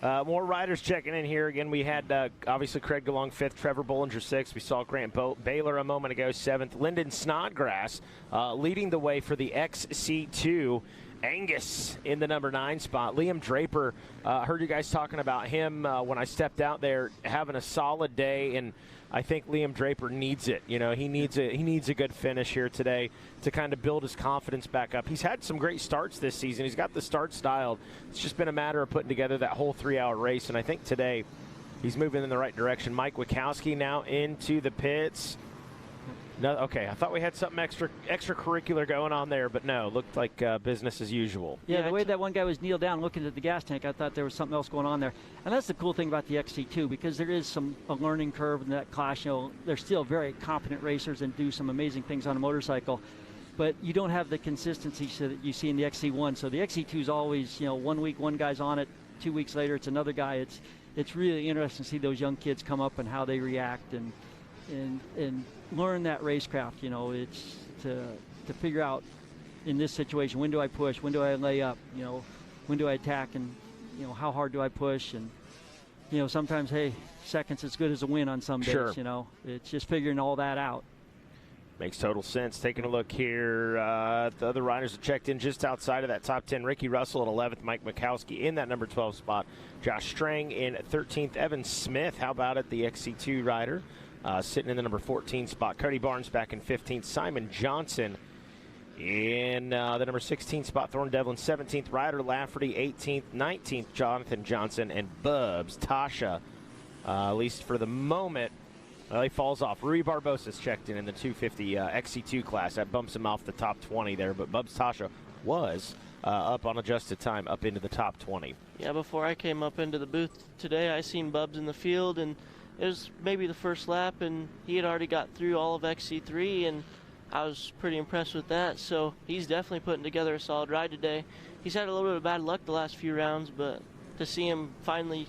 More riders checking in here. Again, we had obviously Craig DeLong 5th, Trevor Bollinger 6th. We saw Grant Baylor a moment ago 7th. Lyndon Snodgrass leading the way for the XC2. Angus in the number 9 spot. Liam Draper, heard you guys talking about him when I stepped out there, having a solid day, and I think Liam Draper needs it. He needs a good finish here today to kind of build his confidence back up. He's had some great starts this season. He's got the start dialed. It's just been a matter of putting together that whole 3-hour race, and I think today he's moving in the right direction. Mike Wachowski now into the pits. No, okay, I thought we had something extracurricular going on there, but no, looked like business as usual. Yeah, the way that one guy was kneeled down looking at the gas tank, I thought there was something else going on there. And that's the cool thing about the XC2, because there is a learning curve in that class. They're still very competent racers and do some amazing things on a motorcycle, but you don't have the consistency that you see in the XC1. So the XC2 is always, 1 week one guy's on it, 2 weeks later it's another guy. It's really interesting to see those young kids come up and how they react and learn that racecraft. It's to figure out, in this situation, when do I push, when do I lay up, when do I attack, and how hard do I push, and sometimes, hey, seconds as good as a win on some days. Sure. It's just figuring all that out. Makes total sense. Taking a look here, the other riders have checked in just outside of that top 10. Ricky Russell at 11th, Mike Wachowski in that number 12 spot, Josh Strang in 13th, Evan Smith, how about it, the XC2 rider, sitting in the number 14 spot. Cody Barnes back in 15th. Simon Johnson in the number 16 spot. Thorne Devlin 17th. Ryder Lafferty 18th. 19th, Jonathan Johnson. And Bubs Tasha, at least for the moment, he falls off. Rui Barbosa's checked in the 250 XC2 class. That bumps him off the top 20 there. But Bubs Tasha was up on adjusted time, up into the top 20. Yeah, before I came up into the booth today, I seen Bubs in the field, and it was maybe the first lap, and he had already got through all of XC3, and I was pretty impressed with that. So he's definitely putting together a solid ride today. He's had a little bit of bad luck the last few rounds, but to see him finally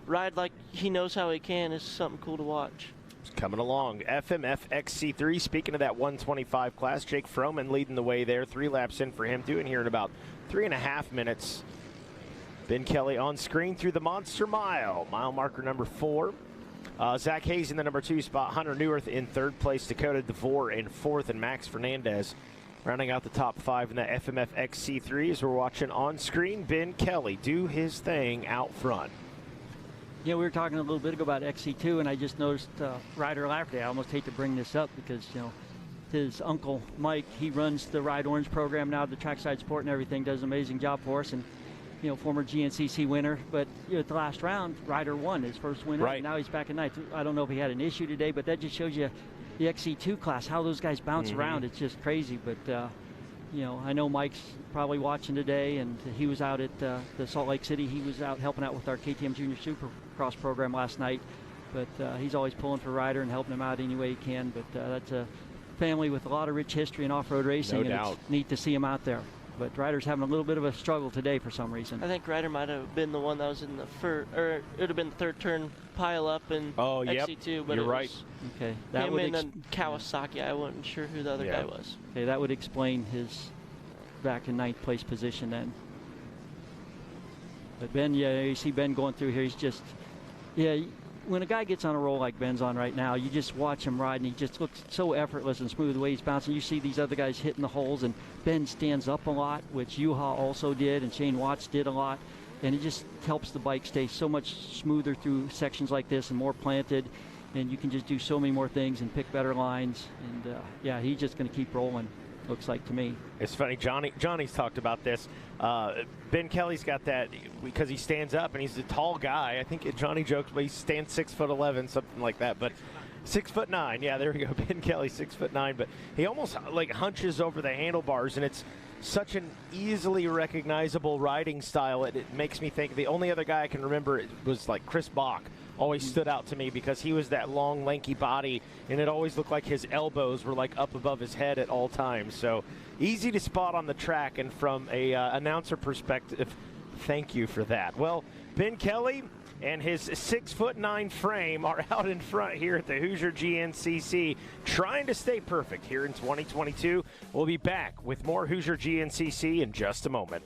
ride like he knows how he can is something cool to watch. It's coming along. FMF XC3, speaking of that 125 class, Jake Froman leading the way there. 3 laps in for him, doing here in about 3.5 minutes. Ben Kelly on screen through the Monster Mile. Mile marker number 4. Zach Hayes in the number 2 spot. Hunter Neuwirth in 3rd place. Dakota DeVore in 4th. And Max Fernandez rounding out the top 5 in that FMF XC3 as we're watching on screen Ben Kelly do his thing out front. we were talking a little bit ago about XC2, and I just noticed Ryder Lafferty. I almost hate to bring this up because, his uncle Mike, he runs the Ride Orange program now, the Trackside Sport and everything, does an amazing job for us, and former GNCC winner. But at the last round, Ryder won his first win, and now he's back in ninth. I don't know if he had an issue today, but that just shows you the XC2 class, how those guys bounce around. It's just crazy. But I know Mike's probably watching today, and he was out at the Salt Lake City. He was out helping out with our KTM Junior Supercross program last night. But he's always pulling for Ryder and helping him out any way he can. But that's a family with a lot of rich history in off-road racing, and it's neat to see him out there. But Ryder's having a little bit of a struggle today for some reason. I think Ryder might have been the one that was in the first, or it would have been the third turn pile up in XC2. But you're right. Okay, that him and Kawasaki. I wasn't sure who the other guy was. Okay, that would explain his back in ninth place position then. But Ben, you see Ben going through here. He's just, when a guy gets on a roll like Ben's on right now, you just watch him ride, and he just looks so effortless and smooth the way he's bouncing. You see these other guys hitting the holes, and Ben stands up a lot, which Yuha also did, and Shane Watts did a lot, and it just helps the bike stay so much smoother through sections like this and more planted, and you can just do so many more things and pick better lines. And he's just going to keep rolling, looks like to me. It's funny, Johnny's talked about this. Ben Kelly's got that because he stands up and he's a tall guy. I think Johnny jokes, but he stands 6'11", something like that. But 6'9", yeah, there we go. Ben Kelly, 6'9", but he almost like hunches over the handlebars, and it's such an easily recognizable riding style. It makes me think the only other guy I can remember was like Chris Bach. Always stood out to me because he was that long, lanky body, and it always looked like his elbows were like up above his head at all times. So easy to spot on the track, and from a announcer perspective, thank you for that. Well, Ben Kelly and his 6'9" frame are out in front here at the Hoosier GNCC, trying to stay perfect here in 2022. We'll be back with more Hoosier GNCC in just a moment.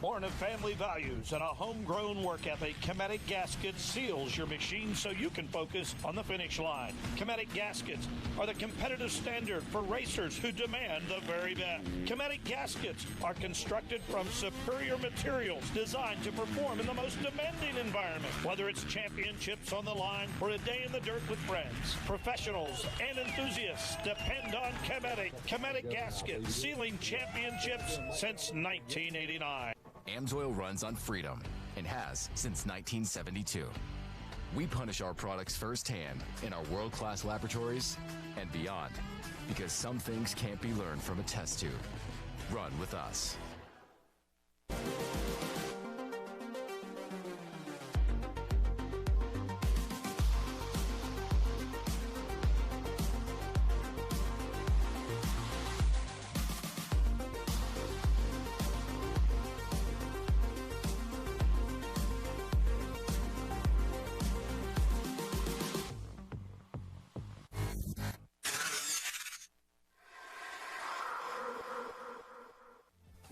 Born of family values and a homegrown work ethic, Kinetic Gaskets seals your machine so you can focus on the finish line. Kinetic Gaskets are the competitive standard for racers who demand the very best. Kinetic Gaskets are constructed from superior materials designed to perform in the most demanding environment. Whether it's championships on the line or a day in the dirt with friends, professionals and enthusiasts depend on Kinetic. Kinetic Gaskets, sealing championships since 1989. Amsoil runs on freedom and has since 1972. We punish our products firsthand in our world-class laboratories and beyond, because some things can't be learned from a test tube. Run with us.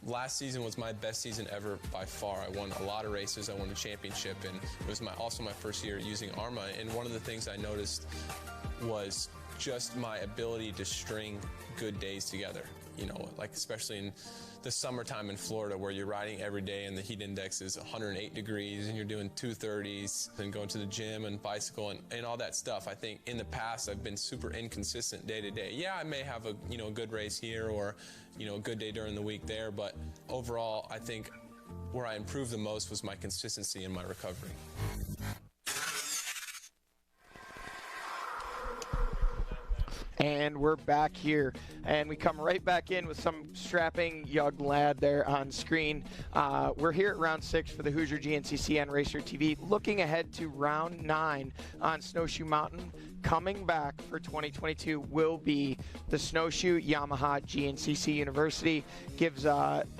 Last season was my best season ever by far. I won a lot of races. I won a championship, and it was also my first year using Arma. And one of the things I noticed was just my ability to string good days together. like especially in the summertime in Florida where you're riding every day and the heat index is 108 degrees and you're doing 230s and going to the gym and bicycle and all that stuff. I think in the past I've been super inconsistent day to day. Yeah, I may have a good race here or a good day during the week there, but overall I think where I improved the most was my consistency in my recovery. And we're back here, and we come right back in with some strapping young lad there on screen. We're here at round 6 for the Hoosier GNCC on Racer TV, looking ahead to round 9 on Snowshoe Mountain. Coming back for 2022 will be the Snowshoe Yamaha GNCC University. Gives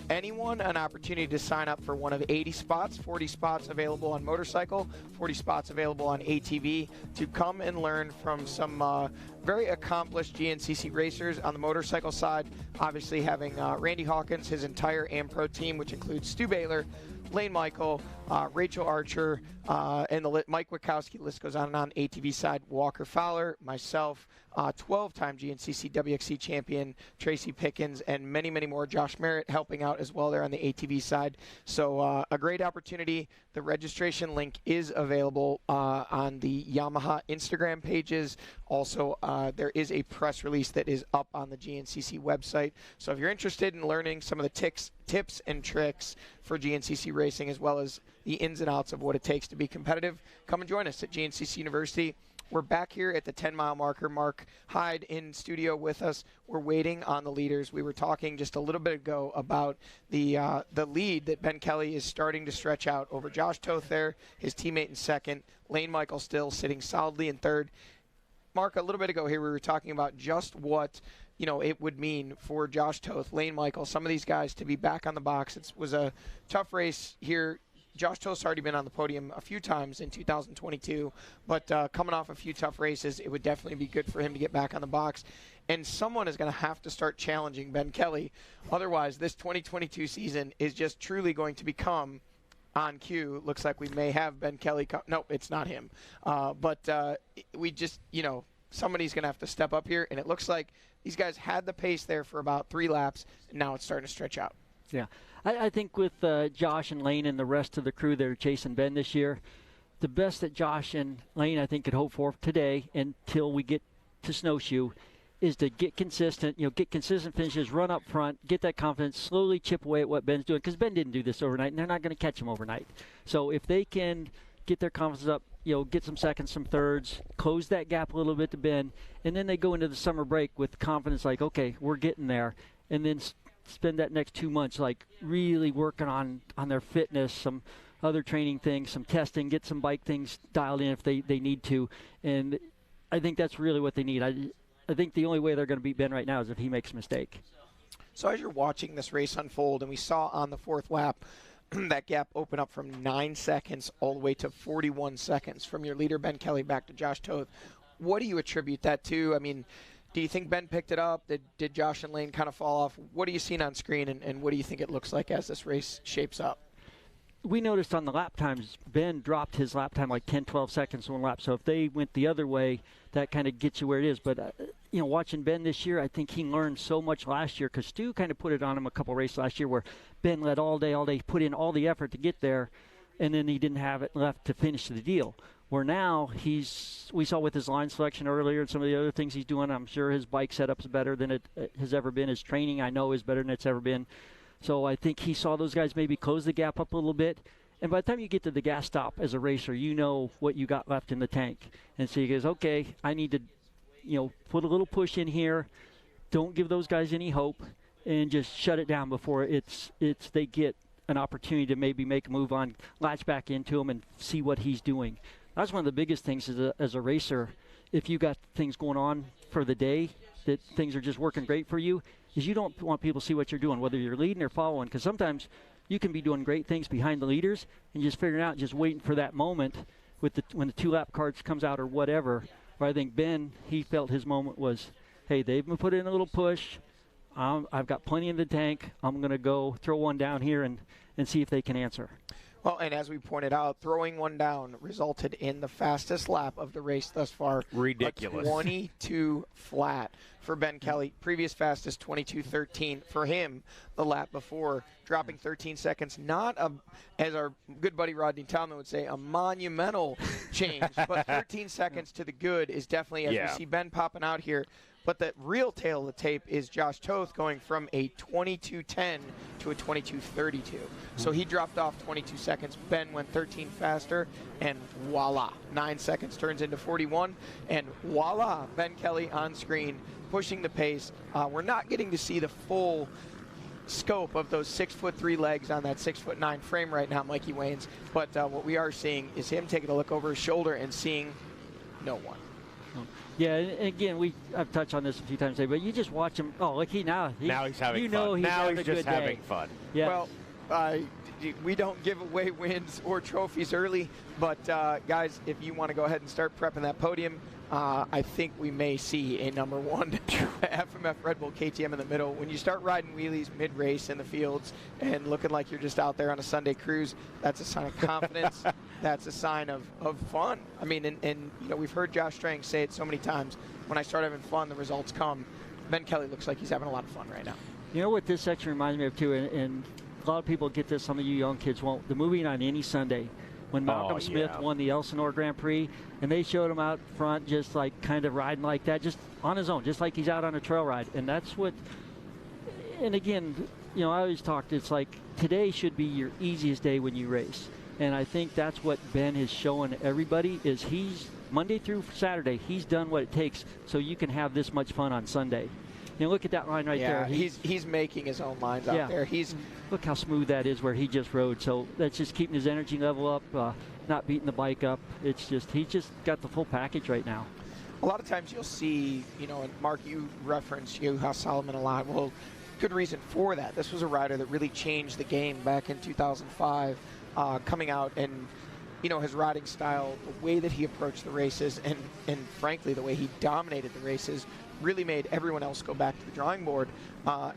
anyone an opportunity to sign up for one of 80 spots, 40 spots available on motorcycle, 40 spots available on ATV, to come and learn from some very accomplished GNCC racers. On the motorcycle side, obviously having Randy Hawkins, his entire AmPro team, which includes Stu Baylor, Lane Michael, Rachel Archer, and Mike Wachowski. List goes on and on. ATV side, Walker Fowler, myself, 12-time GNCC WXC champion Tracy Pickens, and many, many more. Josh Merritt helping out as well there on the ATV side. So a great opportunity. The registration link is available on the Yamaha Instagram pages. Also, there is a press release that is up on the GNCC website. So if you're interested in learning some of the tips and tricks for GNCC racing, as well as the ins and outs of what it takes to be competitive, come and join us at GNCC University. We're back here at the 10-mile marker. Mark Hyde in studio with us. We're waiting on the leaders. We were talking just a little bit ago about the lead that Ben Kelly is starting to stretch out over Josh Toth there, his teammate in second. Lane Michael still sitting solidly in third. Mark, a little bit ago here we were talking about just what it would mean for Josh Toth, Lane Michael, some of these guys to be back on the box. It was a tough race here. Josh Toth's already been on the podium a few times in 2022, but coming off a few tough races, it would definitely be good for him to get back on the box. And someone is going to have to start challenging Ben Kelly. Otherwise, this 2022 season is just truly going to become on cue. Looks like we may have Ben Kelly. No, it's not him. But we just, somebody's going to have to step up here. And it looks like these guys had the pace there for about 3 laps, and now it's starting to stretch out. Yeah. I think with Josh and Lane and the rest of the crew that are chasing Ben this year, the best that Josh and Lane, I think, could hope for today until we get to Snowshoe is to get consistent, get consistent finishes, run up front, get that confidence, slowly chip away at what Ben's doing, because Ben didn't do this overnight, and they're not going to catch him overnight. So if they can get their confidence up, get some seconds, some thirds, close that gap a little bit to Ben, and then they go into the summer break with confidence like, okay, we're getting there, and then spend that next 2 months like really working on their fitness, some other training things, some testing, get some bike things dialed in if they need to. And I think that's really what they need. I think the only way they're going to beat Ben right now is if he makes a mistake. So as you're watching this race unfold, and we saw on the 4th lap that gap open up from 9 seconds all the way to 41 seconds from your leader Ben Kelly back to Josh Toth, what do you attribute that to? I mean, do you think Ben picked it up? Did Josh and Lane kind of fall off? What are you seeing on screen, and what do you think it looks like as this race shapes up? We noticed on the lap times, Ben dropped his lap time like 10, 12 seconds one lap. So if they went the other way, that kind of gets you where it is. But, watching Ben this year, I think he learned so much last year, because Stu kind of put it on him a couple races last year where Ben led all day, put in all the effort to get there, and then he didn't have it left to finish the deal. Where now we saw with his line selection earlier and some of the other things he's doing, I'm sure his bike setup's better than it has ever been. His training, I know, is better than it's ever been. So I think he saw those guys maybe close the gap up a little bit. And by the time you get to the gas stop as a racer, you know what you got left in the tank. And so he goes, okay, I need to, put a little push in here. Don't give those guys any hope, and just shut it down before they get an opportunity to maybe make a move on, latch back into him and see what he's doing. That's one of the biggest things as a racer. If you got things going on for the day, that things are just working great for you, is you don't want people to see what you're doing, whether you're leading or following, because sometimes you can be doing great things behind the leaders and just figuring out, just waiting for that moment when the 2-lap cards comes out or whatever. Where I think Ben, he felt his moment was, hey, they've been putting in a little push. I've got plenty in the tank. I'm going to go throw one down here and see if they can answer. Well, and as we pointed out, throwing one down resulted in the fastest lap of the race thus far. Ridiculous. 22 flat for Ben Kelly. Previous fastest, 22:13 for him the lap before, dropping 13 seconds. Not, as our good buddy Rodney Tomlin would say, a monumental change, but 13 seconds to the good is definitely, as we see Ben popping out here. But the real tail of the tape is Josh Toth going from a 22:10 to a 22:32. So he dropped off 22 seconds. Ben went 13 faster, and voila, 9 seconds turns into 41. And voila, Ben Kelly on screen, pushing the pace. We're not getting to see the full scope of those 6'3" legs on that 6'9" frame right now, Mikey Waynes. But what we are seeing is him taking a look over his shoulder and seeing no one. Yeah, and again, I've touched on this a few times today, but you just watch him. Oh, look, now he's having fun. He's just having fun. Yeah. Well, we don't give away wins or trophies early, but guys, if you want to go ahead and start prepping that podium, I think we may see a number 1 FMF Red Bull KTM in the middle. When you start riding wheelies mid-race in the fields and looking like you're just out there on a Sunday cruise, that's a sign of confidence. That's a sign of fun. I mean, and you know, we've heard Josh Strang say it so many times. When I start having fun, the results come. Ben Kelly looks like he's having a lot of fun right now. You know what this section reminds me of, too, and a lot of people get this, some of you young kids won't. The movie On Any Sunday, when Malcolm Smith won the Elsinore Grand Prix, and they showed him out front just like kind of riding like that, just on his own, just like he's out on a trail ride. And that's what, and again, you know, I always talked, it's like today should be your easiest day when you race. And I think that's what Ben is showing everybody is he's, Monday through Saturday, he's done what it takes so you can have this much fun on Sunday. You know, look at that line right there. He's making his own lines out there. Look how smooth that is where he just rode. So that's just keeping his energy level up, not beating the bike up. It's just, he's just got the full package right now. A lot of times you'll see, you know, and Mark, you reference Juha Salomon a lot. Well, good reason for that. This was a rider that really changed the game back in 2005, coming out and, you know, his riding style, the way that he approached the races, and frankly, the way he dominated the races really made everyone else go back to the drawing board.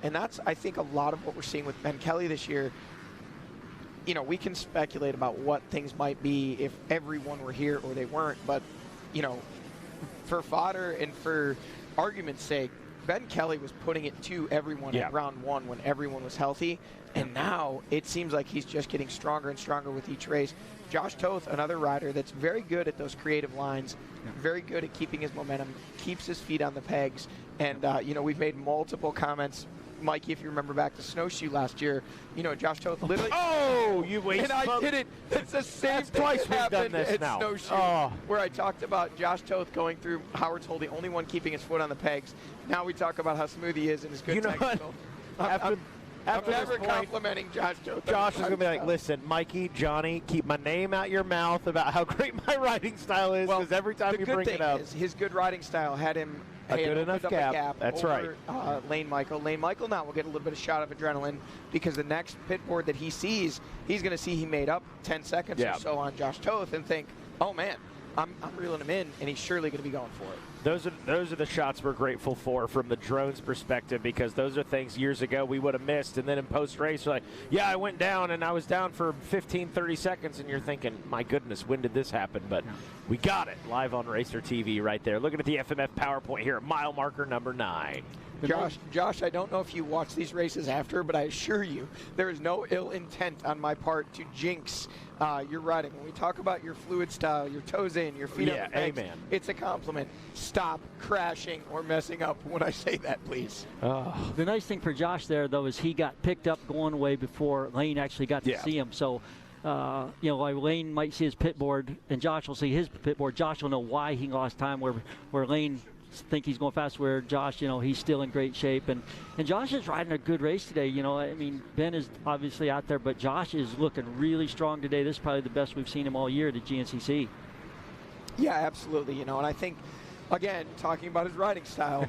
And that's, I think, a lot of what we're seeing with Ben Kelly this year. You know, we can speculate about what things might be if everyone were here or they weren't, but, you know, for fodder and for argument's sake, Ben Kelly was putting it to everyone in round 1 when everyone was healthy, and now it seems like he's just getting stronger and stronger with each race. Josh Toth, another rider that's very good at those creative lines, very good at keeping his momentum, keeps his feet on the pegs, and, you know, we've made multiple comments. Mikey, if you remember back to Snowshoe last year, you know, Josh Toth literally... Oh, you wasted... And I did it. It's the same thing twice that happened we've done this at now. Snowshoe, where I talked about Josh Toth going through Howard's Hole, the only one keeping his foot on the pegs. Now we talk about how smooth he is and his good technical. After I'm never complimenting Josh Toth. Josh is going to be like, listen, Mikey, Johnny, keep my name out your mouth about how great my riding style is, because every time you bring it up... Is his good riding style had him... A good enough gap. That's over, right. Lane Michael now will get a little bit of shot of adrenaline because the next pit board that he sees, he's going to see he made up 10 seconds or so on Josh Toth and think, oh man, I'm reeling him in, and he's surely going to be going for it. Those are the shots we're grateful for from the drone's perspective, because those are things years ago we would have missed, and then in post-race you're like, yeah, I went down and I was down for 15, 30 seconds, and you're thinking, my goodness, when did this happen? But we got it live on Racer TV right there. Looking at the FMF PowerPoint here at mile marker number 9. Josh, I don't know if you watch these races after, but I assure you there is no ill intent on my part to jinx your riding. When we talk about your fluid style, your toes in, your feet on the pegs, it's a compliment. Stop crashing or messing up when I say that, please. The nice thing for Josh there, though, is he got picked up going away before Lane actually got to see him. So, you know, like Lane might see his pit board, and Josh will see his pit board. Josh will know why he lost time, where Lane think he's going fast, where Josh, you know, he's still in great shape. And Josh is riding a good race today. You know, I mean, Ben is obviously out there, but Josh is looking really strong today. This is probably the best we've seen him all year at the GNCC. Yeah, absolutely. You know, and I think, again, talking about his riding style,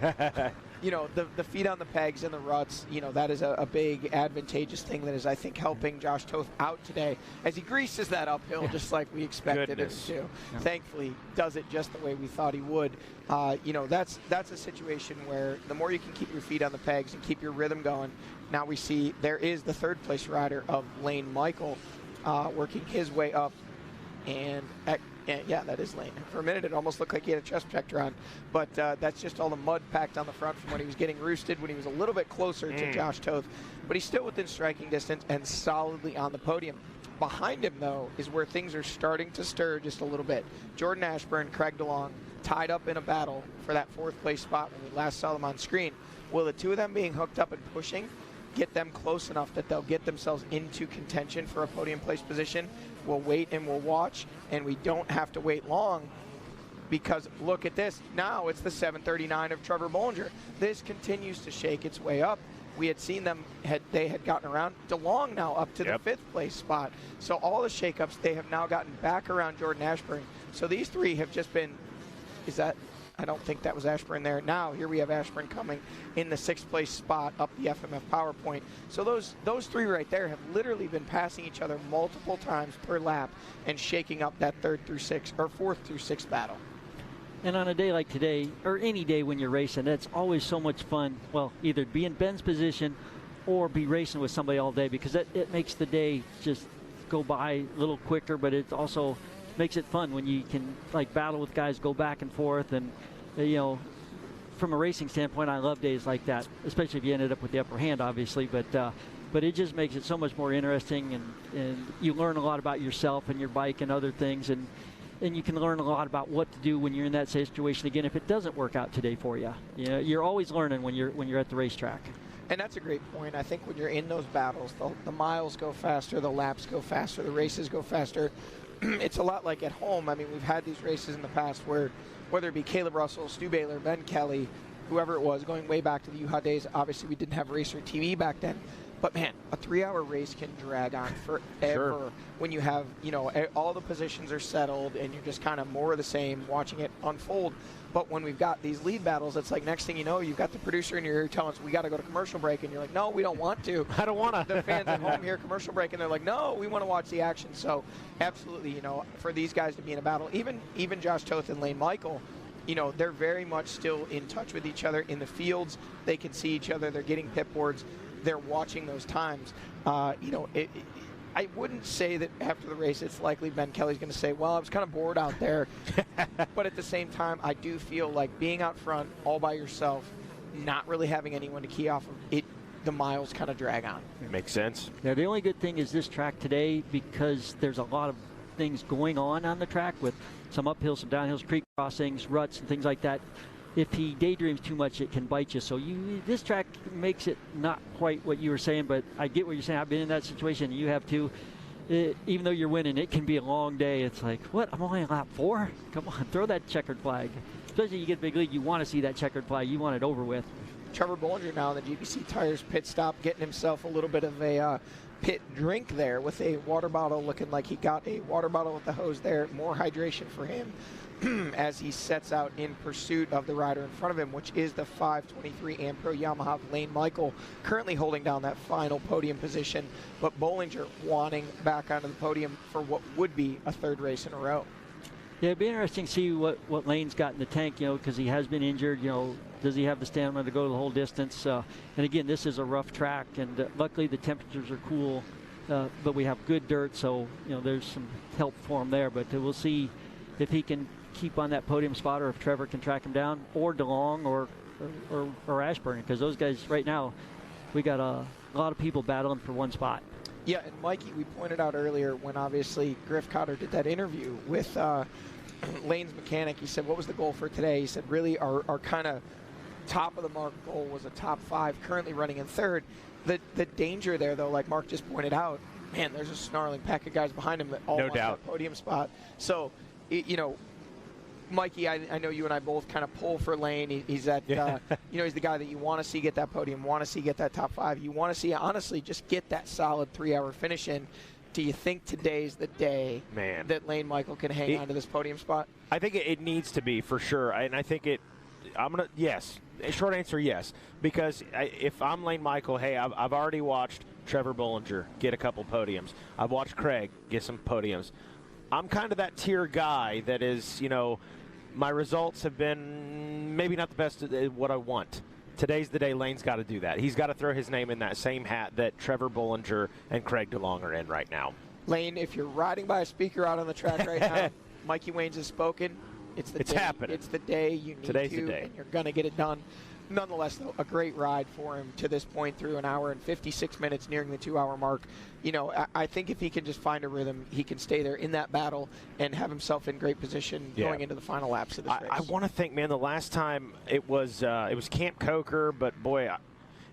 you know, the feet on the pegs and the ruts, you know, that is a big advantageous thing that is, I think, helping Josh Toth out today as he greases that uphill just like we expected him to. Yeah. Thankfully, does it just the way we thought he would. You know, that's a situation where the more you can keep your feet on the pegs and keep your rhythm going. Now we see there is the third place rider of Lane Michael. working his way up. And yeah, that is Lane. For a minute, it almost looked like he had a chest protector on, but that's just all the mud packed on the front from when he was getting roosted, when he was a little bit closer to Josh Toth. But he's still within striking distance and solidly on the podium. Behind him, though, is where things are starting to stir just a little bit. Jordan Ashburn, Craig DeLong, tied up in a battle for that 4th place spot when we last saw them on screen. Will the two of them being hooked up and pushing get them close enough that they'll get themselves into contention for a podium place position? We'll wait and we'll watch, and we don't have to wait long, because look at this. Now it's the 739 of Trevor Bollinger. This continues to shake its way up. We had seen them, they had gotten around. DeLong now up to the 5th place spot. So all the shakeups, they have now gotten back around Jordan Ashburn. So these three have just been, I don't think that was Ashburn there. Now here we have Ashburn coming in the 6th place spot up the FMF PowerPoint. So those three right there have literally been passing each other multiple times per lap and shaking up that 3rd through 6th or 4th through 6th battle. And on a day like today, or any day when you're racing, it's always so much fun. Well, either be in Ben's position or be racing with somebody all day, because it makes the day just go by a little quicker, but it also makes it fun when you can like battle with guys, go back and forth. And you know, from a racing standpoint, I love days like that, especially if you ended up with the upper hand, obviously. But it just makes it so much more interesting, and you learn a lot about yourself and your bike and other things, and you can learn a lot about what to do when you're in that situation again if it doesn't work out today for you. You know, you're always learning when you're at the racetrack. And that's a great point. I think when you're in those battles, the miles go faster, the laps go faster, the races go faster. It's a lot like at home. I mean, we've had these races in the past where, whether it be Caleb Russell, Stu Baylor, Ben Kelly, whoever it was, going way back to the UHA days. Obviously, we didn't have Racer TV back then. But man, a 3-hour race can drag on forever when you have, you know, all the positions are settled and you're just kind of more of the same watching it unfold. But when we've got these lead battles, it's like next thing you know, you've got the producer in your ear telling us we got to go to commercial break, and you're like, no, we don't want to. I don't want to. The fans at home hear commercial break and they're like, no, we want to watch the action. So absolutely, you know, for these guys to be in a battle, even Josh Toth and Lane Michael, you know, they're very much still in touch with each other in the fields. They can see each other. They're getting pit boards. They're watching those times. You know, I wouldn't say that after the race it's likely Ben Kelly's going to say, well, I was kind of bored out there. But at the same time, I do feel like being out front all by yourself, not really having anyone to key off of, the miles kind of drag on. Makes sense. Yeah, the only good thing is this track today, because there's a lot of things going on the track with some uphills, some downhills, creek crossings, ruts, and things like that. If he daydreams too much, it can bite you. So this track makes it not quite what you were saying, but I get what you're saying. I've been in that situation. You have too. Even though you're winning, it can be a long day. It's like, what? I'm only on lap 4? Come on, throw that checkered flag. Especially you get a big lead, you want to see that checkered flag. You want it over with. Trevor Bollinger now in the GBC Tires pit stop, getting himself a little bit of a pit drink there with a water bottle, looking like he got a water bottle with the hose there. More hydration for him as he sets out in pursuit of the rider in front of him, which is the 523 Ampro Yamaha Lane Michael, currently holding down that final podium position, but Bollinger wanting back onto the podium for what would be a 3rd race in a row. Yeah, it'd be interesting to see what Lane's got in the tank, you know, because he has been injured. You know, does he have the stamina to go the whole distance? And again, this is a rough track, and luckily the temperatures are cool, but we have good dirt, so, you know, there's some help for him there. But we'll see if he can keep on that podium spot, or if Trevor can track him down, or DeLong or Ashburn, because those guys right now, we got a lot of people battling for one spot. Yeah, and Mikey, we pointed out earlier when obviously Griff Cotter did that interview with Lane's mechanic, he said, what was the goal for today? He said, really our kind of top of the mark goal was a top 5, currently running in 3rd. The danger there, though, like Mark just pointed out, man, there's a snarling pack of guys behind him that all want that podium spot. So, you know, Mikey, I know you and I both kind of pull for Lane. He's that, you know, he's the guy that you want to see get that podium, want to see get that top 5. You want to see, honestly, just get that solid 3-hour finish in. Do you think today's the day that Lane Michael can hang on to this podium spot? I think it needs to be, for sure. And I think yes. Short answer, yes. Because if I'm Lane Michael, hey, I've already watched Trevor Bollinger get a couple podiums. I've watched Craig get some podiums. I'm kind of that tier guy that is, you know, my results have been maybe not the best at what I want. Today's the day Lane's got to do that. He's got to throw his name in that same hat that Trevor Bollinger and Craig DeLong are in right now. Lane, if you're riding by a speaker out on the track right now, Mikey Waynes has spoken. It's day. Happening. It's the day you need Today's to, the day. and you're going to get it done. Nonetheless, though, a great ride for him to this point through an hour and 56 minutes, nearing the 2-hour mark. You know, I think if he can just find a rhythm, he can stay there in that battle and have himself in great position going into the final laps of this race. I want to think, man, the last time it was Camp Coker, but boy,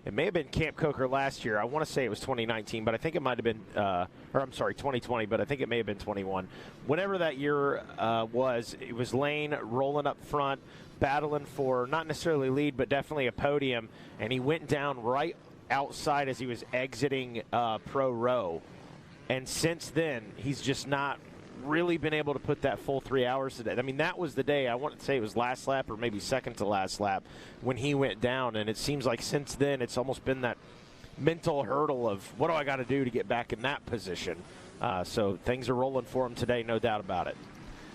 it may have been Camp Coker last year. I want to say it was 2019, but I think it might have been, 2020, but I think it may have been 21. Whenever that year was, it was Lane rolling up front, battling for not necessarily lead, but definitely a podium, and he went down right outside as he was exiting Pro Row. And since then, he's just not really been able to put that full 3 hours today. I mean, that was the day, I want to say it was last lap or maybe second to last lap when he went down, and it seems like since then it's almost been that mental hurdle of what do I got to do to get back in that position. So things are rolling for him today, no doubt about it.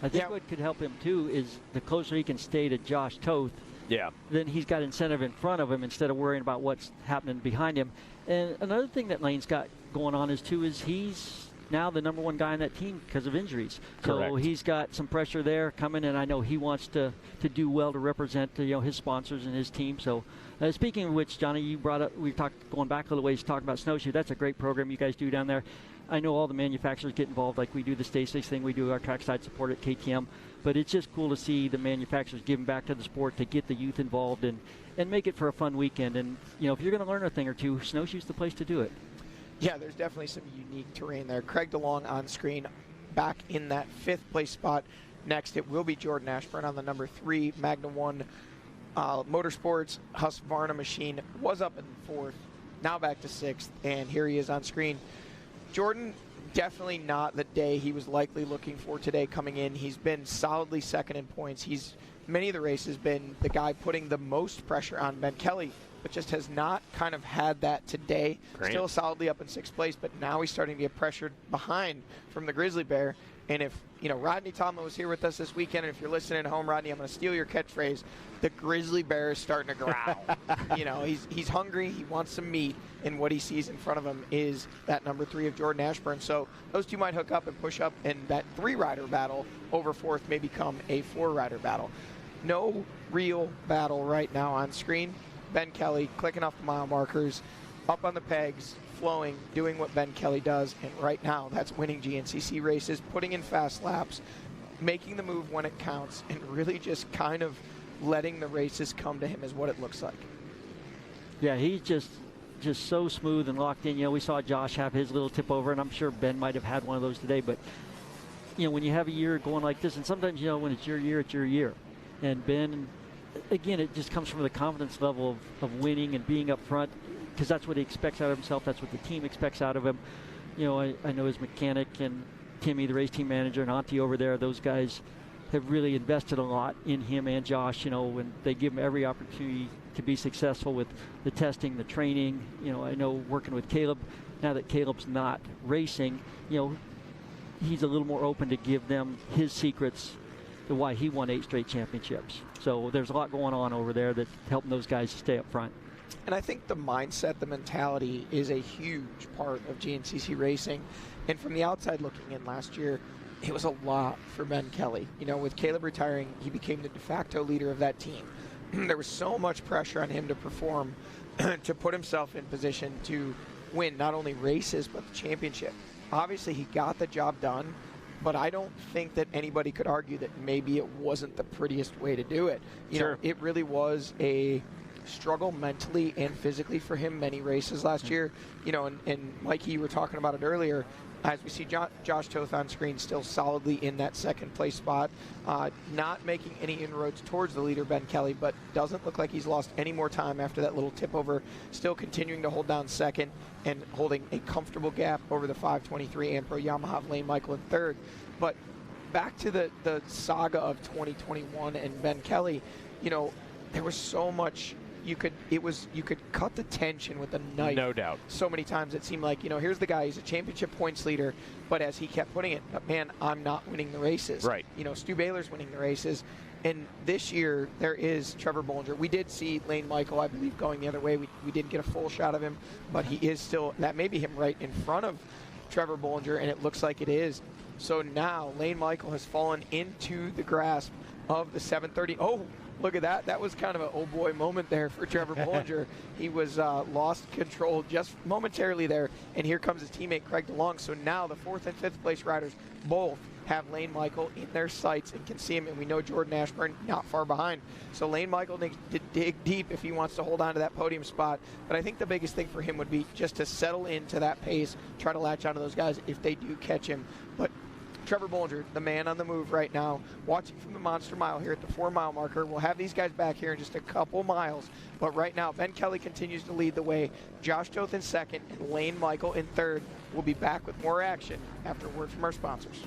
I think what could help him, too, is the closer he can stay to Josh Toth, then he's got incentive in front of him instead of worrying about what's happening behind him. And another thing that Lane's got going on is he's now the number one guy on that team because of injuries. Correct. So he's got some pressure there coming, and I know he wants to do well to represent his sponsors and his team. So speaking of which, Johnny, you brought up, we talked going back a little ways, talking about Snowshoe. That's a great program you guys do down there. I know all the manufacturers get involved, like we do the Stacyc thing, we do our trackside support at KTM, but it's just cool to see the manufacturers giving back to the sport to get the youth involved and make it for a fun weekend. And, if you're going to learn a thing or two, Snowshoe's the place to do it. Yeah, there's definitely some unique terrain there. Craig DeLong on screen back in that 5th place spot. Next, it will be Jordan Ashburn on the number 3 Magna 1 Motorsports Husqvarna machine. Was up in 4th, now back to 6th, and here he is on screen. Jordan, definitely not the day he was likely looking for today coming in. He's been solidly second in points. He's, many of the races, been the guy putting the most pressure on Ben Kelly, but just has not kind of had that today. Great. Still solidly up in 6th place, but now he's starting to get pressured behind from the Grizzly Bear. And if, Rodney Tomlin was here with us this weekend, and if you're listening at home, Rodney, I'm going to steal your catchphrase. The Grizzly Bear is starting to growl. He's hungry. He wants some meat, and what he sees in front of him is that number 3 of Jordan Ashburn. So those two might hook up and push up, and that 3-rider battle over 4th may become a 4-rider battle. No real battle right now on screen. Ben Kelly clicking off the mile markers, up on the pegs, flowing, doing what Ben Kelly does, and right now that's winning GNCC races, putting in fast laps, making the move when it counts, and really just kind of letting the races come to him is what it looks like. Yeah, he's just so smooth and locked in. We saw Josh have his little tip over, and I'm sure Ben might have had one of those today, but when you have a year going like this, and sometimes when it's your year, it's your year. And Ben, again, it just comes from the confidence level of winning and being up front, because that's what he expects out of himself. That's what the team expects out of him. I know his mechanic and Timmy, the race team manager, and Auntie over there, those guys have really invested a lot in him and Josh, and they give him every opportunity to be successful with the testing, the training. I know working with Caleb, now that Caleb's not racing, he's a little more open to give them his secrets to why he won 8 straight championships. So there's a lot going on over there that's helping those guys stay up front. And I think the mindset, the mentality is a huge part of GNCC racing. And from the outside looking in last year, it was a lot for Ben Kelly. With Caleb retiring, he became the de facto leader of that team. There was so much pressure on him to perform, to put himself in position to win not only races, but the championship. Obviously, he got the job done, but I don't think that anybody could argue that maybe it wasn't the prettiest way to do it. Sure. It really was a struggle mentally and physically for him many races last year. And Mikey, you were talking about it earlier, as we see Josh Toth on screen still solidly in that 2nd place spot, not making any inroads towards the leader, Ben Kelly, but doesn't look like he's lost any more time after that little tip over, still continuing to hold down 2nd and holding a comfortable gap over the 523 Ampro Yamaha of Lane Michael in 3rd. But back to the saga of 2021 and Ben Kelly, there was so much you could cut the tension with a knife. No doubt. So many times it seemed like, here's the guy, he's a championship points leader, but as he kept putting it, man, I'm not winning the races. Right. Stu Baylor's winning the races. And this year, there is Trevor Bollinger. We did see Lane Michael, I believe, going the other way. We didn't get a full shot of him, but he is still, that may be him right in front of Trevor Bollinger, and it looks like it is. So now Lane Michael has fallen into the grasp of the 730. Oh, look at that. That was kind of an oh boy moment there for Trevor Bollinger. He was lost control just momentarily there, and here comes his teammate Craig DeLong. So now the 4th and 5th place riders both have Lane Michael in their sights and can see him, and we know Jordan Ashburn not far behind. So Lane Michael needs to dig deep if he wants to hold on to that podium spot, but I think the biggest thing for him would be just to settle into that pace, try to latch onto those guys if they do catch him. But Trevor Bollinger, the man on the move right now, watching from the Monster Mile here at the 4-mile marker. We'll have these guys back here in just a couple miles, but right now Ben Kelly continues to lead the way. Josh Toth in 2nd and Lane Michael in 3rd. We'll be back with more action after a word from our sponsors.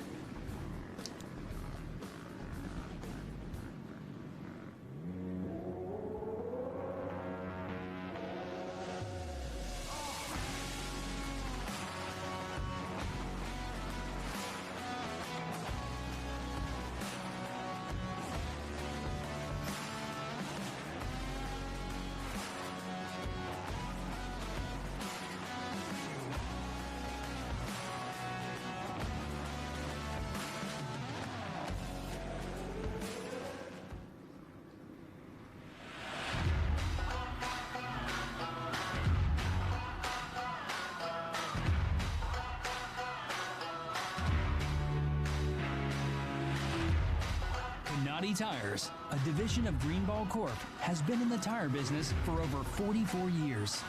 Tires, a division of Greenball Corp, has been in the tire business for over 44 years.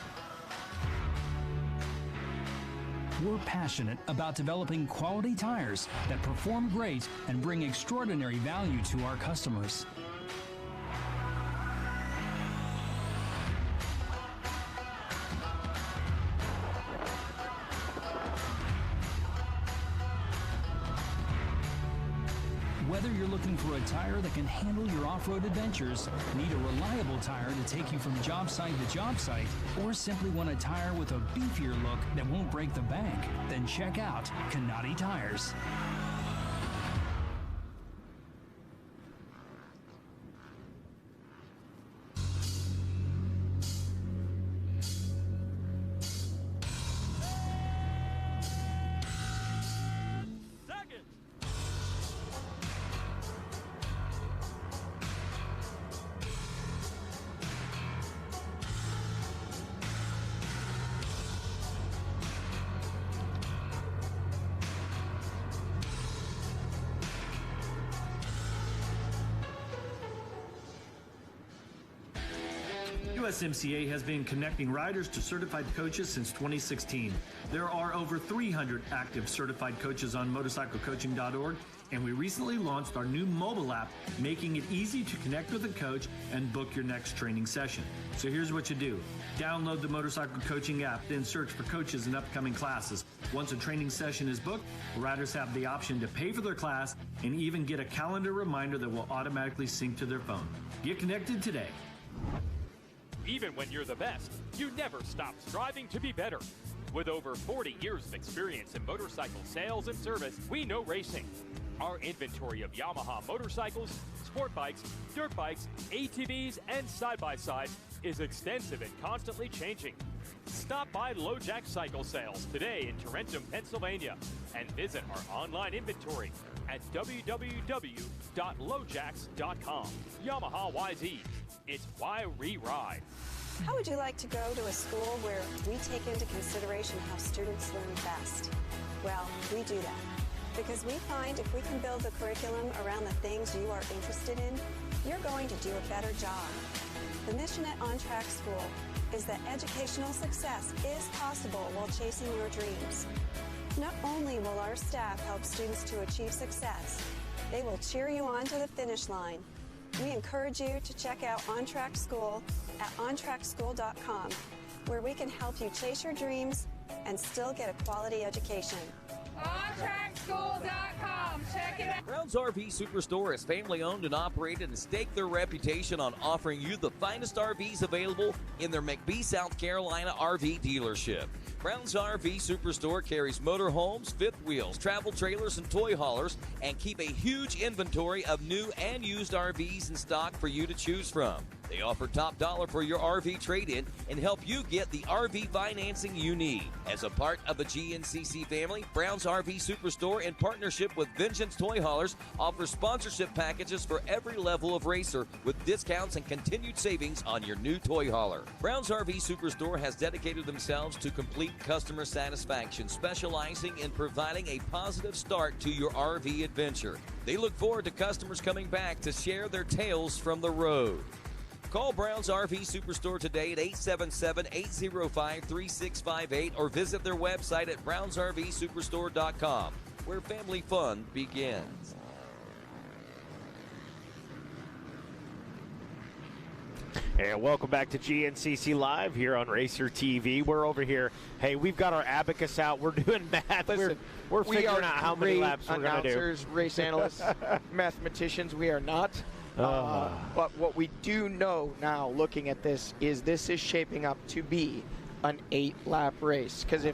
We're passionate about developing quality tires that perform great and bring extraordinary value to our customers. Whether you're looking for a tire that can handle your off-road adventures, need a reliable tire to take you from job site to job site, or simply want a tire with a beefier look that won't break the bank, then check out Canati Tires. USMCA has been connecting riders to certified coaches since 2016. There are over 300 active certified coaches on motorcyclecoaching.org, and we recently launched our new mobile app, making it easy to connect with a coach and book your next training session. So here's what you do. Download the Motorcycle Coaching app, then search for coaches and upcoming classes. Once a training session is booked, riders have the option to pay for their class and even get a calendar reminder that will automatically sync to their phone. Get connected today. Even when you're the best, you never stop striving to be better. With over 40 years of experience in motorcycle sales and service, we know racing. Our inventory of Yamaha motorcycles, sport bikes, dirt bikes, ATVs, and side-by-sides is extensive and constantly changing. Stop by LoJack Cycle Sales today in Tarentum, Pennsylvania, and visit our online inventory at www.lojacks.com. Yamaha YZ. It's why we ride. How would you like to go to a school where we take into consideration how students learn best? Well, we do that because we find if we can build the curriculum around the things you are interested in, you're going to do a better job. The mission at On Track School is that educational success is possible while chasing your dreams. Not only will our staff help students to achieve success, they will cheer you on to the finish line. We encourage you to check out On Track School at ontrackschool.com, where we can help you chase your dreams and still get a quality education. OnTrackSchool.com. Check it out. Brown's RV Superstore is family owned and operated and stake their reputation on offering you the finest RVs available in their McBee, South Carolina RV dealership. Brown's RV Superstore carries motorhomes, fifth wheels, travel trailers, and toy haulers, and keep a huge inventory of new and used RVs in stock for you to choose from. They offer top dollar for your RV trade-in and help you get the RV financing you need. As a part of the GNCC family, Brown's RV Superstore, in partnership with Vengeance Toy Haulers, offers sponsorship packages for every level of racer with discounts and continued savings on your new toy hauler. Brown's RV Superstore has dedicated themselves to complete customer satisfaction, specializing in providing a positive start to your RV adventure. They look forward to customers coming back to share their tales from the road. Call Brown's RV Superstore today at 877-805-3658 or visit their website at brownsrvsuperstore.com, where family fun begins. And welcome back to GNCC Live here on Racer TV. We're over here. Hey, we've got our abacus out. We're doing math. Listen, we're figuring out how many laps we're going to do. Announcers, race analysts, mathematicians, we are not. But what we do know now, looking at this is shaping up to be an 8-lap race. Because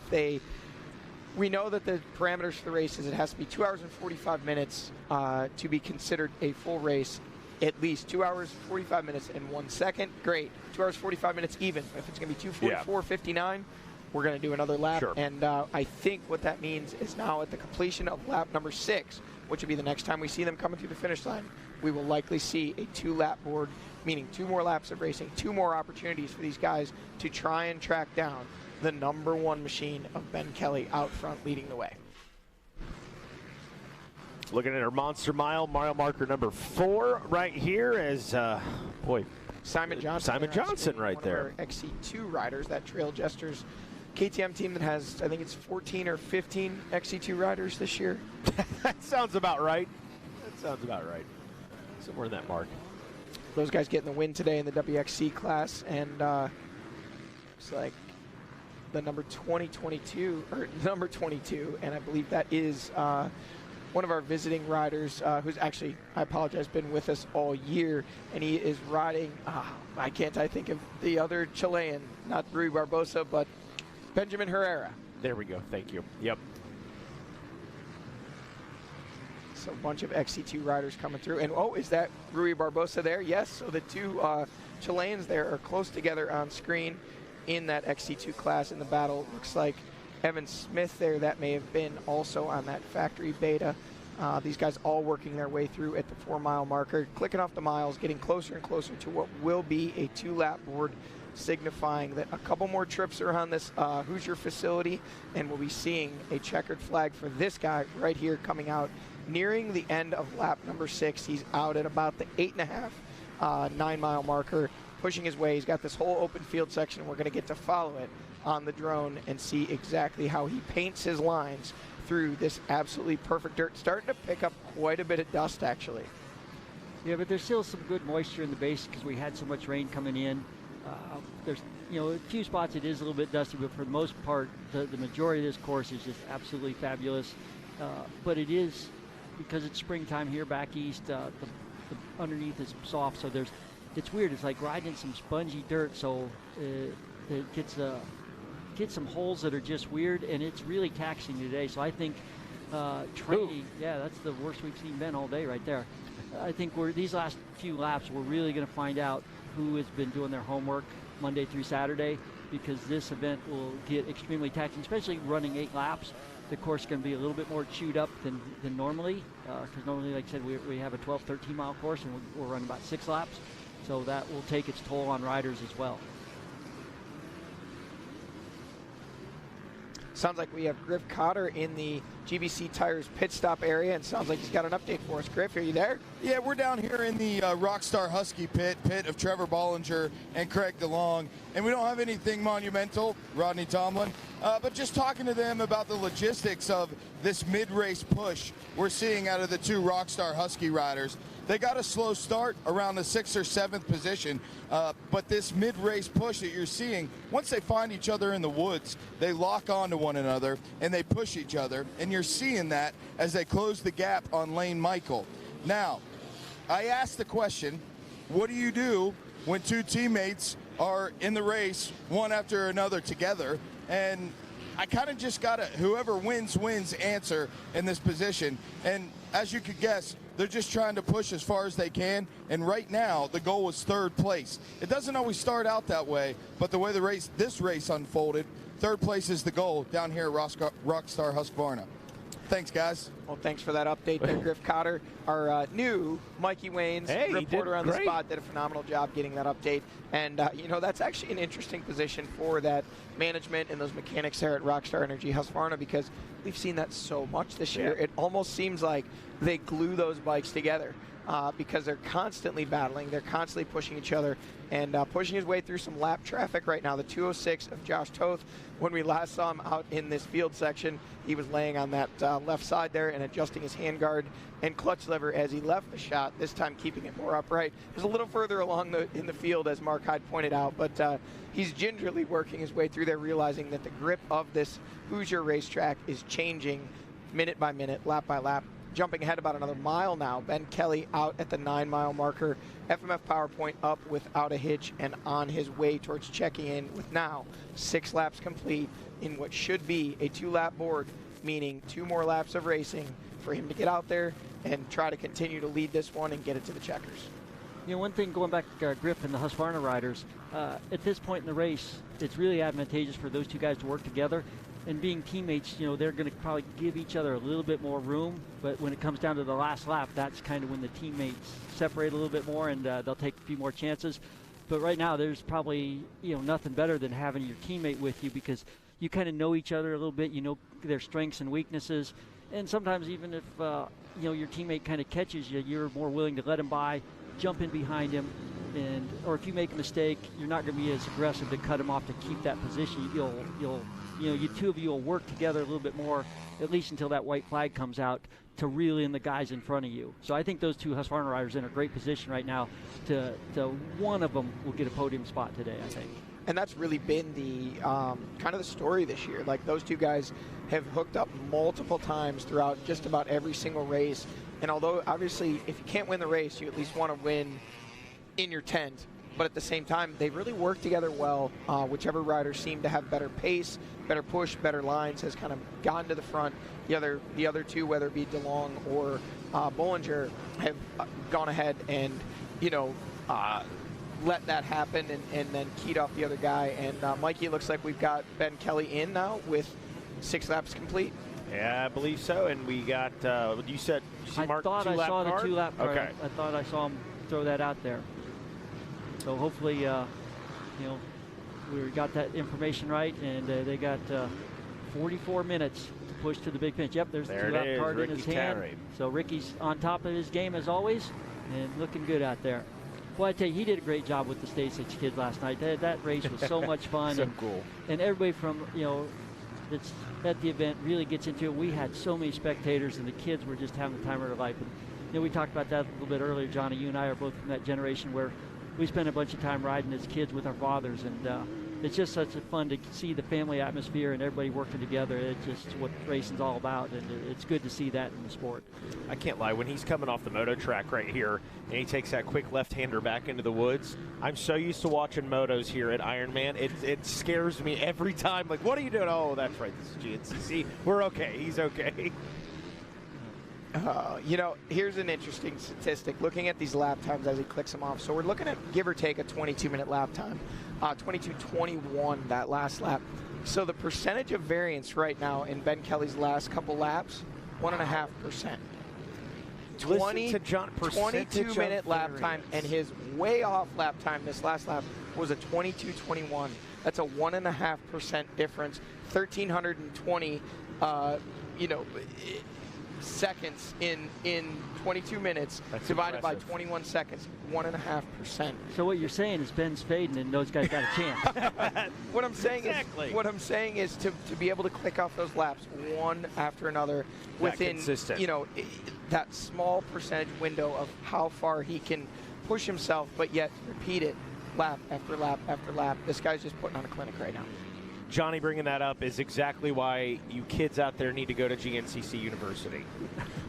we know that the parameters for the race is it has to be 2 hours and 45 minutes to be considered a full race. At least 2 hours, 45 minutes, and 1 second. Great. 2 hours, 45 minutes even. If it's going to be 2:44:59, we're going to do another lap. Sure. And I think what that means is now at the completion of lap number 6, which will be the next time we see them coming through the finish line, we will likely see a 2-lap board, meaning 2 more laps of racing, 2 more opportunities for these guys to try and track down the #1 machine of Ben Kelly out front leading the way. Looking at our Monster Mile marker number 4 right here as, Simon Johnson. Simon Johnson right there. Our XC2 riders, that Trail Jesters KTM team that has, I think it's 14 or 15 XC2 riders this year. That sounds about right. Somewhere in that mark. Those guys getting the win today in the WXC class, and it's like the number 22, and I believe that is one of our visiting riders who's actually, I apologize, been with us all year, and he is riding, I think of the other Chilean, not Rui Barbosa, but Benjamin Herrera. There we go, thank you. Yep. So a bunch of XC2 riders coming through, and is that Rui Barbosa there? Yes, so the two Chileans there are close together on screen in that XC2 class in the battle. Looks like Evan Smith there, that may have been also on that factory beta. These guys all working their way through at the 4-mile marker, clicking off the miles, getting closer and closer to what will be a 2-lap board, signifying that a couple more trips are on this Hoosier facility, and we'll be seeing a checkered flag for this guy right here coming out nearing the end of lap number 6. He's out at about the 8.5, 9-mile marker, pushing his way. He's got this whole open field section, and we're going to get to follow it on the drone and see exactly how he paints his lines through this absolutely perfect dirt. Starting to pick up quite a bit of dust, actually. Yeah, but there's still some good moisture in the base because we had so much rain coming in. There's, a few spots it is a little bit dusty, but for the most part, the majority of this course is just absolutely fabulous. But it is, because it's springtime here back east, the underneath is soft, so it's weird. It's like riding in some spongy dirt, so it gets some holes that are just weird, and it's really taxing today. So I think training, that's the worst we've seen Ben all day right there. I think these last few laps, we're really going to find out who has been doing their homework Monday through Saturday, because this event will get extremely taxing, especially running 8 laps. The course is going to be a little bit more chewed up than normally, because normally, like I said, we have a 12, 13-mile course, and we're running about 6 laps. So that will take its toll on riders as well. Sounds like we have Griff Cotter in the GBC Tires pit stop area, and sounds like he's got an update for us. Griff, are you there? Yeah, we're down here in the Rockstar Husky pit of Trevor Bollinger and Craig DeLong, and we don't have anything monumental, Rodney Tomlin, but just talking to them about the logistics of this mid-race push we're seeing out of the 2 Rockstar Husky riders. They got a slow start around the 6th or 7th position, but this mid-race push that you're seeing, once they find each other in the woods, they lock onto one another and they push each other, and you're seeing that as they close the gap on Lane Michael. Now, I asked the question, what do you do when 2 teammates are in the race, one after another together? And I kind of just got a whoever wins answer in this position. And as you could guess, They're just trying to push as far as they can, and right now the goal is 3rd place. It doesn't always start out that way, but the way this race unfolded, 3rd place is the goal down here at Rockstar Husqvarna. Thanks, guys. Well, thanks for that update there, Griff Cotter. Our new Mikey Waynes, reporter on the spot, did a phenomenal job getting that update. And, you know, that's actually an interesting position for that management and those mechanics there at Rockstar Energy Husqvarna, because we've seen that so much this year. It almost seems like they glue those bikes together because they're constantly battling. They're constantly pushing each other and pushing his way through some lap traffic right now. The 206 of Josh Toth, when we last saw him out in this field section, he was laying on that left side there and adjusting his handguard and clutch lever as he left the shot, this time keeping it more upright. He was a little further along in the field, as Mark Hyde pointed out, but he's gingerly working his way through there, realizing that the grip of this Hoosier racetrack is changing minute by minute, lap by lap. Jumping ahead about another mile now, Ben Kelly out at the 9-mile marker. FMF PowerPoint up without a hitch and on his way towards checking in with now 6 laps complete in what should be a 2-lap board, meaning 2 more laps of racing for him to get out there and try to continue to lead this one and get it to the checkers. You know, one thing going back to Griff and the Husqvarna riders, at this point in the race, it's really advantageous for those 2 guys to work together. And being teammates, you know, they're going to probably give each other a little bit more room. But when it comes down to the last lap, that's kind of when the teammates separate a little bit more, and they'll take a few more chances. But right now, there's probably, you know, nothing better than having your teammate with you, because you kind of know each other a little bit. You know their strengths and weaknesses. And sometimes even if, you know, your teammate kind of catches you, you're more willing to let him by, jump in behind him. Or if you make a mistake, you're not going to be as aggressive to cut him off to keep that position. You know, you 2 of you will work together a little bit more, at least until that white flag comes out, to reel in the guys in front of you. So I think those 2 Husqvarna riders are in a great position right now to one of them will get a podium spot today, I think. And that's really been the kind of the story this year. Like, those 2 guys have hooked up multiple times throughout just about every single race. And although, obviously, if you can't win the race, you at least want to win in your tent. But at the same time, they really work together well. Whichever rider seemed to have better pace, better push, better lines, has kind of gone to the front. The other 2, whether it be DeLong or Bollinger, have gone ahead and, you know, let that happen and then keyed off the other guy. And Mikey, looks like we've got Ben Kelly in now with 6 laps complete. Yeah, I believe so. And we got, you said, Mark, I thought I saw the 2-lap card. Okay. I thought I saw him throw that out there. So hopefully, you know, we got that information right, and they got 44 minutes to push to the big finish. Yep, there's the 2-lap card in his hand. So Ricky's on top of his game as always, and looking good out there. Well, I tell you, he did a great job with the Stacyc kids last night. That race was so much fun. So cool. And everybody from, you know, that's at the event really gets into it. We had so many spectators, and the kids were just having the time of their life. And, you know, we talked about that a little bit earlier, Johnny. You and I are both from that generation where we spent a bunch of time riding as kids with our fathers, and it's just such a fun to see the family atmosphere and everybody working together. It's just what racing's all about, and it's good to see that in the sport. I can't lie, when he's coming off the Moto track right here and he takes that quick left-hander back into the woods, I'm so used to watching Motos here at Ironman. It scares me every time. Like, what are you doing? Oh, that's right, this is GNCC. We're okay. He's okay. You know, here's an interesting statistic. Looking at these lap times as he clicks them off. So we're looking at, give or take, a 22-minute lap time. 22:21 that last lap. So the percentage of variance right now in Ben Kelly's last couple laps, 1.5%. 22-minute lap time, and his way off lap time this last lap was a 22:21. That's a 1.5% difference. 1,320, you know, seconds in 22 minutes. That's divided impressive. By 21 seconds, 1.5%. So what you're saying is Ben's fading and those guys got a chance. What I'm saying is to be able to click off those laps one after another within, you know, that small percentage window of how far he can push himself, but yet repeat it lap after lap after lap. This guy's just putting on a clinic right now. Johnny bringing that up is exactly why you kids out there need to go to GNCC University.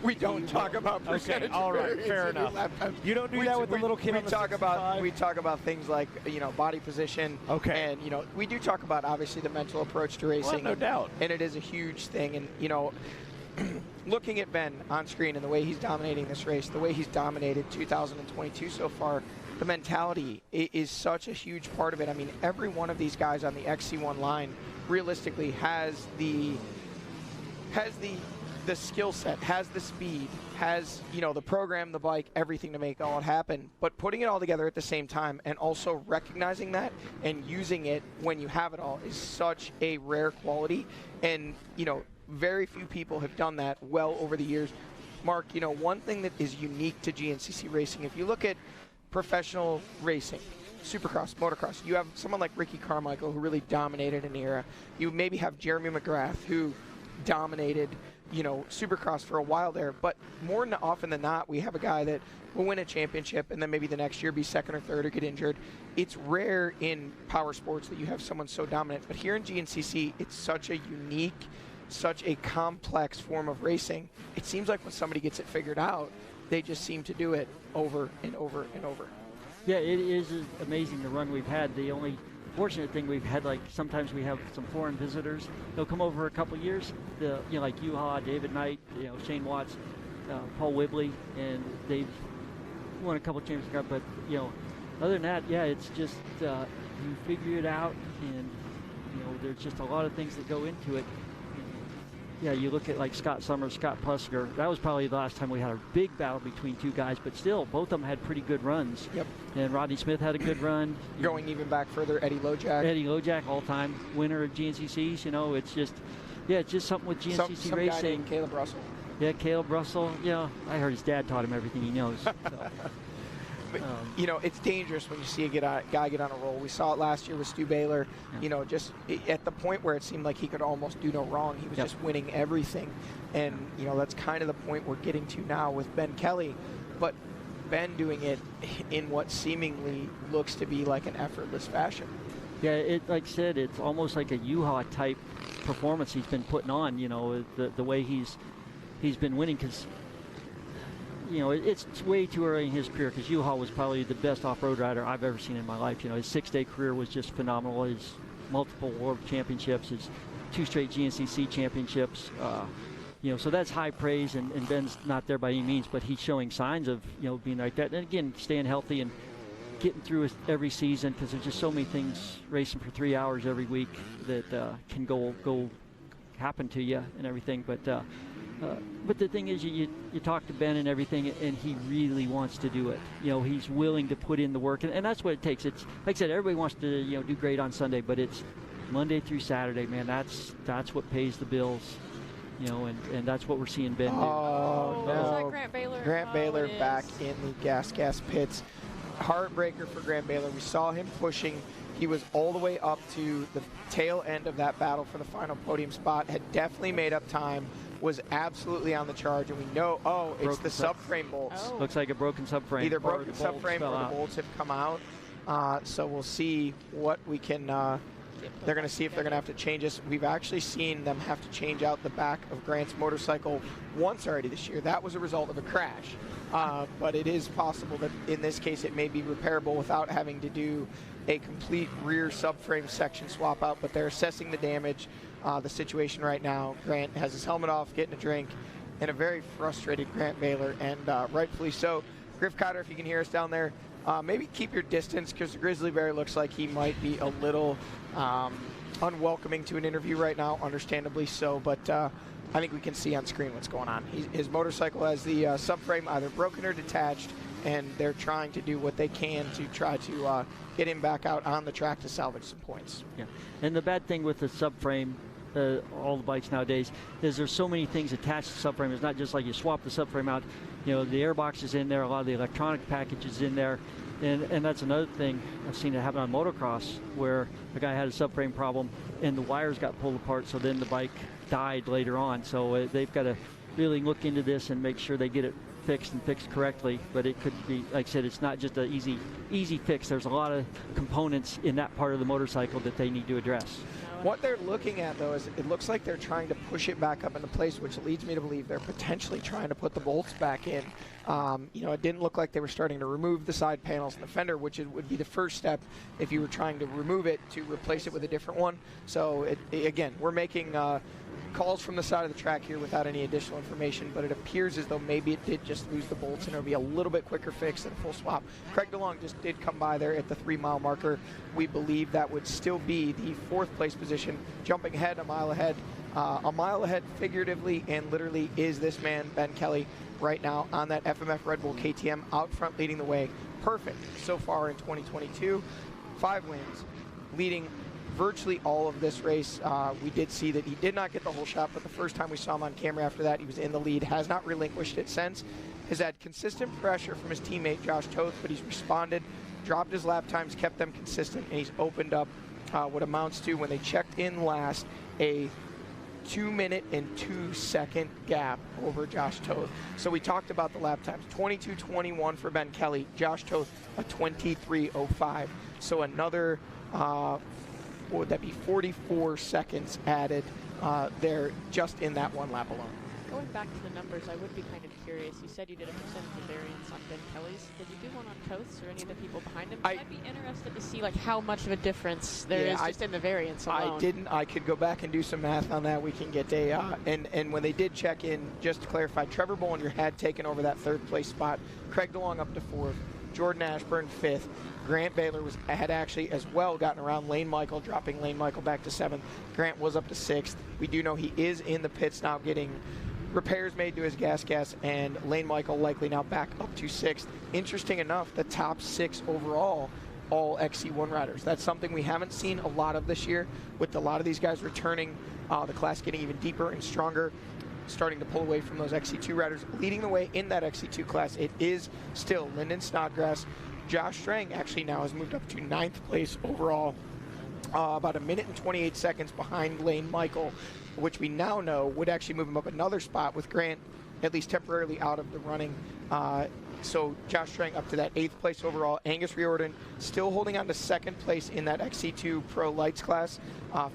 We don't talk about percentage. Okay, all right, fair enough. You don't do that with the little kid on the 65? We talk about things like, you know, body position. Okay. And, you know, we do talk about, obviously, the mental approach to racing. Well, no doubt. And it is a huge thing. And, you know, looking at Ben on screen and the way he's dominating this race, the way he's dominated 2022 so far, the mentality is such a huge part of it. I mean, every one of these guys on the XC1 line realistically has the skill set, has the speed, has, you know, the program, the bike, everything to make all it happen. But putting it all together at the same time and also recognizing that and using it when you have it all is such a rare quality. And, you know, very few people have done that well over the years. Mark, you know, one thing that is unique to GNCC racing, if you look at professional racing, Supercross, motocross, you have someone like Ricky Carmichael who really dominated an era. You maybe have Jeremy McGrath who dominated, you know, Supercross for a while there. But more often than not, we have a guy that will win a championship and then maybe the next year be second or third or get injured. It's rare in power sports that you have someone so dominant. But here in GNCC, it's such a unique, such a complex form of racing. It seems like when somebody gets it figured out, they just seem to do it over and over and over. Yeah, it is amazing the run we've had. The only fortunate thing we've had, like sometimes we have some foreign visitors. They'll come over a couple years, like Yuha, David Knight, Shane Watts, Paul Whibley, and they've won a couple Champions Cup. But other than that, yeah, it's just you figure it out, and there's just a lot of things that go into it. Yeah, you look at like Scott Summers, Scott Pusker. That was probably the last time we had a big battle between two guys, but still, both of them had pretty good runs. Yep. And Rodney Smith had a good run. Going even back further, Eddie Lojack. Eddie Lojack, all-time winner of GNCCs. It's just, it's just something with GNCC some racing. Guy named Caleb Russell. Yeah, Caleb Russell. Yeah, I heard his dad taught him everything he knows. So. But, it's dangerous when you see a guy get on a roll. We saw it last year with Stu Baylor. Yeah. Just at the point where it seemed like he could almost do no wrong. He was just winning everything. And, that's kind of the point we're getting to now with Ben Kelly. But Ben doing it in what seemingly looks to be like an effortless fashion. Yeah, like I said, it's almost like a Yuha type performance he's been putting on, the way he's been winning, because it's way too early in his career, because Yuha was probably the best off-road rider I've ever seen in my life. His 6-day career was just phenomenal. His multiple world championships, his 2 straight GNCC championships. So that's high praise, and Ben's not there by any means, but he's showing signs of, being like that. And again, staying healthy and getting through every season, because there's just so many things racing for 3 hours every week that can go happen to you and everything. But the thing is, you talk to Ben and everything, and he really wants to do it. He's willing to put in the work, and that's what it takes. It's like I said, everybody wants to do great on Sunday, but it's Monday through Saturday, man. That's what pays the bills, and that's what we're seeing Ben do. Oh no, Grant Baylor. Grant Baylor back in the gas pits. Heartbreaker for Grant Baylor. We saw him pushing. He was all the way up to the tail end of that battle for the final podium spot. Had definitely made up time. Was absolutely on the charge, and we know, it's the subframe bolts. Looks like a broken subframe. Either broken subframe or the bolts have come out. So we'll see what we can. They're going to see if they're going to have to change this. We've actually seen them have to change out the back of Grant's motorcycle once already this year. That was a result of a crash. But it is possible that in this case it may be repairable without having to do a complete rear subframe section swap out. But they're assessing the damage. The situation right now. Grant has his helmet off, getting a drink, and a very frustrated Grant Baylor, and rightfully so. Griff Cotter, if you can hear us down there, maybe keep your distance, because the Grizzly Bear looks like he might be a little unwelcoming to an interview right now, understandably so, but I think we can see on screen what's going on. His motorcycle has the subframe either broken or detached, and they're trying to do what they can to try to get him back out on the track to salvage some points. Yeah, and the bad thing with the subframe, all the bikes nowadays, is there's so many things attached to the subframe. It's not just like you swap the subframe out. The airbox is in there, a lot of the electronic packages in there, and that's another thing I've seen it happen on motocross, where a guy had a subframe problem and the wires got pulled apart, so then the bike died later on. So they've got to really look into this and make sure they get it fixed and fixed correctly. But it could be, like I said, it's not just an easy fix. There's a lot of components in that part of the motorcycle that they need to address. What they're looking at, though, is it looks like they're trying to push it back up into place, which leads me to believe they're potentially trying to put the bolts back in. It didn't look like they were starting to remove the side panels and the fender, which would be the first step if you were trying to remove it to replace it with a different one. So, again, we're making calls from the side of the track here without any additional information, but it appears as though maybe it did just lose the bolts and it'll be a little bit quicker fix than a full swap. Craig DeLong just did come by there at the 3-mile marker. We believe that would still be the 4th place position, jumping ahead a mile ahead figuratively and literally is this man, Ben Kelly, right now on that FMF Red Bull KTM out front leading the way. Perfect so far in 2022. 5 wins, leading virtually all of this race. We did see that he did not get the whole shot, but the first time we saw him on camera after that, he was in the lead, has not relinquished it since. Has had consistent pressure from his teammate Josh Toth, but he's responded, dropped his lap times, kept them consistent, and he's opened up what amounts to, when they checked in last, a 2-minute and 2-second gap over Josh Toth. So we talked about the lap times. 22:21 for Ben Kelly. Josh Toth, a 23:05. So another, what would that be, 44 seconds added there just in that one lap alone. Going back to the numbers, I would be kind of curious. You said you did a percentage of variance on Ben Kelly's. Did you do one on Toth's or any of the people behind him? I'd be interested to see like how much of a difference there is just in the variance alone. I didn't. I could go back and do some math on that. We can get a and when they did check in, just to clarify, Trevor Bollinger had taken over that 3rd place spot. Craig DeLong up to 4th. Jordan Ashburn 5th. Grant Baylor had actually as well gotten around Lane Michael, dropping Lane Michael back to 7th. Grant was up to 6th. We do know he is in the pits now getting repairs made to his gas, and Lane Michael likely now back up to 6th. Interesting enough, the top 6 overall, all XC1 riders. That's something we haven't seen a lot of this year, with a lot of these guys returning, the class getting even deeper and stronger, starting to pull away from those XC2 riders. Leading the way in that XC2 class, it is still Lyndon Snodgrass. Josh Strang actually now has moved up to 9th place overall, about 1 minute and 28 seconds behind Lane Michael, which we now know would actually move him up another spot with Grant at least temporarily out of the running. So Josh Strang up to that 8th place overall. Angus Riordan still holding on to 2nd place in that XC2 Pro Lights class,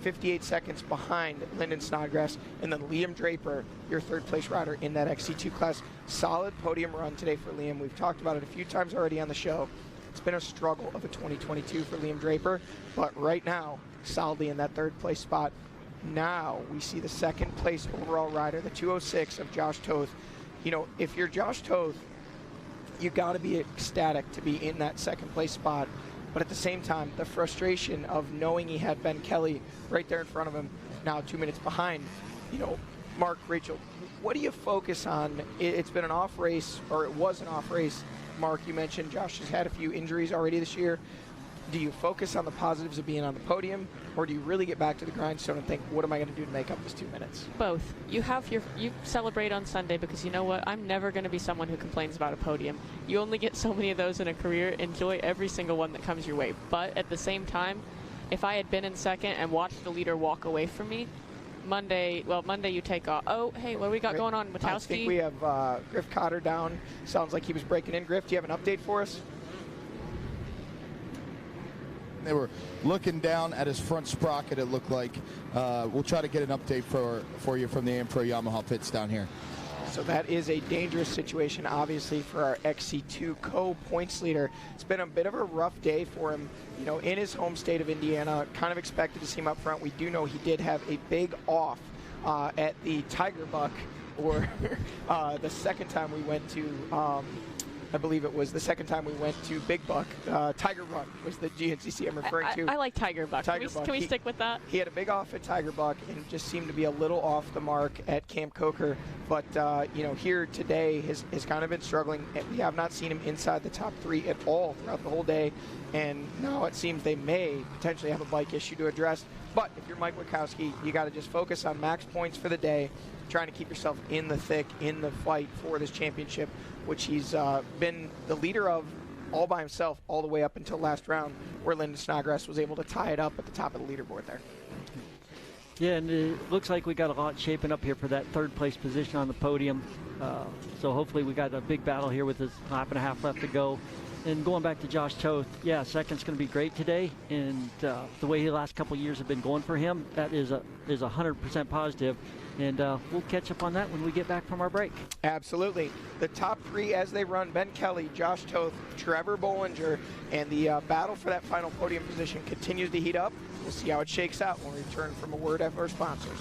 58 seconds behind Lyndon Snodgrass. And then Liam Draper, your 3rd place rider in that XC2 class. Solid podium run today for Liam. We've talked about it a few times already on the show. It's been a struggle of a 2022 for Liam Draper, but right now, solidly in that 3rd place spot. Now we see the 2nd place overall rider, the 206 of Josh Toth. You know, if you're Josh Toth, you got to be ecstatic to be in that 2nd place spot. But at the same time, the frustration of knowing he had Ben Kelly right there in front of him, now 2 minutes behind. You know, Mark, Rachel, what do you focus on? It's been an off race, or it was an off race. Mark, you mentioned Josh has had a few injuries already this year. Do you focus on the positives of being on the podium, or do you really get back to the grindstone and think, what am I going to do to make up this 2 minutes? Both. You celebrate on Sunday because you know what? I'm never going to be someone who complains about a podium. You only get so many of those in a career. Enjoy every single one that comes your way. But at the same time, if I had been in 2nd and watched the leader walk away from me, Monday you take off. Oh, hey, what do we got going on, Matowski? I think we have Griff Cotter down. Sounds like he was breaking in. Griff, do you have an update for us? They were looking down at his front sprocket, it looked like. We'll try to get an update for you from the AM Pro Yamaha pits down here. So that is a dangerous situation, obviously, for our XC2 co-points leader. It's been a bit of a rough day for him, you know, in his home state of Indiana. Kind of expected to see him up front. We do know he did have a big off at the Tiger Buck, or the 2nd time we went to I believe it was the 2nd time we went to Big Buck. Tiger Buck was the GNCC I'm referring to. I like Tiger Buck. Can we stick with that? He had a big off at Tiger Buck and just seemed to be a little off the mark at Camp Coker. But, you know, here today has kind of been struggling. We have not seen him inside the top 3 at all throughout the whole day. And now it seems they may potentially have a bike issue to address. But if you're Mike Wachowski, you got to just focus on max points for the day, trying to keep yourself in the thick, in the fight for this championship, which he's been the leader of all by himself all the way up until last round, where Lyndon Snodgrass was able to tie it up at the top of the leaderboard there. Yeah, and it looks like we got a lot shaping up here for that 3rd place position on the podium. So hopefully we got a big battle here with this lap and a half left to go. And going back to Josh Toth, yeah, 2nd's going to be great today. And the way the last couple of years have been going for him, that is 100% positive. And we'll catch up on that when we get back from our break. Absolutely. The top 3 as they run, Ben Kelly, Josh Toth, Trevor Bollinger, and the battle for that final podium position continues to heat up. We'll see how it shakes out when we return from a word from our sponsors.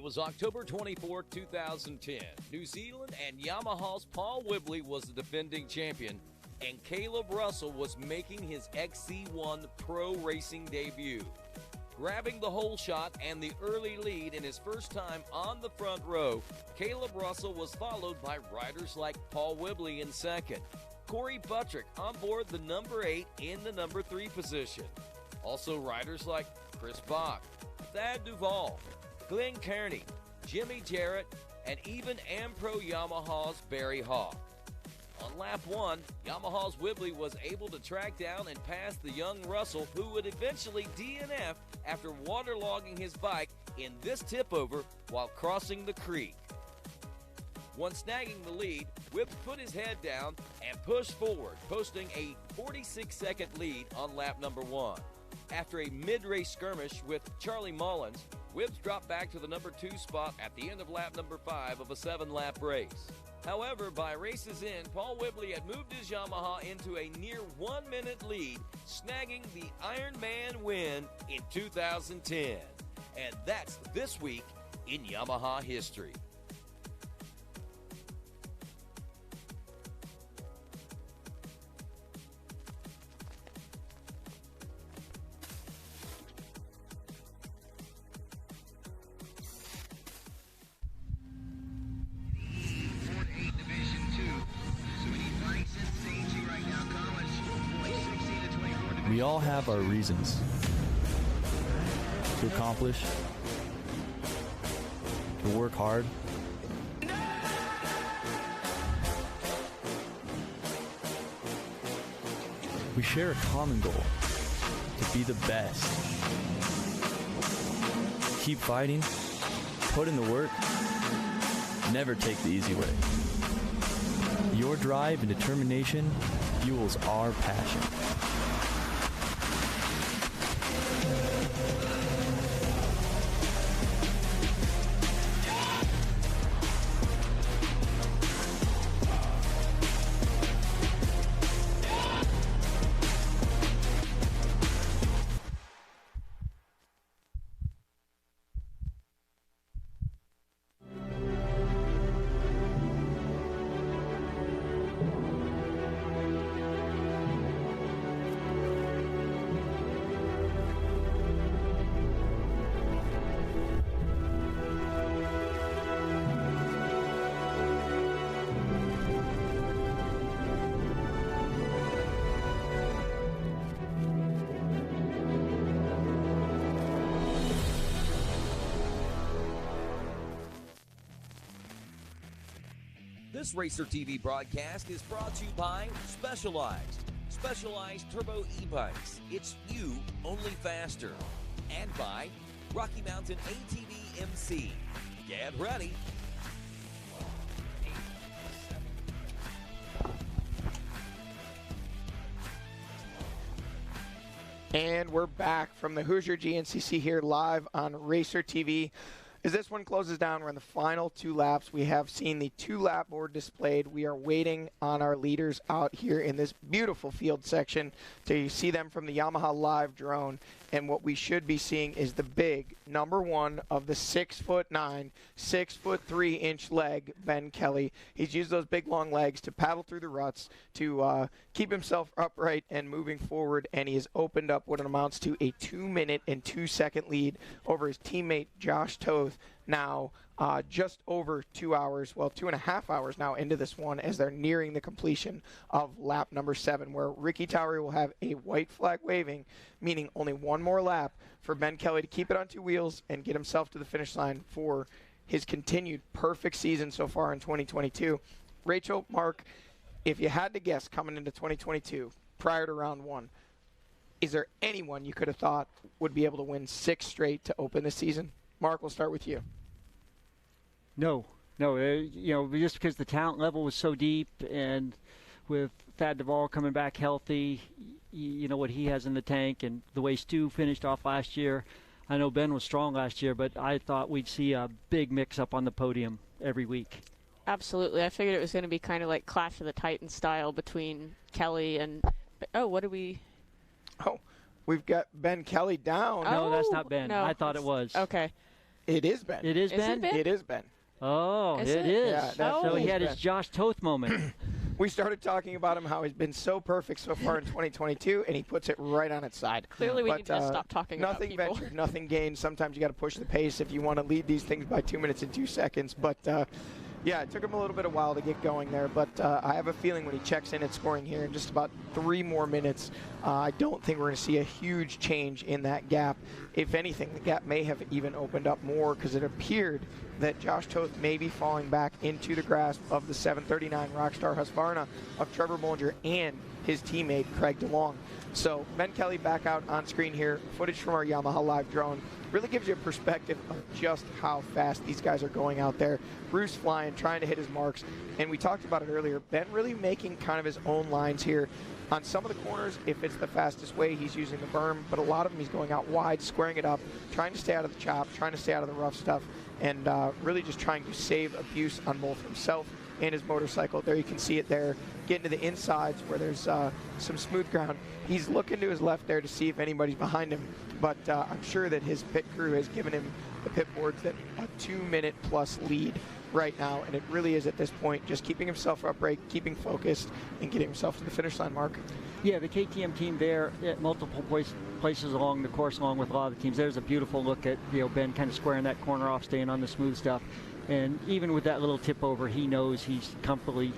was October 24, 2010. New Zealand and Yamaha's Paul Whibley was the defending champion, and Caleb Russell was making his XC1 Pro Racing debut. Grabbing the hole shot and the early lead in his first time on the front row, Caleb Russell was followed by riders like Paul Whibley in second. Corey Buttrick on board the number 8 in the number 3 position. Also riders like Chris Bach, Thad Duvall, Glenn Kearney, Jimmy Jarrett, and even Ampro Yamaha's Barry Hawk. On lap 1, Yamaha's Whibley was able to track down and pass the young Russell, who would eventually DNF after waterlogging his bike in this tip-over while crossing the creek. Once snagging the lead, Whibbs put his head down and pushed forward, posting a 46-second lead on lap number 1. After a mid-race skirmish with Charlie Mullins, Whibbs dropped back to the number 2 spot at the end of lap number 5 of a 7-lap race. However, by race's end, Paul Whibley had moved his Yamaha into a near 1-minute lead, snagging the Ironman win in 2010. And that's this week in Yamaha history. We all have our reasons to accomplish, to work hard. We share a common goal, to be the best. Keep fighting, put in the work, never take the easy way. Your drive and determination fuels our passion. This Racer TV broadcast is brought to you by Specialized. Specialized Turbo e-bikes. It's you, only faster. And by Rocky Mountain ATV MC. Get ready. And we're back from the Hoosier GNCC here live on Racer TV. As this one closes down, we're in the final 2 laps. We have seen the 2-lap board displayed. We are waiting on our leaders out here in this beautiful field section to see them from the Yamaha Live drone. And what we should be seeing is the big number 1 of the 6'9", 6'3" leg, Ben Kelly. He's used those big long legs to paddle through the ruts, to keep himself upright and moving forward. And he has opened up what amounts to a 2-minute and 2-second lead over his teammate Josh Toth. Now just over 2 hours, well, 2.5 hours now into this one, as they're nearing the completion of lap number 7, where Ricky Towery will have a white flag waving, meaning only one more lap for Ben Kelly to keep it on 2 wheels and get himself to the finish line for his continued perfect season so far in 2022. Rachel, Mark, if you had to guess coming into 2022, prior to round 1, is there anyone you could have thought would be able to win 6 straight to open the season? Mark, we'll start with you. No, just because the talent level was so deep, and with Thad Duvall coming back healthy, you know what he has in the tank, and the way Stu finished off last year. I know Ben was strong last year, but I thought we'd see a big mix-up on the podium every week. Absolutely. I figured it was going to be kind of like Clash of the Titans style between Kelly and... Oh, what do we... Oh, we've got Ben Kelly down. No, that's not Ben. No. I thought it was. Okay. It is Ben. It is Ben? It is Ben. Oh, Is it it? is. Yeah, So he had his Ben. Josh Toth moment. We started talking about him, how he's been so perfect so far in 2022, and he puts it right on its side. Clearly we need to stop talking about nothing people. ventured, nothing gained. Sometimes you got to push the pace if you want to lead these things by 2 minutes and 2 seconds. But, yeah, it took him a little bit of while to get going there. But I have a feeling when he checks in at scoring here in just about 3 more minutes, I don't think we're going to see a huge change in that gap. If anything, the gap may have even opened up more because it appeared that Josh Toth may be falling back into the grasp of the 739 Rockstar Husqvarna of Trevor Bollinger and his teammate Craig DeLong. So Ben Kelly back out on screen here. Footage from our Yamaha Live drone really gives you a perspective of just how fast these guys are going out there. Bruce flying, trying to hit his marks. And we talked about it earlier. Ben really making kind of his own lines here. On some of the corners, if it's the fastest way, he's using the berm. But a lot of them, he's going out wide, squaring it up, trying to stay out of the chop, trying to stay out of the rough stuff, and really just trying to save abuse on both himself and his motorcycle. There you can see it there. Getting to the insides where there's some smooth ground. He's looking to his left there to see if anybody's behind him. But I'm sure that his pit crew has given him the pit boards that a 2-minute plus lead right now, and it really is at this point just keeping himself upright, keeping focused, and getting himself to the finish line, Mark. Yeah, the KTM team there at multiple places along the course, along with a lot of the teams. There's a beautiful look at Ben kind of squaring that corner off, staying on the smooth stuff, and even with that little tip over, he knows he's comfortably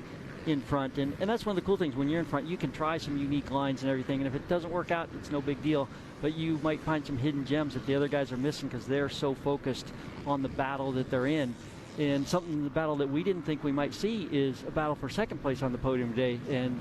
in front, and that's one of the cool things. When you're in front, you can try some unique lines and everything, and if it doesn't work out, it's no big deal, but you might find some hidden gems that the other guys are missing because they're so focused on the battle that they're in. And something in the battle that we didn't think we might see is a battle for second place on the podium today. And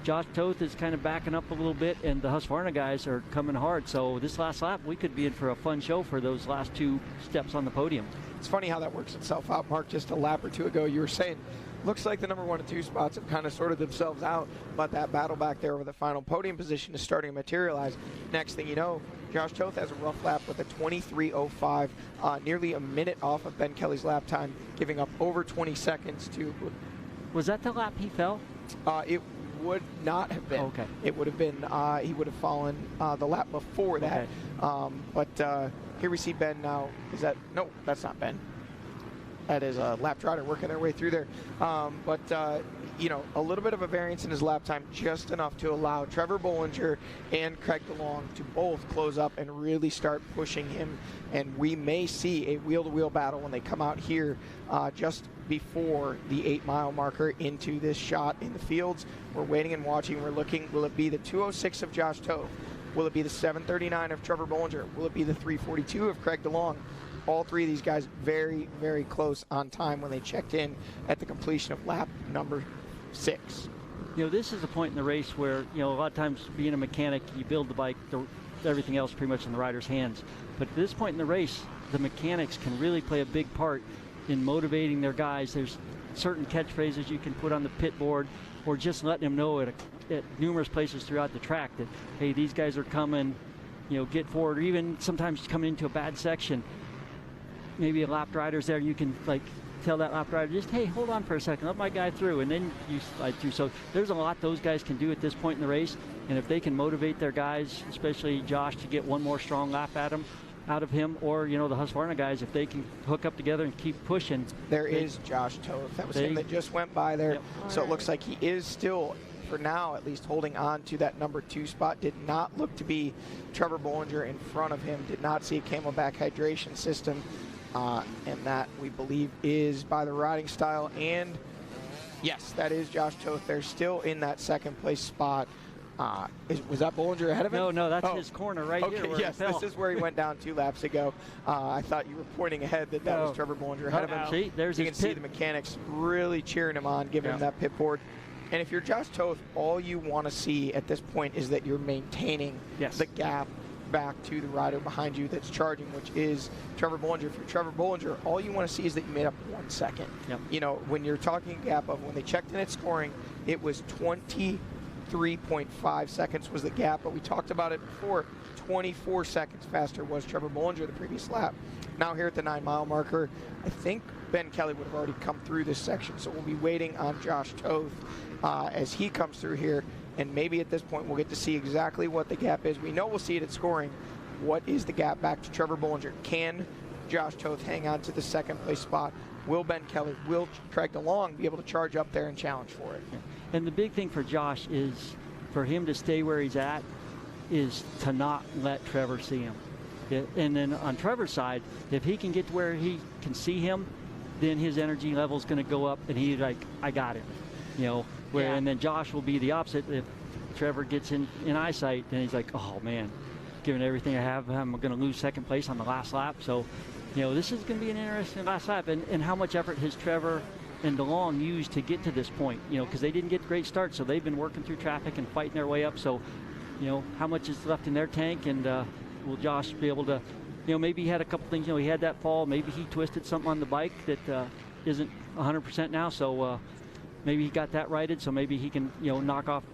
Josh Toth is kind of backing up a little bit, and the Husqvarna guys are coming hard. So this last lap, we could be in for a fun show for those last 2 steps on the podium. It's funny how that works itself out, Mark. Just a lap or 2 ago, you were saying, looks like the number 1 and 2 spots have kind of sorted themselves out, but that battle back there over the final podium position is starting to materialize. Next thing you know, Josh Toth has a rough lap with a 23.05, nearly a minute off of Ben Kelly's lap time, giving up over 20 seconds to... Was that the lap he fell? It would not have been. Okay. It would have been, he would have fallen the lap before that. Okay. But here we see Ben now. Is that, no, that's not Ben. That is a lap trotter working their way through there. You know, a little bit of a variance in his lap time, just enough to allow Trevor Bollinger and Craig DeLong to both close up and really start pushing him. And we may see a wheel-to-wheel battle when they come out here just before the 8-mile marker into this shot in the fields. We're waiting and watching. We're looking. Will it be the 2:06 of Josh Toth? Will it be the 7:39 of Trevor Bollinger? Will it be the 3:42 of Craig DeLong? All 3 of these guys very, very close on time when they checked in at the completion of lap number 6. You know, this is a point in the race where, you know, a lot of times being a mechanic, you build the bike, everything else pretty much in the rider's hands. But at this point in the race, the mechanics can really play a big part in motivating their guys. There's certain catchphrases you can put on the pit board, or just letting them know at numerous places throughout the track that, hey, these guys are coming, you know, get forward, or even sometimes coming into a bad section. Maybe a lap rider's there, you can like tell that lap rider, just, hey, hold on for a second, let my guy through, and then you slide through. So there's a lot those guys can do at this point in the race, and if they can motivate their guys, especially Josh, to get one more strong lap out of him, or, you know, the Husqvarna guys, if they can hook up together and keep pushing. There is Josh Toth. That was him that just went by there. Yep. So it looks like he is still, for now at least, holding on to that number 2 spot. Did not look to be Trevor Bollinger in front of him. Did not see a Camelback hydration system. And that, we believe, is by the riding style. And yes, that is Josh Toth. They're still in that second place spot. Was that Bollinger ahead of him? No, that's his corner right here. Okay, yes, this is where he went down 2 laps ago. I thought you were pointing ahead that was Trevor Bollinger ahead of him. See, there's you can see the mechanics really cheering him on, giving him that pit board. And if you're Josh Toth, all you want to see at this point is that you're maintaining the gap back to the rider behind you that's charging, which is Trevor Bollinger. If you're Trevor Bollinger, all you want to see is that you made up 1 second. Yep. You know, when you're talking gap of, when they checked in at scoring, it was 23.5 seconds was the gap, but we talked about it before. 24 seconds faster was Trevor Bollinger the previous lap. Now here at the 9-mile marker, I think Ben Kelly would have already come through this section, so we'll be waiting on Josh Toth as he comes through here. And maybe at this point we'll get to see exactly what the gap is. We know we'll see it at scoring. What is the gap back to Trevor Bollinger? Can Josh Toth hang on to the second place spot? Will Ben Kelly, will Craig DeLong be able to charge up there and challenge for it? And the big thing for Josh is for him to stay where he's at is to not let Trevor see him. And then on Trevor's side, if he can get to where he can see him, then his energy level is going to go up, and he's like, I got him. And then Josh will be the opposite. If Trevor gets in eyesight, then he's like, oh man, given everything I have, I'm going to lose second place on the last lap. So, this is going to be an interesting last lap. And how much effort has Trevor and DeLong used to get to this point? Because they didn't get great starts, so they've been working through traffic and fighting their way up. So, how much is left in their tank, and will Josh be able to, maybe he had a couple things, he had that fall, maybe he twisted something on the bike that isn't 100% now, so maybe he got that righted, so maybe he can,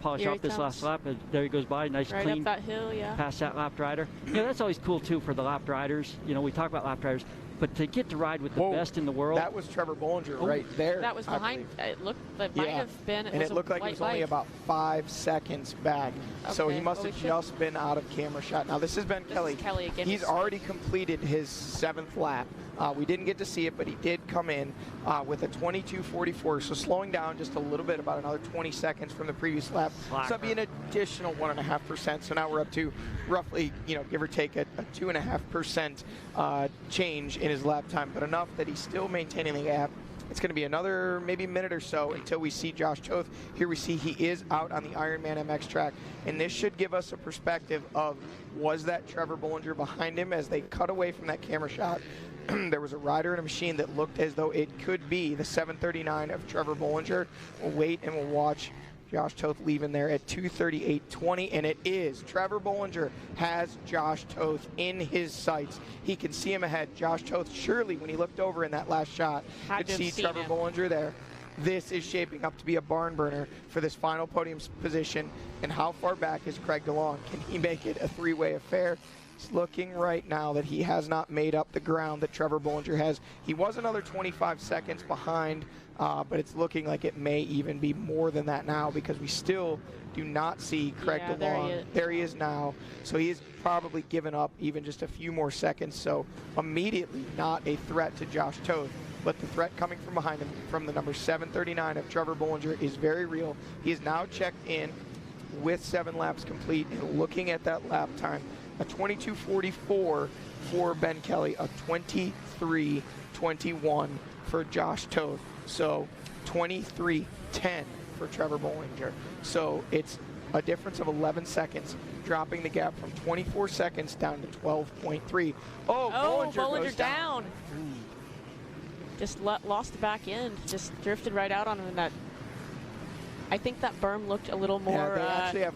polish off this last lap. There he goes by, nice right clean, up that hill, past that lapped rider. That's always cool too for the lapped riders. We talk about lapped riders, but to get to ride with the best in the world. That was Trevor Bollinger right there. That was behind. It looked, it might have been. It looked like it was only about 5 seconds back. Okay. So he must have just been out of camera shot. Now this is Ben Kelly. Kelly again. He's already completed his 7th lap. We didn't get to see it, but he did come in with a 22:44, so slowing down just a little bit, about another 20 seconds from the previous lap. So that'd be an additional 1.5%. So now we're up to roughly, give or take a 2.5% change in his lap time, but enough that he's still maintaining the gap. It's going to be another maybe minute or so until we see Josh Toth. Here we see he is out on the Ironman MX track, and this should give us a perspective of, was that Trevor Bollinger behind him as they cut away from that camera shot? There was a rider in a machine that looked as though it could be the 739 of Trevor Bollinger. We'll wait and we'll watch Josh Toth leaving there at 2:38.20, and it is. Trevor Bollinger has Josh Toth in his sights. He can see him ahead. Josh Toth, surely, when he looked over in that last shot, could see Trevor Bollinger there. This is shaping up to be a barn burner for this final podium position. And how far back is Craig DeLong? Can he make it a three-way affair? It's looking right now that he has not made up the ground that Trevor Bollinger has. He was another 25 seconds behind, but it's looking like it may even be more than that now, because we still do not see Craig DeLong. There he is now. So he has probably given up even just a few more seconds. So immediately not a threat to Josh Toth, but the threat coming from behind him from the number 739 of Trevor Bollinger is very real. He is now checked in with 7 laps complete, and looking at that lap time, a 22:44 for Ben Kelly, a 23:21 for Josh Toth. So 23:10 for Trevor Bollinger. So it's a difference of 11 seconds, dropping the gap from 24 seconds down to 12.3. Oh, Bollinger goes down. Just lost the back end, just drifted right out on him. That, I think that berm looked a little more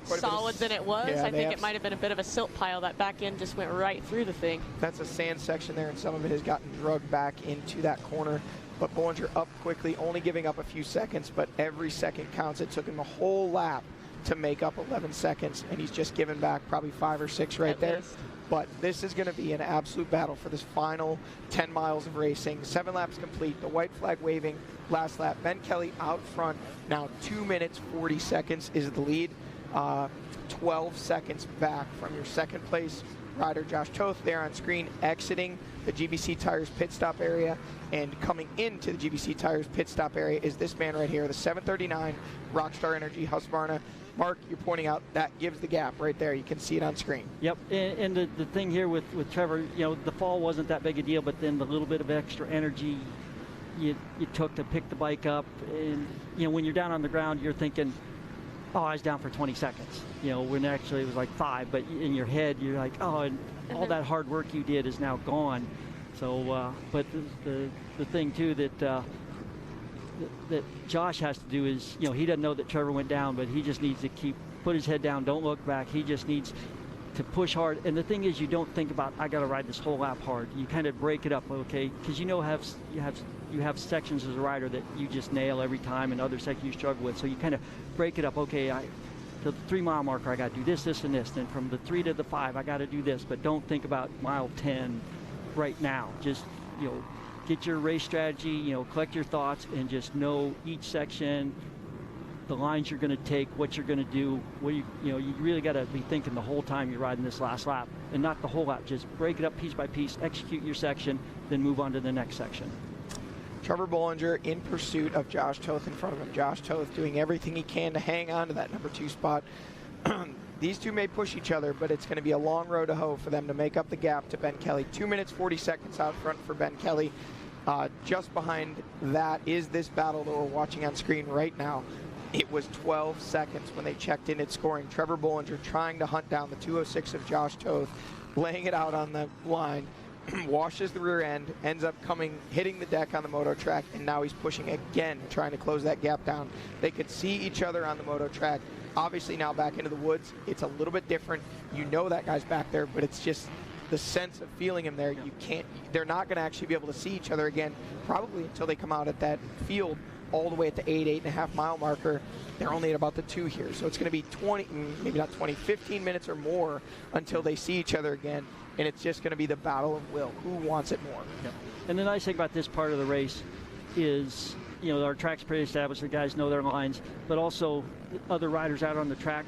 solid than it was. I think it might have been a bit of a silt pile. That back end just went right through the thing. That's a sand section there, and some of it has gotten drugged back into that corner. But Bollinger up quickly, only giving up a few seconds, but every second counts. It took him a whole lap to make up 11 seconds, and he's just given back probably 5 or 6 right there. But this is going to be an absolute battle for this final 10 miles of racing. 7 laps complete, the white flag waving last lap. Ben Kelly out front now, 2 minutes 40 seconds is the lead. 12 seconds back from your second place rider Josh Toth there on screen, exiting the GBC Tires pit stop area, and coming into the GBC Tires pit stop area is this man right here, the 739 Rockstar Energy Husqvarna. Mark, you're pointing out that gives the gap right there. You can see it on screen. Yep, and the thing here with Trevor, the fall wasn't that big a deal, but then the little bit of extra energy you took to pick the bike up, and when you're down on the ground, you're thinking, oh, I was down for 20 seconds. When actually it was like 5, but in your head, you're like, oh, and all that hard work you did is now gone. So, but the thing too that Josh has to do is, he doesn't know that Trevor went down, but he just needs to put his head down, don't look back. He just needs to push hard. And the thing is, you don't think about, I got to ride this whole lap hard. You kind of break it up, okay? Because you have sections as a rider that you just nail every time, and other sections you struggle with. So you kind of break it up. Okay, to the 3 mile marker, I got to do this, this, and this. Then from the 3 to the 5, I got to do this. But don't think about mile 10 right now. Just get your race strategy, collect your thoughts, and just know each section, the lines you're going to take, what you're going to do. What you really got to be thinking the whole time you're riding this last lap, and not the whole lap. Just break it up piece by piece, execute your section, then move on to the next section. Trevor Bollinger in pursuit of Josh Toth in front of him. Josh Toth doing everything he can to hang on to that number 2 spot. These two may push each other, but it's going to be a long road to hoe for them to make up the gap to Ben Kelly. 2 minutes, 40 seconds out front for Ben Kelly. Just behind that is this battle that we're watching on screen right now. It was 12 seconds when they checked in at scoring. Trevor Bollinger trying to hunt down the 206 of Josh Toth, laying it out on the line. Washes the rear end, ends up hitting the deck on the Moto track, and now he's pushing again, trying to close that gap down. They could see each other on the Moto track. Obviously now back into the woods, it's a little bit different. You know that guy's back there, but it's just the sense of feeling him there. They're not going to actually be able to see each other again, probably until they come out at that field all the way at the 8.5 mile marker. They're only at about the 2 here. So it's going to be 15 minutes or more until they see each other again. And it's just going to be the battle of will. Who wants it more? Yep. And the nice thing about this part of the race is, our track's pretty established. The guys know their lines, but also other riders out on the track,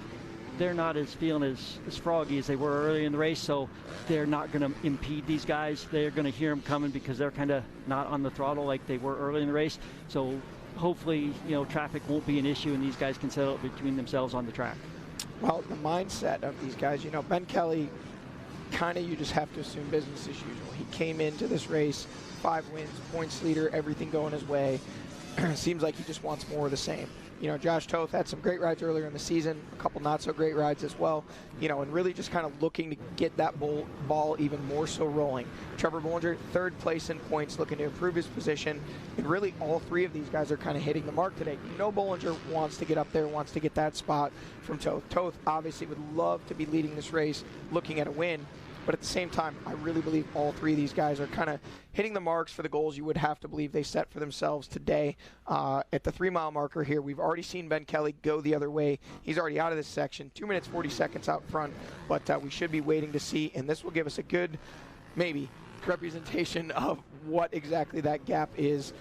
they're not feeling as froggy as they were early in the race, so they're not going to impede these guys. They're going to hear them coming because they're kind of not on the throttle like they were early in the race. So hopefully, traffic won't be an issue and these guys can settle it between themselves on the track. Well, the mindset of these guys, Ben Kelly, you just have to assume business as usual. He came into this race, 5 wins, points leader, everything going his way. Seems like he just wants more of the same. Josh Toth had some great rides earlier in the season, a couple not so great rides as well, and really just kind of looking to get that ball even more so rolling. Trevor Bollinger, 3rd place in points, looking to improve his position, and really all 3 of these guys are kind of hitting the mark today. Bollinger wants to get up there, wants to get that spot from Toth. Toth obviously would love to be leading this race, looking at a win. But at the same time, I really believe all 3 of these guys are kind of hitting the marks for the goals you would have to believe they set for themselves today. At the 3 mile marker here, we've already seen Ben Kelly go the other way. He's already out of this section, 2 minutes, 40 seconds out front, but we should be waiting to see, and this will give us a good, maybe, representation of what exactly that gap is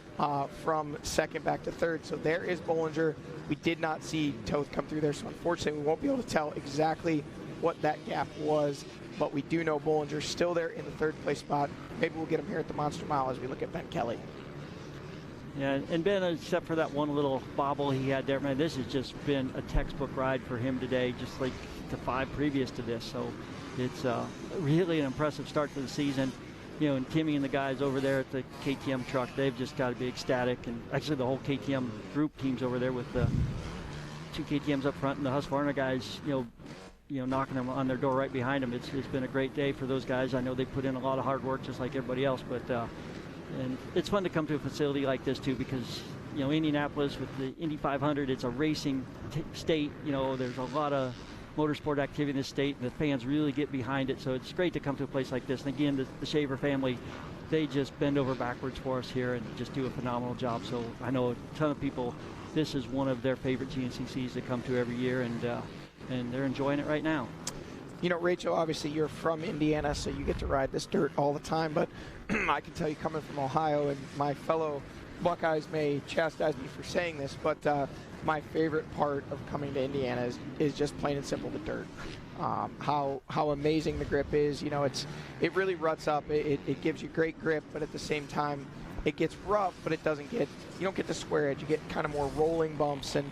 from 2nd back to 3rd. So there is Bollinger. We did not see Toth come through there, so unfortunately we won't be able to tell exactly what that gap was. But we do know Bollinger's still there in the 3rd place spot. Maybe we'll get him here at the Monster Mile as we look at Ben Kelly. Yeah, and Ben, except for that one little bobble he had there, man, this has just been a textbook ride for him today, just like the 5 previous to this. So it's really an impressive start to the season. And Timmy and the guys over there at the KTM truck, they've just got to be ecstatic. And actually the whole KTM group team's over there with the 2 KTMs up front and the Husqvarna guys, knocking them on their door right behind them. It's been a great day for those guys. I know they put in a lot of hard work just like everybody else, but and it's fun to come to a facility like this too, because Indianapolis with the Indy 500, it's a racing state. There's a lot of motorsport activity in this state, and the fans really get behind it. So it's great to come to a place like this. And again, the Shaver family, they just bend over backwards for us here and just do a phenomenal job. So I know a ton of people, this is one of their favorite GNCCs to come to every year, and they're enjoying it right now. Rachel, obviously you're from Indiana, so you get to ride this dirt all the time, but I can tell you coming from Ohio, and my fellow Buckeyes may chastise me for saying this, but my favorite part of coming to Indiana is just plain and simple the dirt. How amazing the grip is. It really ruts up. It gives you great grip, but at the same time, it gets rough, but you don't get the square edge. You get kind of more rolling bumps, and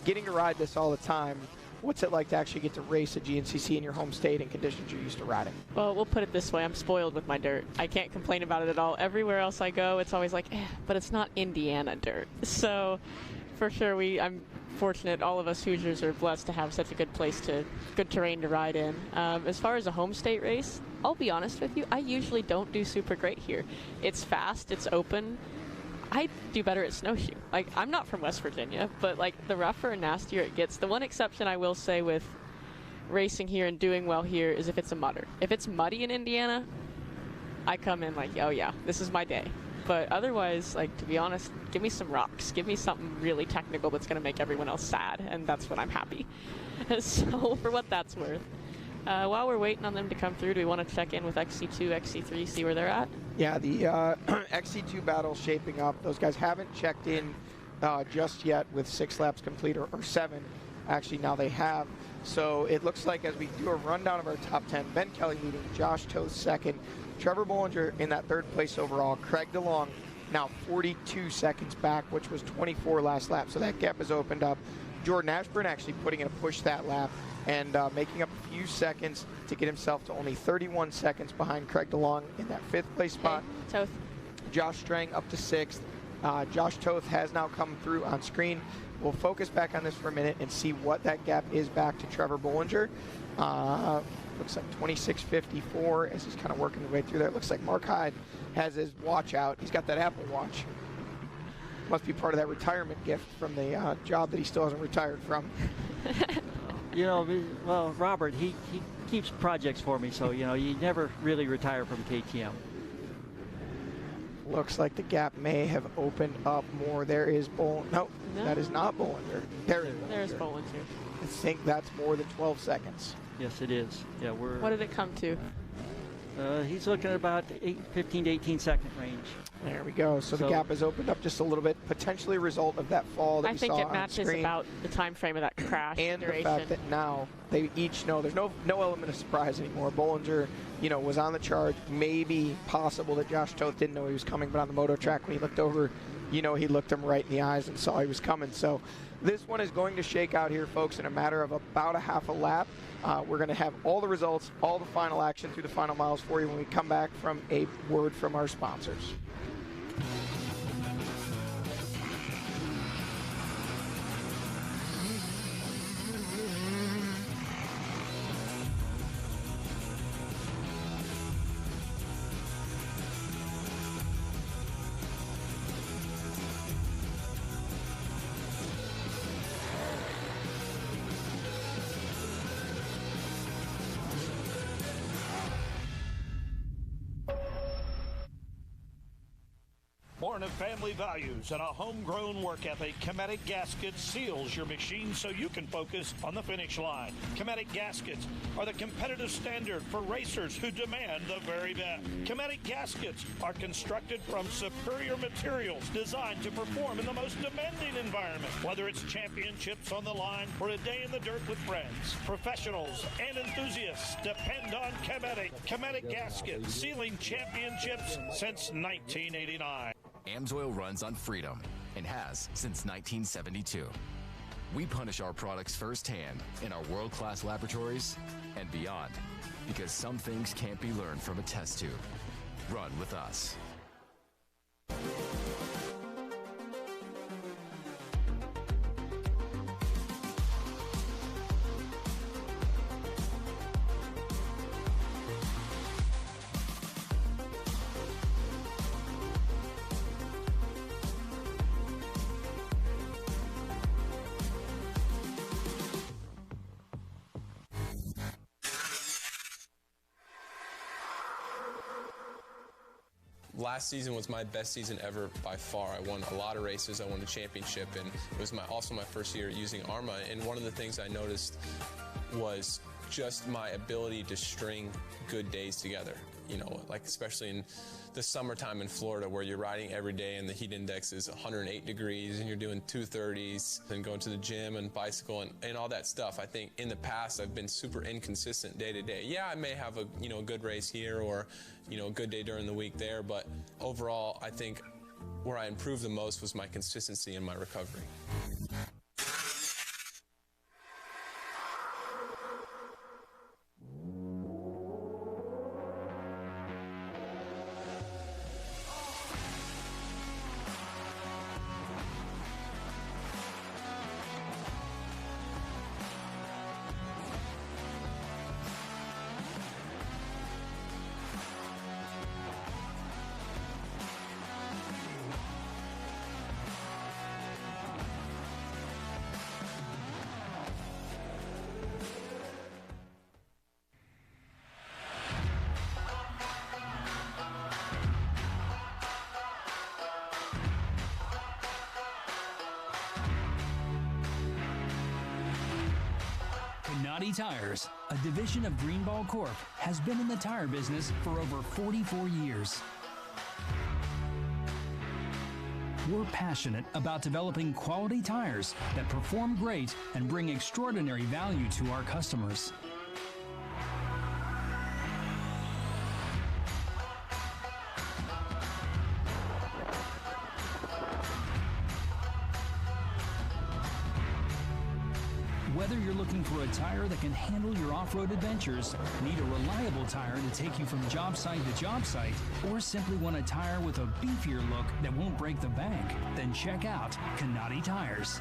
getting to ride this all the time. What's it like to actually get to race a GNCC in your home state in conditions you're used to riding? Well, we'll put it this way. I'm spoiled with my dirt. I can't complain about it at all. Everywhere else I go, it's always like, but it's not Indiana dirt. So for sure, I'm fortunate. All of us Hoosiers are blessed to have such a good terrain to ride in. As far as a home state race, I'll be honest with you, I usually don't do super great here. It's fast, it's open. I do better at snowshoe. I'm not from West Virginia, but the rougher and nastier it gets. The one exception I will say with racing here and doing well here is if it's a mudder. If it's muddy in Indiana, I come in oh yeah, this is my day. But otherwise, to be honest, give me some rocks. Give me something really technical that's going to make everyone else sad, and that's when I'm happy. So for what that's worth. While we're waiting on them to come through, do we want to check in with XC2, XC3, see where they're at? Yeah, the XC2 battle shaping up. Those guys haven't checked in just yet with 6 laps complete, or 7. Actually, now they have. So it looks like as we do a rundown of our top 10, Ben Kelly leading, Josh Toth second, Trevor Bollinger in that 3rd place overall, Craig DeLong now 42 seconds back, which was 24 last lap. So that gap has opened up. Jordan Ashburn actually putting in a push that lap and making up a few seconds to get himself to only 31 seconds behind Craig DeLong in that 5th place spot. Toth. Josh Strang up to 6th. Josh Toth has now come through on screen. We'll focus back on this for a minute and see what that gap is back to Trevor Bollinger. Looks like 26:54 as he's kind of working his way through there. It looks like Mark Hyde has his watch out. He's got that Apple Watch. Must be part of that retirement gift from the job that he still hasn't retired from. You know, well, Robert, he keeps projects for me, so, you know, you never really retire from KTM. Looks like the gap may have opened up more. There is no, that is not Bollinger. There's Bollinger. I think that's more than 12 seconds. Yes, it is. Yeah, What did it come to? He's looking at about 15 to 18 second range. There we go. So the gap has opened up just a little bit, potentially a result of that fall that we saw on screen. I think it matches about the time frame of that crash and duration. the fact that now they each know there's no element of surprise anymore. Bollinger, you know, was on the charge. Maybe possible that Josh Toth didn't know he was coming, but on the moto track when he looked over, you know, he looked him right in the eyes and saw he was coming. So this one is going to shake out here, folks, in a matter of about a half a lap. We're going to have all the results, all the final action through the final miles for you when we come back from a word from our sponsors. Born of family values and a homegrown work ethic, Chematic Gaskets seals your machine so you can focus on the finish line. Chematic Gaskets are the competitive standard for racers who demand the very best. Chematic Gaskets are constructed from superior materials designed to perform in the most demanding environment, whether it's championships on the line or a day in the dirt with friends. Professionals and enthusiasts depend on Chematic. Chematic Gaskets, sealing championships since 1989. AMSOIL runs on freedom and has since 1972. We punish our products firsthand in our world-class laboratories and beyond, because some things can't be learned from a test tube. Run with us. Last season was my best season ever by far. I won a lot of races. I won the championship, and it was also my first year using ARMA. And one of the things I noticed was just my ability to string good days together. You know, like especially in the summertime in Florida where you're riding every day and the heat index is 108 degrees and you're doing 230s and going to the gym and bicycle and all that stuff. I think in the past I've been super inconsistent day to day. Yeah, I may have a good race here or a good day during the week there, but overall I think where I improved the most was my consistency in my recovery. Tires, a division of Greenball Corp, has been in the tire business for over 44 years. we're passionate about developing quality tires that perform great and bring extraordinary value to our customers. Whether you're looking for a tire that can handle your off-road adventures, need a reliable tire to take you from job site to job site, or simply want a tire with a beefier look that won't break the bank, then check out Canati Tires.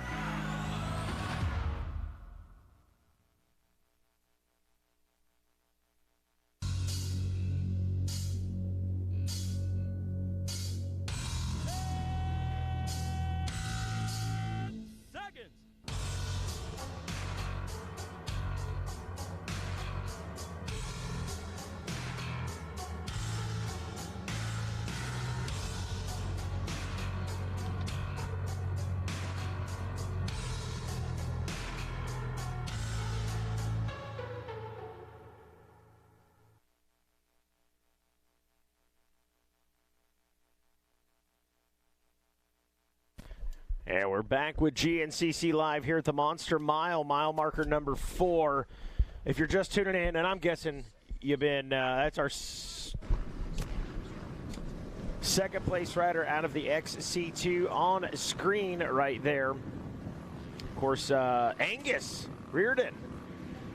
And we're back with GNCC Live here at the Monster Mile marker number 4. If you're just tuning in, and I'm guessing you've been, that's our second place rider out of the XC2 on screen right there. Of course, Angus Reardon.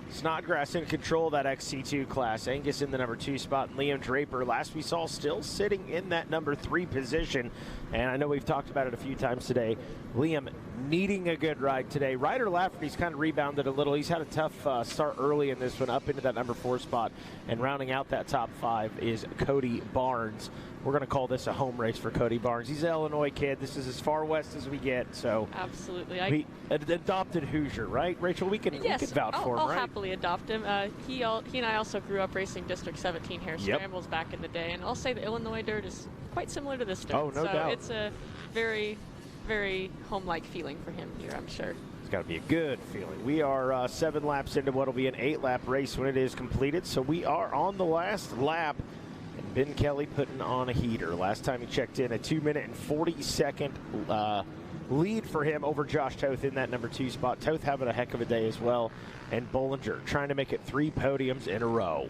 Snodgrass in control of that XC2 class. Angus in the number 2 spot. And Liam Draper, last we saw, still sitting in that number 3 position. And I know we've talked about it a few times today. Liam needing a good ride today. Ryder Lafferty's kind of rebounded a little. He's had a tough start early in this one, up into that number 4 spot. And rounding out that top 5 is Cody Barnes. We're going to call this a home race for Cody Barnes. He's an Illinois kid. This is as far west as we get. So absolutely, we adopted Hoosier, right, Rachel? We can vouch for him, I'll right? happily adopt him. He and I also grew up racing District 17 hare scrambles back in the day, and I'll say the Illinois dirt is quite similar to this dirt. Oh, no doubt. So it's a very, very home-like feeling for him here, I'm sure. It's got to be a good feeling. We are 7 laps into what will be an 8-lap race when it is completed. So we are on the last lap. And Ben Kelly putting on a heater. Last time he checked in, a 2-minute and 40-second lead for him over Josh Toth in that number 2 spot. Toth having a heck of a day as well. And Bollinger trying to make it 3 podiums in a row.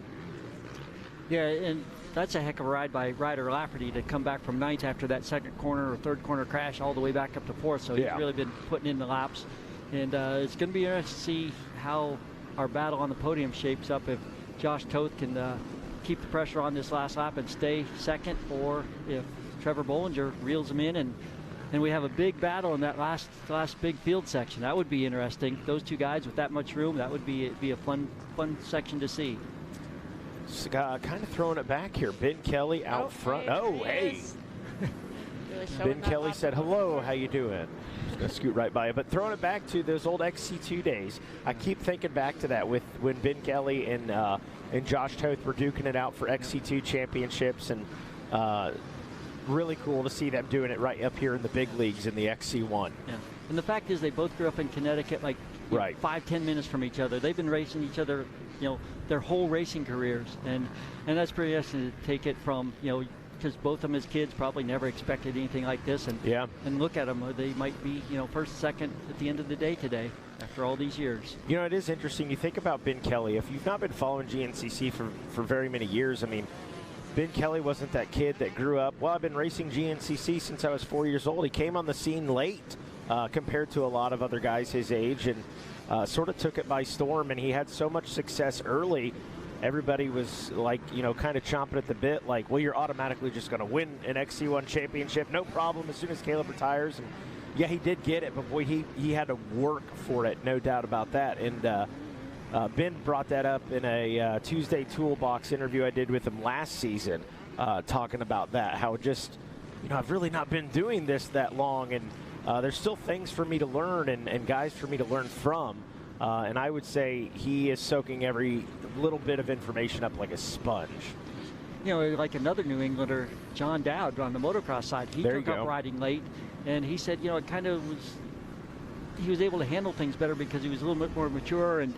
Yeah, and that's a heck of a ride by Ryder Lafferty to come back from 9th after that second corner or third corner crash all the way back up to 4th. So he's really been putting in the laps. And it's going to be interesting to see how our battle on the podium shapes up, if Josh Toth can keep the pressure on this last lap and stay second, or if Trevor Bollinger reels him in and we have a big battle in that last big field section. That would be interesting. Those 2 guys with that much room, that would be a fun section to see. Kind of throwing it back here. Ben Kelly out front. Hey. Ben Kelly said, hello, how you doing? Just going to scoot right by you. But throwing it back to those old XC2 days, I keep thinking back to that with when Ben Kelly and Josh Toth were duking it out for XC2 championships, and really cool to see them doing it right up here in the big leagues in the XC1. Yeah. And the fact is they both grew up in Connecticut, like 5-10 minutes from each other. They've been racing each other, their whole racing careers, and that's pretty interesting to take it from, because both of them as kids probably never expected anything like this, and look at them, they might be, first, second at the end of the day today after all these years. It is interesting. You think about Ben Kelly. If you've not been following GNCC for very many years, I mean, Ben Kelly wasn't that kid that grew up, well, I've been racing GNCC since I was 4 years old. He came on the scene late compared to a lot of other guys his age, and sort of took it by storm, and he had so much success early. Everybody was like, kind of chomping at the bit, like, well, you're automatically just going to win an XC1 championship, no problem, as soon as Caleb retires. And yeah, he did get it, but boy, he had to work for it, no doubt about that. And Ben brought that up in a Tuesday Toolbox interview I did with him last season, talking about that, how just, I've really not been doing this that long, and there's still things for me to learn and guys for me to learn from. And I would say he is soaking every little bit of information up like a sponge. Like another New Englander, John Dowd on the motocross side, he took up riding late, and he said, it kind of was, he was able to handle things better because he was a little bit more mature, and,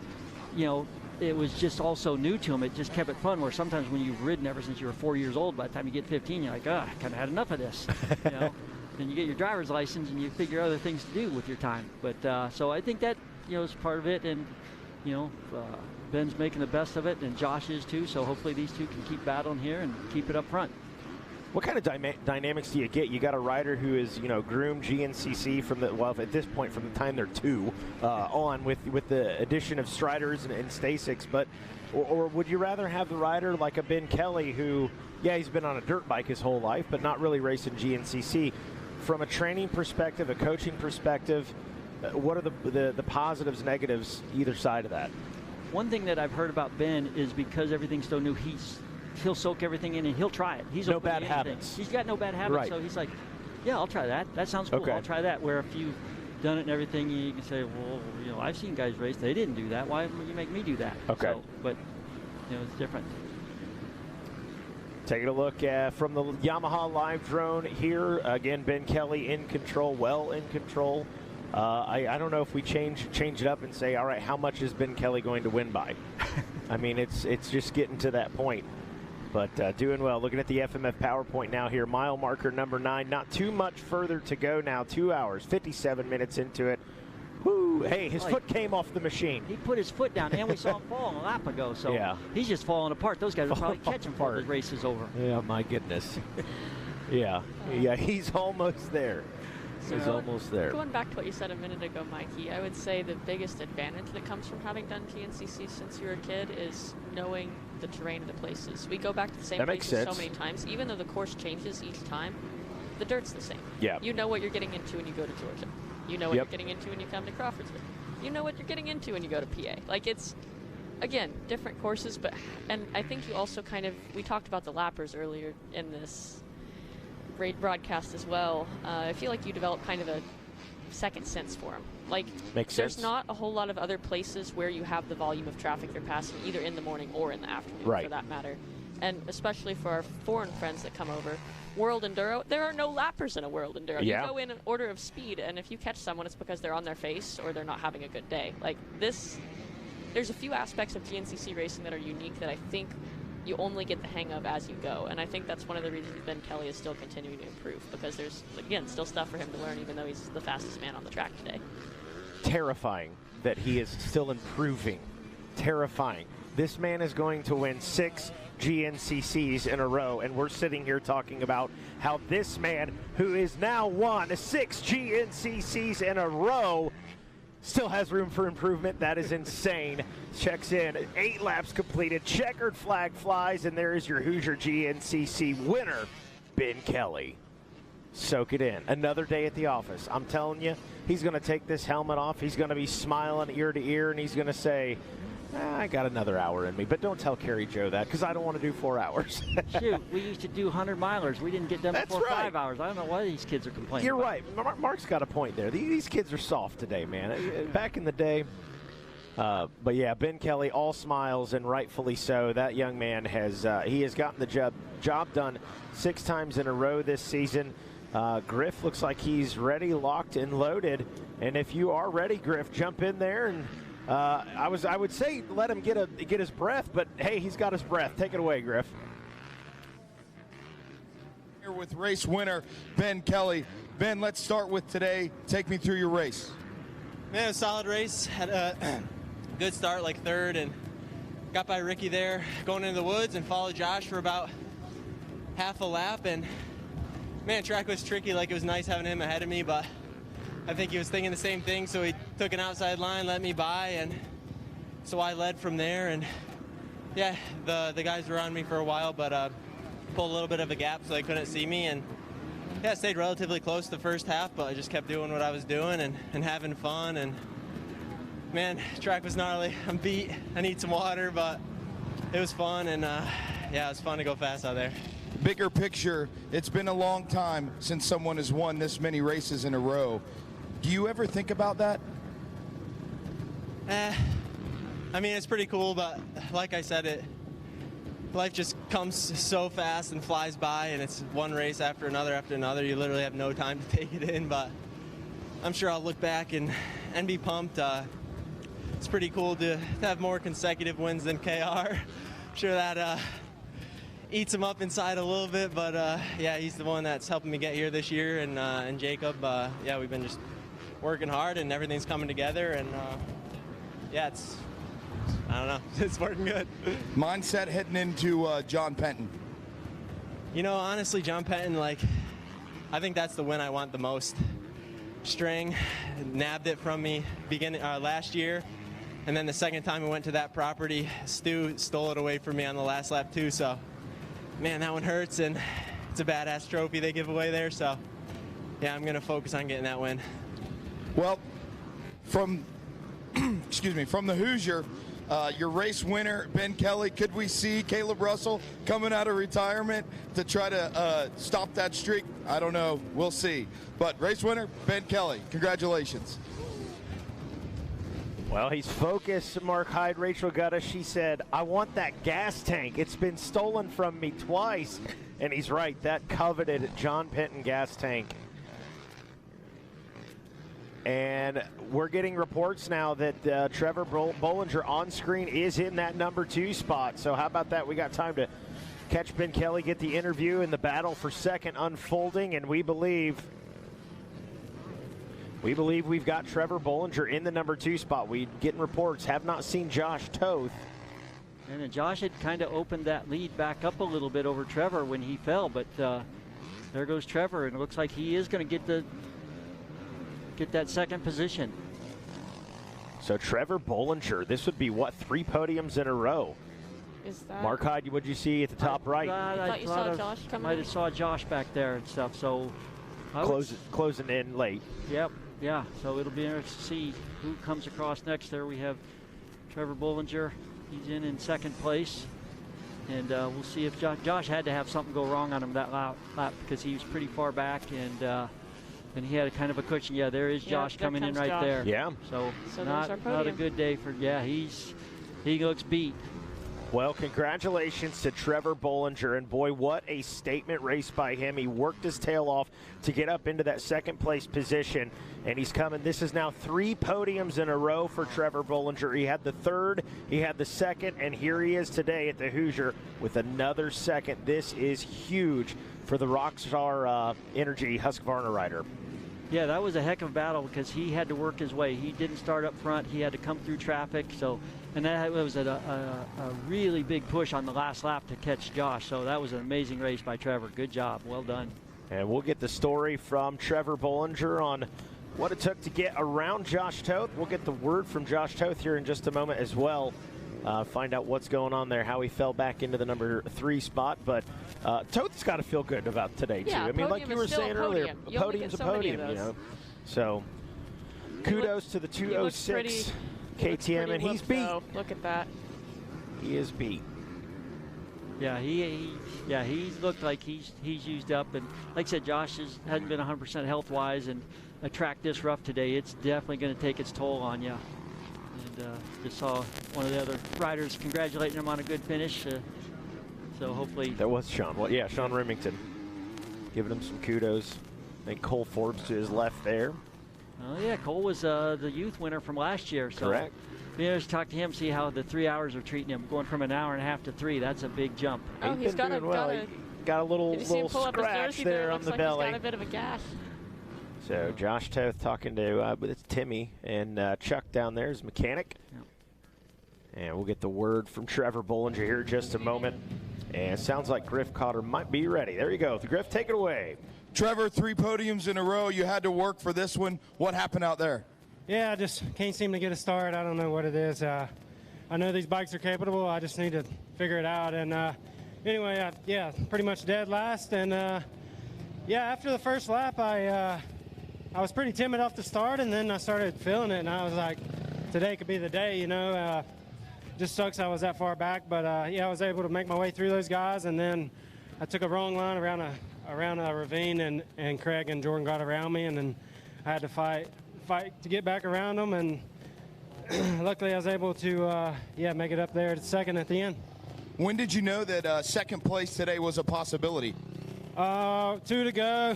it was just all so new to him. It just kept it fun, where sometimes when you've ridden ever since you were 4 years old, by the time you get 15, you're like, I kind of had enough of this, then you get your driver's license and you figure other things to do with your time. But so I think that, is part of it, and Ben's making the best of it, and Josh is too. So hopefully these two can keep battling here and keep it up front. What kind of dynamics do you get? You got a rider who is, groomed GNCC from at this point, from the time they're 2 on, with the addition of Striders and Stacycs, but or would you rather have the rider like a Ben Kelly who, he's been on a dirt bike his whole life, but not really racing GNCC? From a training perspective, a coaching perspective, what are the positives, negatives, either side of that? One thing that I've heard about Ben is because everything's so new, he'll soak everything in and he'll try it. He's no bad habits. He's got no bad habits, right. So he's like, yeah, I'll try that. That sounds cool. Okay. I'll try that. Where if you've done it and everything, you can say, well, I've seen guys race. They didn't do that. Why would you make me do that? Okay. So, but, it's different. Taking a look from the Yamaha live drone here. Again, Ben Kelly in control, well in control. I don't know if we change it up and say, all right, how much is Ben Kelly going to win by? I mean, it's just getting to that point. But doing well. Looking at the FMF PowerPoint now here. Mile marker number 9. Not too much further to go now. 2 hours, 57 minutes into it. Woo! Hey, his foot came off the machine. He put his foot down, and we saw him fall a lap ago. So he's just falling apart. Those guys will probably catch him before the race is over. Yeah, my goodness. Yeah, he's almost there. He's almost there. Going back to what you said a minute ago, Mikey, I would say the biggest advantage that comes from having done GNCC since you were a kid is knowing the terrain of the places. We go back to the same places so many times. Even though the course changes each time, the dirt's the same. Yeah. You know what you're getting into when you go to Georgia. You know what you're getting into when you come to Crawfordsville. You know what you're getting into when you go to PA. Like, it's, again, different courses, and I think you also we talked about the lappers earlier in this broadcast as well. I feel like you develop kind of a second sense for them. Like, there's not a whole lot of other places where you have the volume of traffic they're passing, either in the morning or in the afternoon, for that matter. And especially for our foreign friends that come over, World Enduro, there are no lappers in a World Enduro. You go in an order of speed, and if you catch someone, it's because they're on their face or they're not having a good day. Like, there's a few aspects of GNCC racing that are unique that I think you only get the hang of as you go, and I think that's one of the reasons Ben Kelly is still continuing to improve, because there's, again, still stuff for him to learn, even though he's the fastest man on the track today. Terrifying that he is still improving. Terrifying. This man is going to win 6 GNCCs in a row, and we're sitting here talking about how this man, who is now won 6 GNCCs in a row, still has room for improvement. That is insane. Checks in. 8 laps completed. Checkered flag flies, and there is your Hoosier GNCC winner, Ben Kelly. Soak it in. Another day at the office. I'm telling you, he's going to take this helmet off. He's going to be smiling ear to ear, and he's going to say, I got another hour in me. But don't tell Carrie Joe that, because I don't want to do 4 hours. Shoot, we used to do 100-milers. We didn't get done before 5 hours. I don't know why these kids are complaining. You're right. Mark's got a point there. These kids are soft today, man. Back in the day. But yeah, Ben Kelly, all smiles, and rightfully so. That young man has gotten the job done 6 times in a row this season. Griff looks like he's ready, locked, and loaded. And if you are ready, Griff, jump in there. And I would say let him get his breath, but hey, he's got his breath. Take it away, Griff. Here with race winner Ben Kelly. Ben, let's start with today. Take me through your race. Man, it was a solid race. Had a good start, like 3rd, and got by Ricky there going into the woods, and followed Josh for about half a lap. And man, track was tricky. Like, it was nice having him ahead of me, but I think he was thinking the same thing, so he took an outside line, let me by, and so I led from there. And yeah, the guys were on me for a while, but pulled a little bit of a gap so they couldn't see me. And yeah, I stayed relatively close the first half, but I just kept doing what I was doing and having fun. And man, track was gnarly. I'm beat. I need some water, but it was fun. And yeah, it was fun to go fast out there. Bigger picture, it's been a long time since someone has won this many races in a row. Do you ever think about that? I mean, it's pretty cool, but like I said, life just comes so fast and flies by, and it's one race after another after another. You literally have no time to take it in, but I'm sure I'll look back and be pumped. It's pretty cool to have more consecutive wins than KR. I'm sure that eats him up inside a little bit, but yeah, he's the one that's helping me get here this year, and Jacob, yeah, we've been just working hard, and everything's coming together, and yeah, I don't know, it's working good. Mindset heading into John Penton. You know, honestly, John Penton, like, I think that's the win I want the most. String nabbed it from me last year, and then the second time we went to that property, Stu stole it away from me on the last lap too, so man, that one hurts, and it's a badass trophy they give away there, so yeah, I'm gonna focus on getting that win. Well, from excuse me, from the Hoosier, your race winner, Ben Kelly, could we see Caleb Russell coming out of retirement to try to stop that streak? I don't know. We'll see. But race winner, Ben Kelly, congratulations. Well, he's focused, Mark Hyde. Rachel Gutta, she said, I want that gas tank. It's been stolen from me twice. And he's right, that coveted John Penton gas tank. And we're getting reports now that Trevor Bollinger on screen is in that number 2 spot. So how about that? We got time to catch Ben Kelly, get the interview, and the battle for second unfolding. And we believe we've got Trevor Bollinger in the number 2 spot. We getting reports, have not seen Josh Toth. And then Josh had kind of opened that lead back up a little bit over Trevor when he fell, but there goes Trevor, and it looks like he is going to get that second position. So Trevor Bollinger, this would be what, 3 podiums in a row? Is that Mark Hyde, what'd you see at the top right? I thought you saw Josh come might have saw Josh back there and stuff. So closing in late. Yep, yeah. So it'll be interesting to see who comes across next. There we have Trevor Bollinger. He's in second place, and we'll see if Josh had to have something go wrong on him that lap because he was pretty far back, and he had a kind of a cushion. Yeah, there is Josh coming in right there. Yeah. So not a good day for. Yeah, he looks beat. Well, congratulations to Trevor Bollinger, and boy, what a statement race by him. He worked his tail off to get up into that second place position, and he's coming. This is now 3 podiums in a row for Trevor Bollinger. He had the 3rd, he had the 2nd, and here he is today at the Hoosier with another 2nd. This is huge for the Rockstar Energy Husqvarna rider. Yeah, that was a heck of a battle because he had to work his way. He didn't start up front. He had to come through traffic. And that was a really big push on the last lap to catch Josh. So that was an amazing race by Trevor. Good job. Well done. And we'll get the story from Trevor Bollinger on what it took to get around Josh Toth. We'll get the word from Josh Toth here in just a moment as well. Find out what's going on there, how he fell back into the number 3 spot. But Toth's got to feel good about today, too. I mean, like you were saying earlier, a podium's a podium, you know. So kudos to the 206 KTM, and he's beat. Look at that. He is beat. Yeah, he's looked like he's used up, and like I said, Josh hasn't been 100% health-wise, and a track this rough today, it's definitely going to take its toll on you. And just saw one of the other riders congratulating him on a good finish. So hopefully that was Sean. Well, yeah, Sean Remington giving him some kudos. I think Cole Forbes to his left there. Oh yeah, Cole was the youth winner from last year. So correct. Just talk to him, see how the 3 hours are treating him. Going from an hour and a half to 3, that's a big jump. Oh, he's got a little scratch there on the belly. He's got a bit of a gash. So Josh Toth talking to it's Timmy, and Chuck down there is mechanic. Yep. And we'll get the word from Trevor Bollinger here in just a moment. And it sounds like Griff Cotter might be ready. There you go. Griff, take it away. Trevor, 3 podiums in a row. You had to work for this one. What happened out there? Yeah, I just can't seem to get a start. I don't know what it is. I know these bikes are capable. I just need to figure it out. And anyway, pretty much dead last. And after the first lap, I was pretty timid off the start, and then I started feeling it, and I was like, today could be the day, you know. Just sucks I was that far back, but I was able to make my way through those guys, and then I took a wrong line around a ravine, and Craig and Jordan got around me, and then I had to fight to get back around them, and luckily I was able to make it up there to second at the end. When did you know that second place today was a possibility? 2 to go.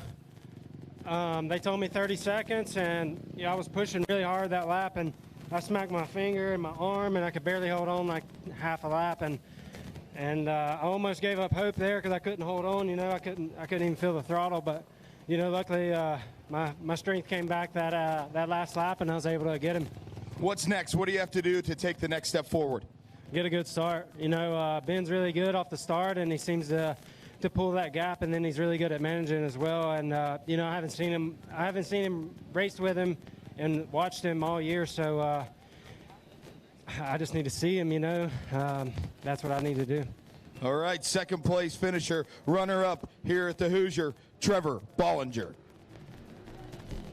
They told me 30 seconds, and I was pushing really hard that lap, and I smacked my finger and my arm, and I could barely hold on like half a lap, and and I almost gave up hope there because I couldn't hold on. You know, I couldn't even feel the throttle. But you know, luckily my strength came back that last lap, and I was able to get him. What's next? What do you have to do to take the next step forward? Get a good start. You know, Ben's really good off the start, and he seems to pull that gap, and then he's really good at managing as well. And you know, I haven't seen him race with him and watched him all year, so I just need to see him. You know, that's what I need to do. All right, second place finisher, runner up here at the Hoosier, Trevor Bollinger.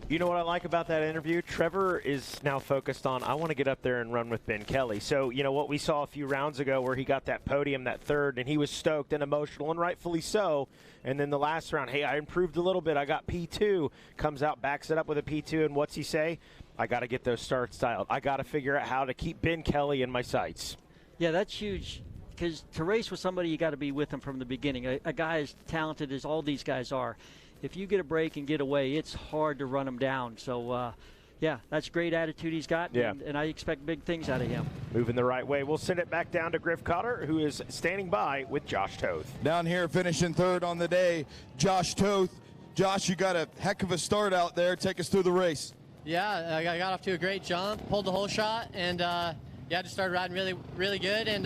You know what I like about that interview? Trevor is now focused on, I want to get up there and run with Ben Kelly. So, you know, what we saw a few rounds ago where he got that podium, that third, and he was stoked and emotional, and rightfully so. And then the last round, hey, I improved a little bit. I got P2. Comes out, backs it up with a P2, and what's he say? I got to get those starts dialed. I got to figure out how to keep Ben Kelly in my sights. Yeah, that's huge. Because to race with somebody, you got to be with them from the beginning. A guy as talented as all these guys are, if you get a break and get away, it's hard to run him down. So, yeah, that's great attitude he's got, yeah. and I expect big things out of him. Moving the right way. We'll send it back down to Griff Cotter, who is standing by with Josh Toth. Down here finishing third on the day, Josh Toth. Josh, you got a heck of a start out there. Take us through the race. Yeah, I got off to a great jump, pulled the whole shot, and, yeah, just started riding really, really good. And,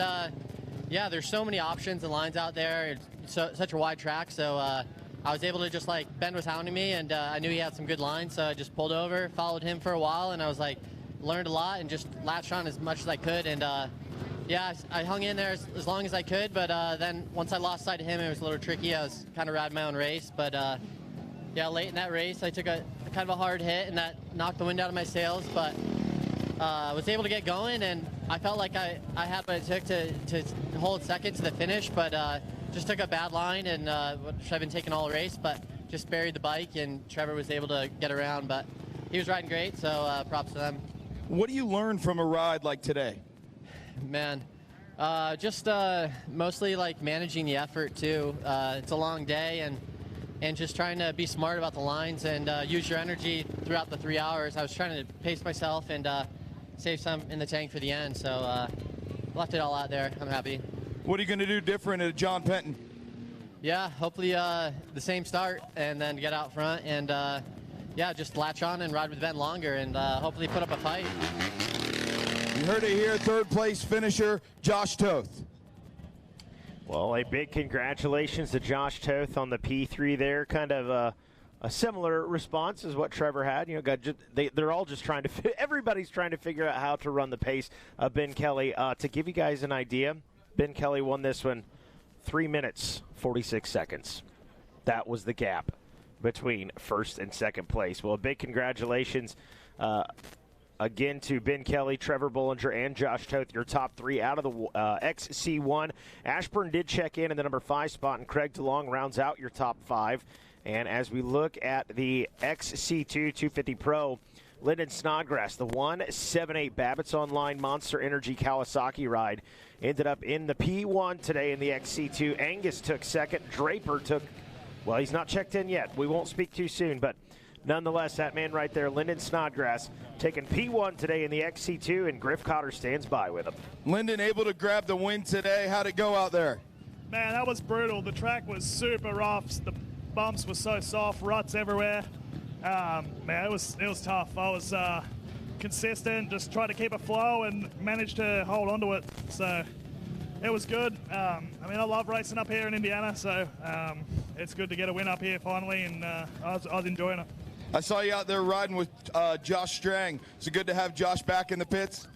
yeah, there's so many options and lines out there. It's such a wide track, so I was able to just, like, Ben was hounding me, and I knew he had some good lines, so I just pulled over, followed him for a while, and I was, like, learned a lot and just latched on as much as I could. And, yeah, I hung in there as long as I could, but then once I lost sight of him, it was a little tricky. I was kind of riding my own race, but, yeah, late in that race, I took a kind of a hard hit, and that knocked the wind out of my sails, but I was able to get going, and I felt like I had what it took to hold second to the finish, but just took a bad line, and which I've been taking all race, but just buried the bike, and Trevor was able to get around, but he was riding great, so props to them. What do you learn from a ride like today? Man, just mostly like managing the effort too. It's a long day, and just trying to be smart about the lines and use your energy throughout the 3 hours. I was trying to pace myself and save some in the tank for the end, so left it all out there. I'm happy. What are you going to do different at John Penton? Yeah, hopefully the same start and then get out front and yeah, just latch on and ride with Ben longer and hopefully put up a fight. You heard it here, third place finisher, Josh Toth. Well, a big congratulations to Josh Toth on the P3 there. Kind of a similar response as what Trevor had. You know, they're all just trying to, everybody's trying to figure out how to run the pace of Ben Kelly. To give you guys an idea, Ben Kelly won this one 3 minutes, 46 seconds. That was the gap between first and second place. Well, a big congratulations again to Ben Kelly, Trevor Bollinger, and Josh Toth, your top three out of the XC1. Ashburn did check in the number 5 spot, and Craig DeLong rounds out your top 5. And as we look at the XC2 250 Pro, Lyndon Snodgrass, the 178 Babbitt's Online Monster Energy Kawasaki ride, ended up in the P1 today in the XC2. Angus took second. Draper took, well, he's not checked in yet. We won't speak too soon, but nonetheless, that man right there, Lyndon Snodgrass, taking P1 today in the XC2, and Griff Cotter stands by with him. Lyndon able to grab the win today. How'd it go out there? Man, that was brutal. The track was super rough. The bumps were so soft, ruts everywhere. Man, it was tough. I was consistent, just tried to keep a flow and managed to hold on to it. So it was good. I mean, I love racing up here in Indiana, so it's good to get a win up here finally, and I was enjoying it. I saw you out there riding with Josh Strang. Is it good to have Josh back in the pits?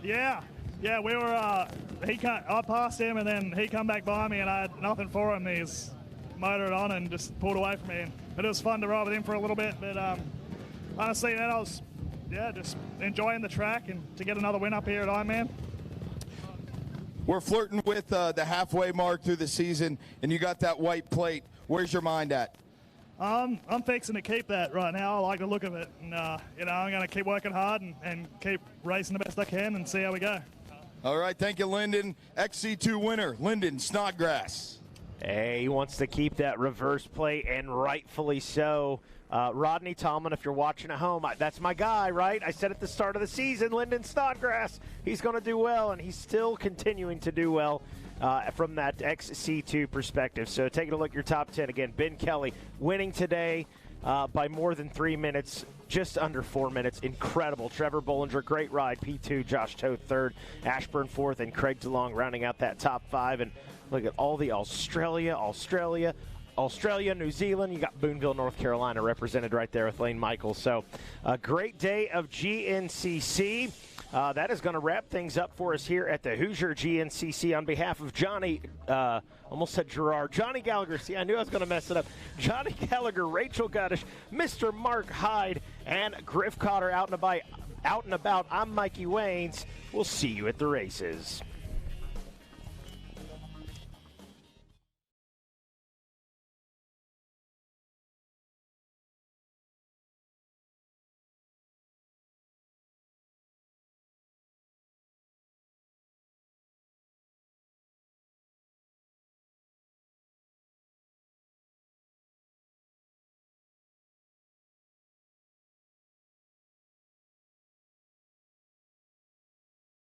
Yeah, we were, I passed him, and then he come back by me, and I had nothing for him. He's motored on and just pulled away from me. But it was fun to ride with him for a little bit. But honestly, man, I was, just enjoying the track and to get another win up here at Ironman. We're flirting with the halfway mark through the season, and you got that white plate. Where's your mind at? I'm fixing to keep that right now. I like the look of it. And, I'm going to keep working hard and keep racing the best I can and see how we go. All right, thank you, Lyndon. XC2 winner, Lyndon Snodgrass. Hey, he wants to keep that reverse plate, and rightfully so. Rodney Tallman, if you're watching at home, that's my guy, right? I said at the start of the season, Lyndon Snodgrass, he's going to do well, and he's still continuing to do well from that XC2 perspective. So taking a look at your top 10 again, Ben Kelly winning today by more than 3 minutes, just under 4 minutes. Incredible. Trevor Bollinger, great ride. P2, Josh Toth third, Ashburn fourth, and Craig DeLong rounding out that top 5. And look at all the Australia, New Zealand. You got Boonville, North Carolina represented right there with Lane Michaels. So a great day of GNCC. That is going to wrap things up for us here at the Hoosier GNCC. On behalf of Johnny, almost said Gerard, Johnny Gallagher. See, I knew I was going to mess it up. Johnny Gallagher, Rachel Guttish, Mr. Mark Hyde, and Griff Cotter out and about. I'm Mikey Waynes. We'll see you at the races.